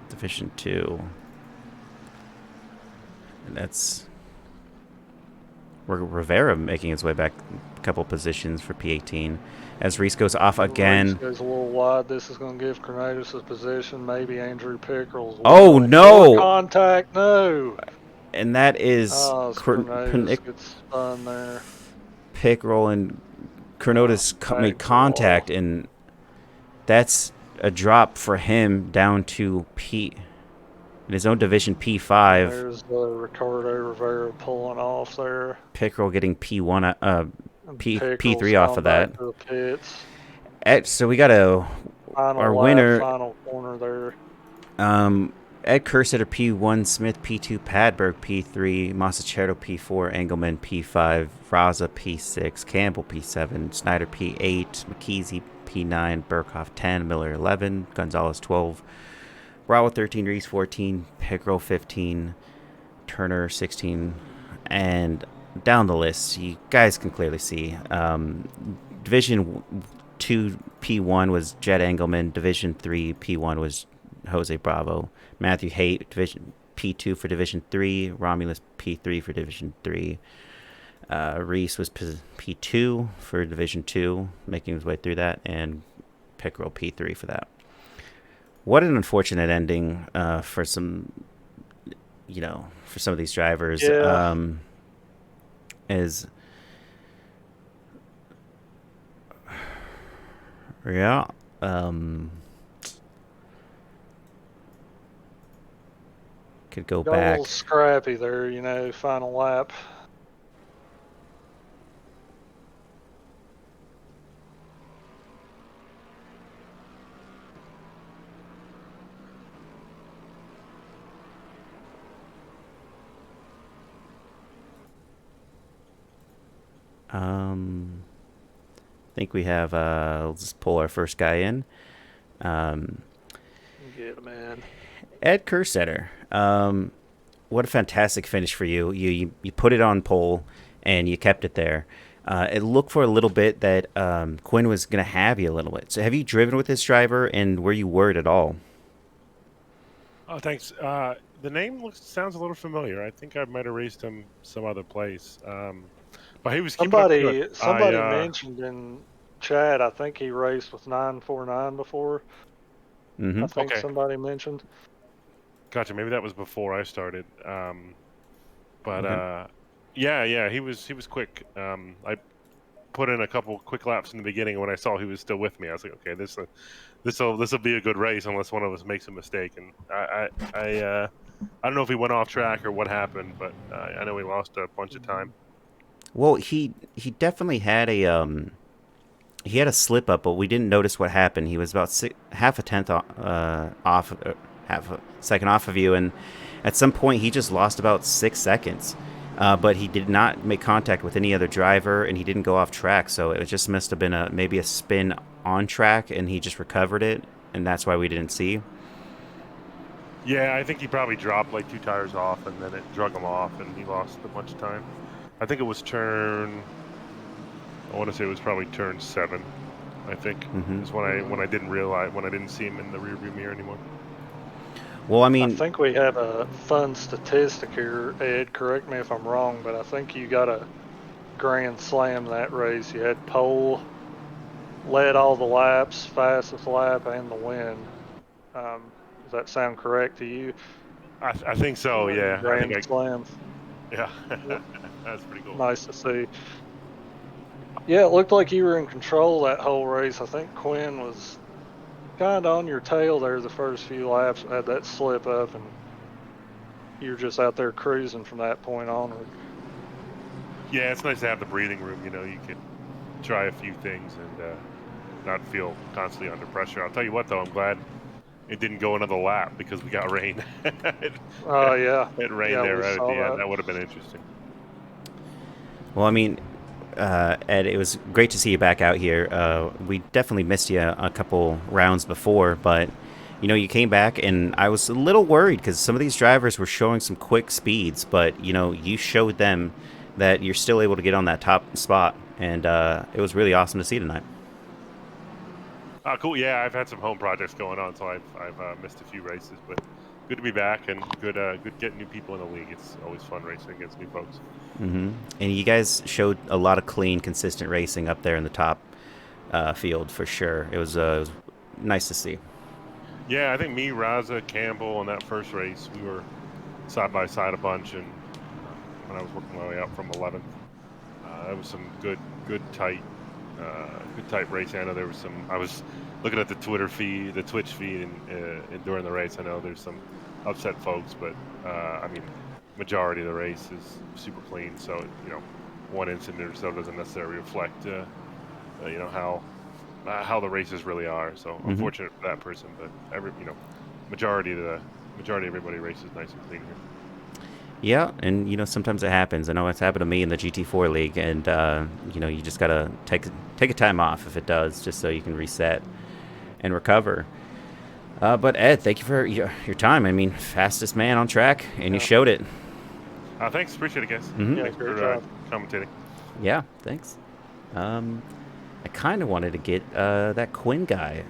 S1: Division 2. And that's... Rivera making his way back a couple positions for P18 as Reese goes off again.
S2: Reese goes a little wide. This is going to give Cornelius a position. Maybe Andrew Pickrell's.
S1: Oh no!
S2: Contact, no.
S1: And that is
S2: Cornelius gets spun there.
S1: Pickrell and Cornelius made contact, and that's a drop for him down to P. In his own division, P5.
S2: There's Ricardo Rivera pulling off there.
S1: Pickrell getting P1, P3 off of that. So we got our winner.
S2: Final corner there.
S1: Ed Kersetter P1, Smith P2, Padberg P3, Masachero P4, Engelman P5, Raza P6, Campbell P7, Snyder P8, McKeesey P9, Burkhoff 10, Miller 11, Gonzalez 12. Bravo 13, Reese 14, Pickrell 15, Turner 16, and down the list, you guys can clearly see. Division 2 P1 was Jed Engelman. Division 3 P1 was Jose Bravo. Matthew Haight, Division P2 for Division 3. Romulus P3 for Division 3. Reese was P2 for Division 2, making his way through that, and Pickrell P3 for that. What an unfortunate ending for some, for some of these drivers.
S2: Yeah,
S1: Is yeah. Um, could go
S2: got a little
S1: back.
S2: scrappy there, final lap.
S1: I think we have. Let's just pull our first guy in. Um,
S2: Get him in.
S1: Ed Kersetter. What a fantastic finish for you. You put it on pole and you kept it there. It looked for a little bit that Quinn was going to have you a little bit. So have you driven with this driver, and were you worried at all?
S4: Oh, thanks. The name sounds a little familiar. I think I might have raced him some other place. But he was keeping up good.
S2: Somebody mentioned in chat, I think he raced with 949 before.
S1: Mm-hmm.
S2: I think
S4: Okay.
S2: somebody mentioned.
S4: Gotcha. Maybe that was before I started. But
S1: Okay.
S4: yeah, he was quick. I put in a couple quick laps in the beginning, and when I saw he was still with me, I was like, okay, this will be a good race unless one of us makes a mistake. And I don't know if he went off track or what happened, but I know he lost a bunch of time.
S1: Well, he definitely had a slip up, but we didn't notice what happened. He was about half a tenth off, half a second off of you, and at some point he just lost about 6 seconds. But he did not make contact with any other driver, and he didn't go off track. So it just must have been maybe a spin on track, and he just recovered it, and that's why we didn't see.
S4: Yeah, I think he probably dropped like 2 tires off, and then it drug him off, and he lost a bunch of time. I think it was I want to say it was probably turn 7. I think is when I didn't realize, when I didn't see him in the rearview mirror anymore.
S1: Well, I
S2: I
S1: mean,
S2: think we have a fun statistic here, Ed. Correct me if I'm wrong, but I think you got a grand slam that race. You had pole, led all the laps, fastest lap, and the win. Does that sound correct to you?
S4: I think so. Yeah,
S2: Grand slam.
S4: yeah, that's pretty cool.
S2: Nice to see. Yeah, it looked like you were in control that whole race. I think Quinn was kind of on your tail there the first few laps, had that slip up, and you were just out there cruising from that point onward.
S4: Yeah, it's nice to have the breathing room. You can try a few things and not feel constantly under pressure. I'll tell you what, though, I'm glad it didn't go another lap because we got rain.
S2: Oh, yeah.
S4: It rained
S2: Yeah,
S4: there
S2: we
S4: right at
S2: saw
S4: the end.
S2: that.
S4: That would have been interesting.
S1: well, I mean, Ed, it was great to see you back out here. We definitely missed you a couple rounds before, but you came back, and I was a little worried because some of these drivers were showing some quick speeds, but you showed them that you're still able to get on that top spot, and it was really awesome to see tonight.
S4: Cool. Yeah, I've had some home projects going on, so I've missed a few races, but good to be back and good getting new people in the league. It's always fun racing against new folks.
S1: And you guys showed a lot of clean, consistent racing up there in the top field for sure. It was nice to see.
S4: Yeah, I think me, Raza, Campbell, in that first race, we were side by side a bunch, and when I was working my way up from 11th, that was some good tight racing. I know there was some. I was looking at the Twitch feed, and during the race, I know there's some upset folks, but I mean, majority of the race is super clean. So one incident or so doesn't necessarily reflect how the races really are. So unfortunate for that person, but majority of everybody races nice and clean here.
S1: Yeah, and sometimes it happens. I know it's happened to me in the GT4 league, and you just gotta take a time off if it does, just so you can reset and recover. But Ed, thank you for your time. I mean, fastest man on track, and you showed it.
S4: Thanks, appreciate it, guys.
S2: Yeah,
S4: Thanks
S2: great
S4: for
S2: job.
S4: commentating.
S1: Yeah, thanks. I kind of wanted to get that Quinn guy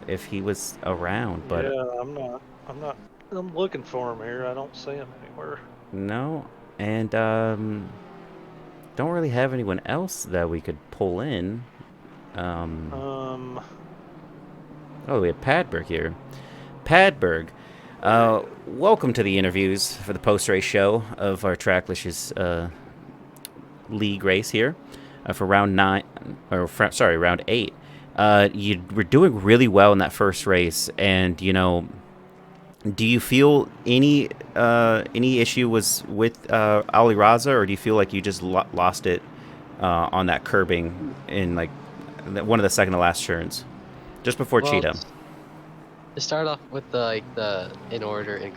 S1: if he was around, but
S2: Yeah, I'm looking for him here. I don't see him anywhere.
S1: no. And don't really have anyone else that we could pull in. Oh, we have Padberg here. Padberg. Welcome to the interviews for the post-race show of our Tracklicious league race here for round 9, or round 8. You were doing really well in that first race, and do you feel any issue was with Alvarez, or do you feel like you just lost it on that curbing in like one of the second to last turns, just before Cheetah?
S5: To start off with the in order, in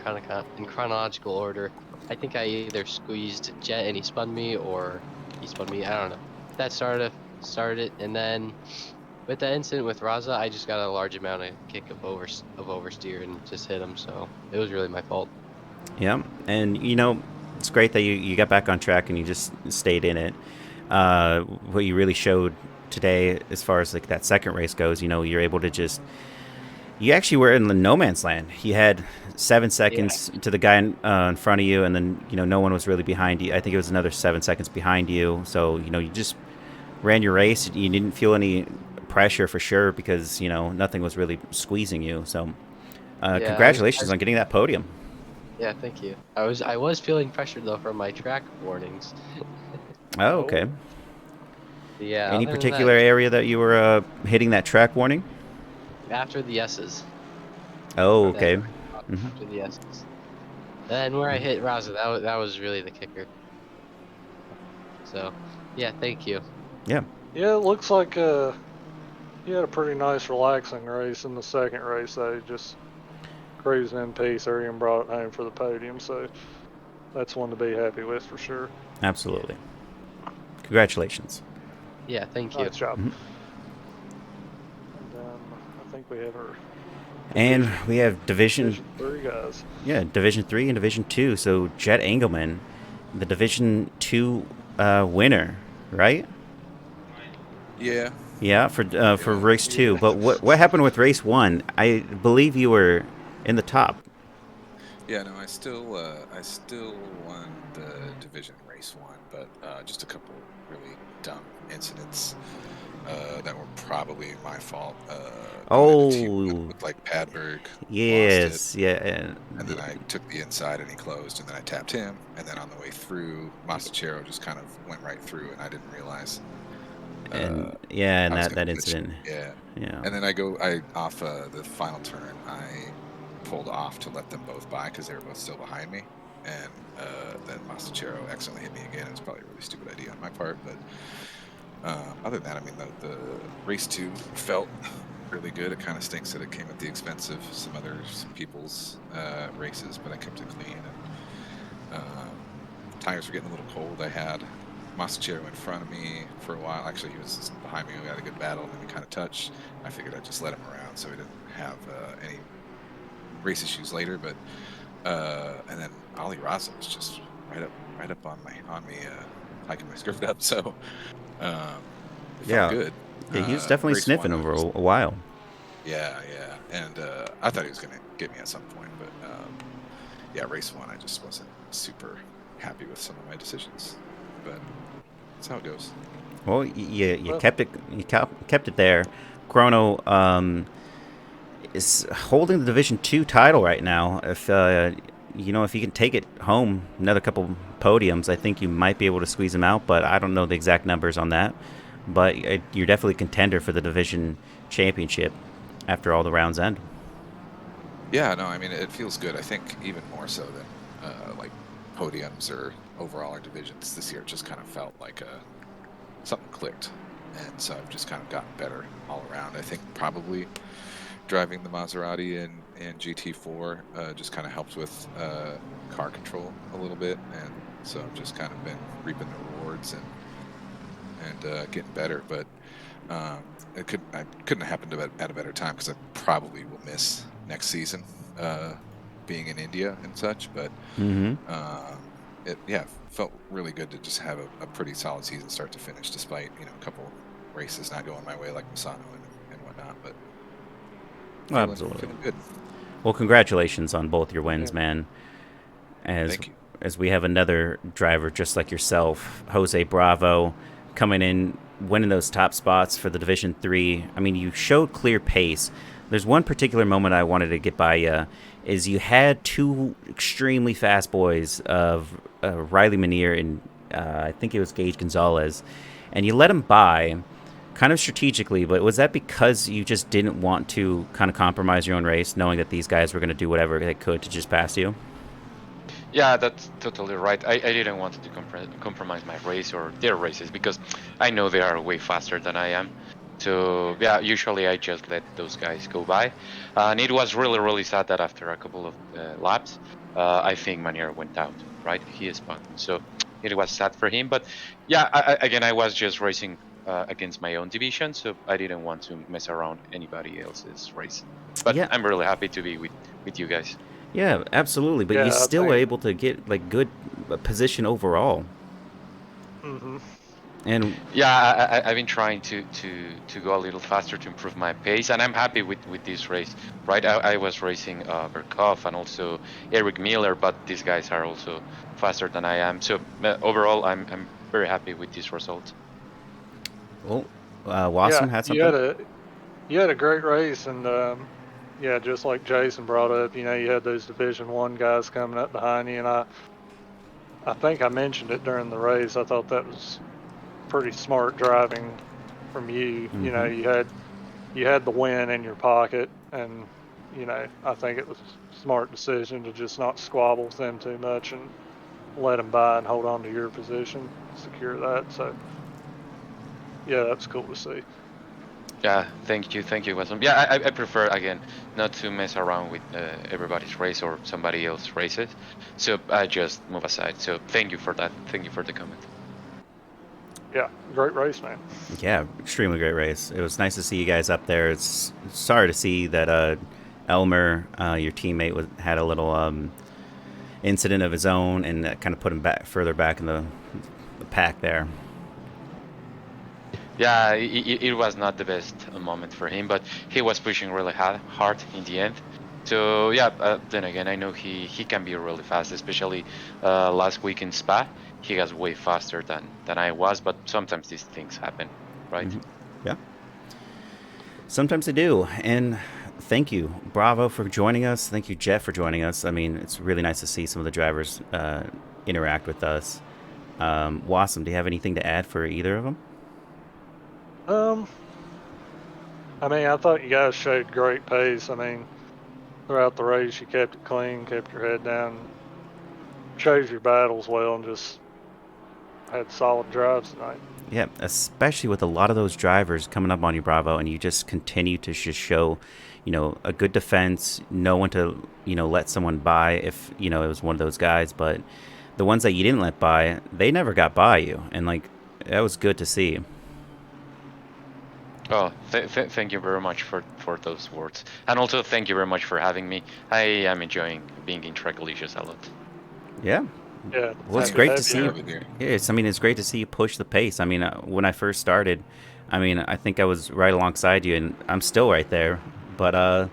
S5: chronological order, I think I either squeezed Jet and he spun me, or he spun me. I don't know. That started it, and then with the incident with Raza, I just got a large amount of kick of oversteer and just hit him. So it was really my fault.
S1: Yeah, and it's great that you got back on track and you just stayed in it. What you really showed today, as far as like that second race goes, you're able to just. You actually were in the no man's land. You had 7 seconds to the guy in front of you, and then no one was really behind you. I think it was another 7 seconds behind you. So you just ran your race. You didn't feel any pressure for sure because nothing was really squeezing you. So congratulations on getting that podium.
S5: Yeah, thank you. I was feeling pressure though from my track warnings.
S1: Oh, okay.
S5: Yeah.
S1: Any particular area that you were hitting that track warning?
S5: After the S's.
S1: Oh, okay.
S5: After the S's. Then where I hit Raza, that was really the kicker. So, yeah, thank you.
S1: Yeah.
S2: Yeah, it looks like you had a pretty nice, relaxing race in the second race. They just cruising in peace, and brought it home for the podium. So that's one to be happy with for sure.
S1: Absolutely. Congratulations.
S5: Yeah, thank you.
S2: Nice job. I think we have
S1: we have Division
S2: 3 guys.
S1: Yeah, Division 3 and Division 2. So Jet Engelman, the Division 2 winner, right?
S6: Yeah.
S1: Yeah, for race 2. But what happened with race 1? I believe you were in the top.
S6: Yeah, no, I still won the division race 1, but just a couple really dumb incidents that were probably my fault. With like Padberg.
S1: Yes, yeah.
S6: And then I took the inside and he closed, and then I tapped him, and then on the way through, Masachero just kind of went right through, and I didn't realize.
S1: And that incident.
S6: Yeah.
S1: Yeah.
S6: And then off the final turn, I pulled off to let them both by because they were both still behind me, and then Masachero accidentally hit me again. It was probably a really stupid idea on my part, but other than that, I mean, the race 2 felt really good. It kind of stinks that it came at the expense of some people's races, but I kept it clean. And tires were getting a little cold. I had Masachero in front of me for a while. Actually, he was behind me. We had a good battle, and then we kind of touched. I figured I'd just let him around so we didn't have any race issues later. But and then Ali Raza was just right up on me, hiking my skirt up. So it felt good.
S1: Yeah, he was definitely sniffing over a while.
S6: Yeah, and I thought he was going to get me at some point, but race 1, I just wasn't super happy with some of my decisions, but that's how it goes.
S1: Well, you kept it there. Chrono is holding the Division 2 title right now. If if you can take it home, another couple podiums, I think you might be able to squeeze him out, but I don't know the exact numbers on that. But you're definitely a contender for the division championship after all the rounds end.
S6: Yeah, no, I mean, it feels good. I think even more so than like podiums or overall our divisions this year. It just kind of felt like something clicked. And so I've just kind of gotten better all around. I think probably driving the Maserati and GT4 just kind of helped with car control a little bit. And so I've just kind of been reaping the rewards and getting better, but I couldn't have happened at a better time because I probably will miss next season being in India and such. But it felt really good to just have a pretty solid season start to finish, despite a couple races not going my way like Misano and whatnot. But feeling good.
S1: Well, congratulations on both your wins, man.
S6: Thank you.
S1: As we have another driver just like yourself, Jose Bravo, coming in, winning those top spots for the Division 3. I mean, you showed clear pace, There's one particular moment I wanted to get by you, is you had two extremely fast boys of Riley Manier and I think it was Gage Gonzalez, and you let them by kind of strategically, but was that because you just didn't want to kind of compromise your own race, knowing that these guys were going to do whatever they could to just pass you?
S7: Yeah, that's totally right. I didn't want to compromise my race or their races because I know they are way faster than I am. So yeah, usually I just let those guys go by, and it was really sad that after a couple of laps, I think Manier went out. Right, he spun. So it was sad for him. But yeah, again, I was just racing against my own division, so I didn't want to mess around anybody else's race. But
S1: Yeah.
S7: I'm really happy to be with you guys.
S1: Yeah, absolutely. But
S2: Yeah,
S1: you
S2: I
S1: still were
S2: think-
S1: able to get like good position overall.
S2: Hmm.
S1: And
S7: Yeah, I've been trying to go a little faster to improve my pace, and I'm happy with this race. Right, I was racing Berkhoff and also Eric Miller, but these guys are also faster than I am. So overall, I'm very happy with this result.
S1: well, Wassum
S2: Yeah,
S1: had
S2: you
S1: something.
S2: had a great race, and yeah, just like Jason brought up, you had those Division One guys coming up behind you, and I think I mentioned it during the race. I thought that was pretty smart driving from you.
S1: Mhm.
S2: You had the win in your pocket, and I think it was a smart decision to just not squabble with them too much and let them by and hold on to your position, secure that. So yeah, that's cool to see.
S7: Yeah, thank you, Wassum. Yeah, I prefer again not to mess around with everybody's race or somebody else's races, so I just move aside. So thank you for that. Thank you for the comment.
S2: Yeah, great race, man.
S1: Yeah, extremely great race. It was nice to see you guys up there. It's sorry to see that Elmer, your teammate, had a little incident of his own, and that kind of put him back further back in the pack there.
S7: Yeah, it was not the best moment for him, but he was pushing really hard in the end. So yeah, then again, I know he can be really fast, especially last week in Spa. He was way faster than I was, but sometimes these things happen, right?
S1: Yeah. Sometimes they do. And thank you, Bravo, for joining us. Thank you, Jeff, for joining us. I mean, it's really nice to see some of the drivers interact with us. Wassum, do you have anything to add for either of them?
S2: I mean, I thought you guys showed great pace. I mean, throughout the race, you kept it clean, kept your head down, chose your battles well, and just had solid drives tonight.
S1: Yeah, especially with a lot of those drivers coming up on you, Bravo, and you just continue to just show, a good defense, know when to, let someone by if, it was one of those guys. But the ones that you didn't let by, they never got by you. And, that was good to see.
S7: Oh, thank you very much for those words, and also thank you very much for having me. I am enjoying being in Tracklicious a lot.
S1: Yeah.
S2: Yeah.
S1: Well, it's
S2: happy to
S1: great
S2: have
S1: to see
S2: you.
S1: you.
S6: Over there.
S1: Yeah, it's great to see you push the pace. I mean, when I first started, I think I was right alongside you, and I'm still right there. But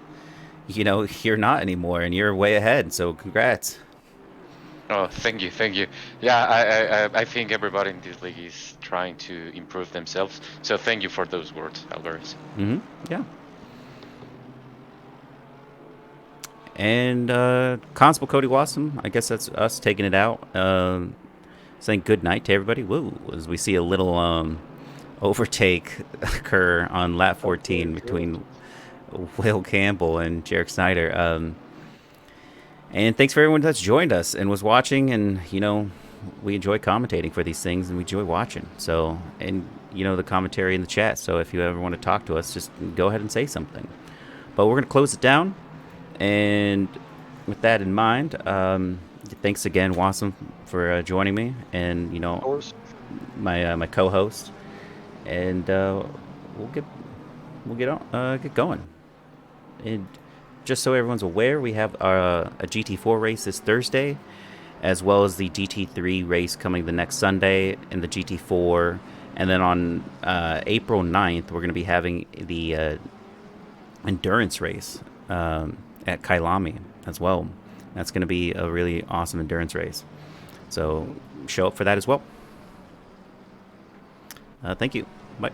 S1: you're not anymore, and you're way ahead. So congrats.
S7: Oh, thank you. Yeah, I think everybody in this league is trying to improve themselves. So thank you for those words, Alvarez.
S1: Yeah. And Constable Cody Wassum, I guess that's us taking it out. Saying good night to everybody. Woo! As we see a little overtake occur on lap 14 between Will Campbell and Jarek Snyder. And thanks for everyone that's joined us and was watching. And we enjoy commentating for these things, and we enjoy watching. So, and the commentary in the chat. So if you ever want to talk to us, just go ahead and say something. But we're gonna close it down. And with that in mind, thanks again, Wassum, for joining me, and
S2: Of course.
S1: my co-host, and we'll get going. And just so everyone's aware, we have a GT4 race this Thursday, as well as the GT3 race coming the next Sunday, and the GT4, and then on April 9th, we're going to be having the endurance race at Kyalami as well. That's going to be a really awesome endurance race. So show up for that as well. Thank you. Bye.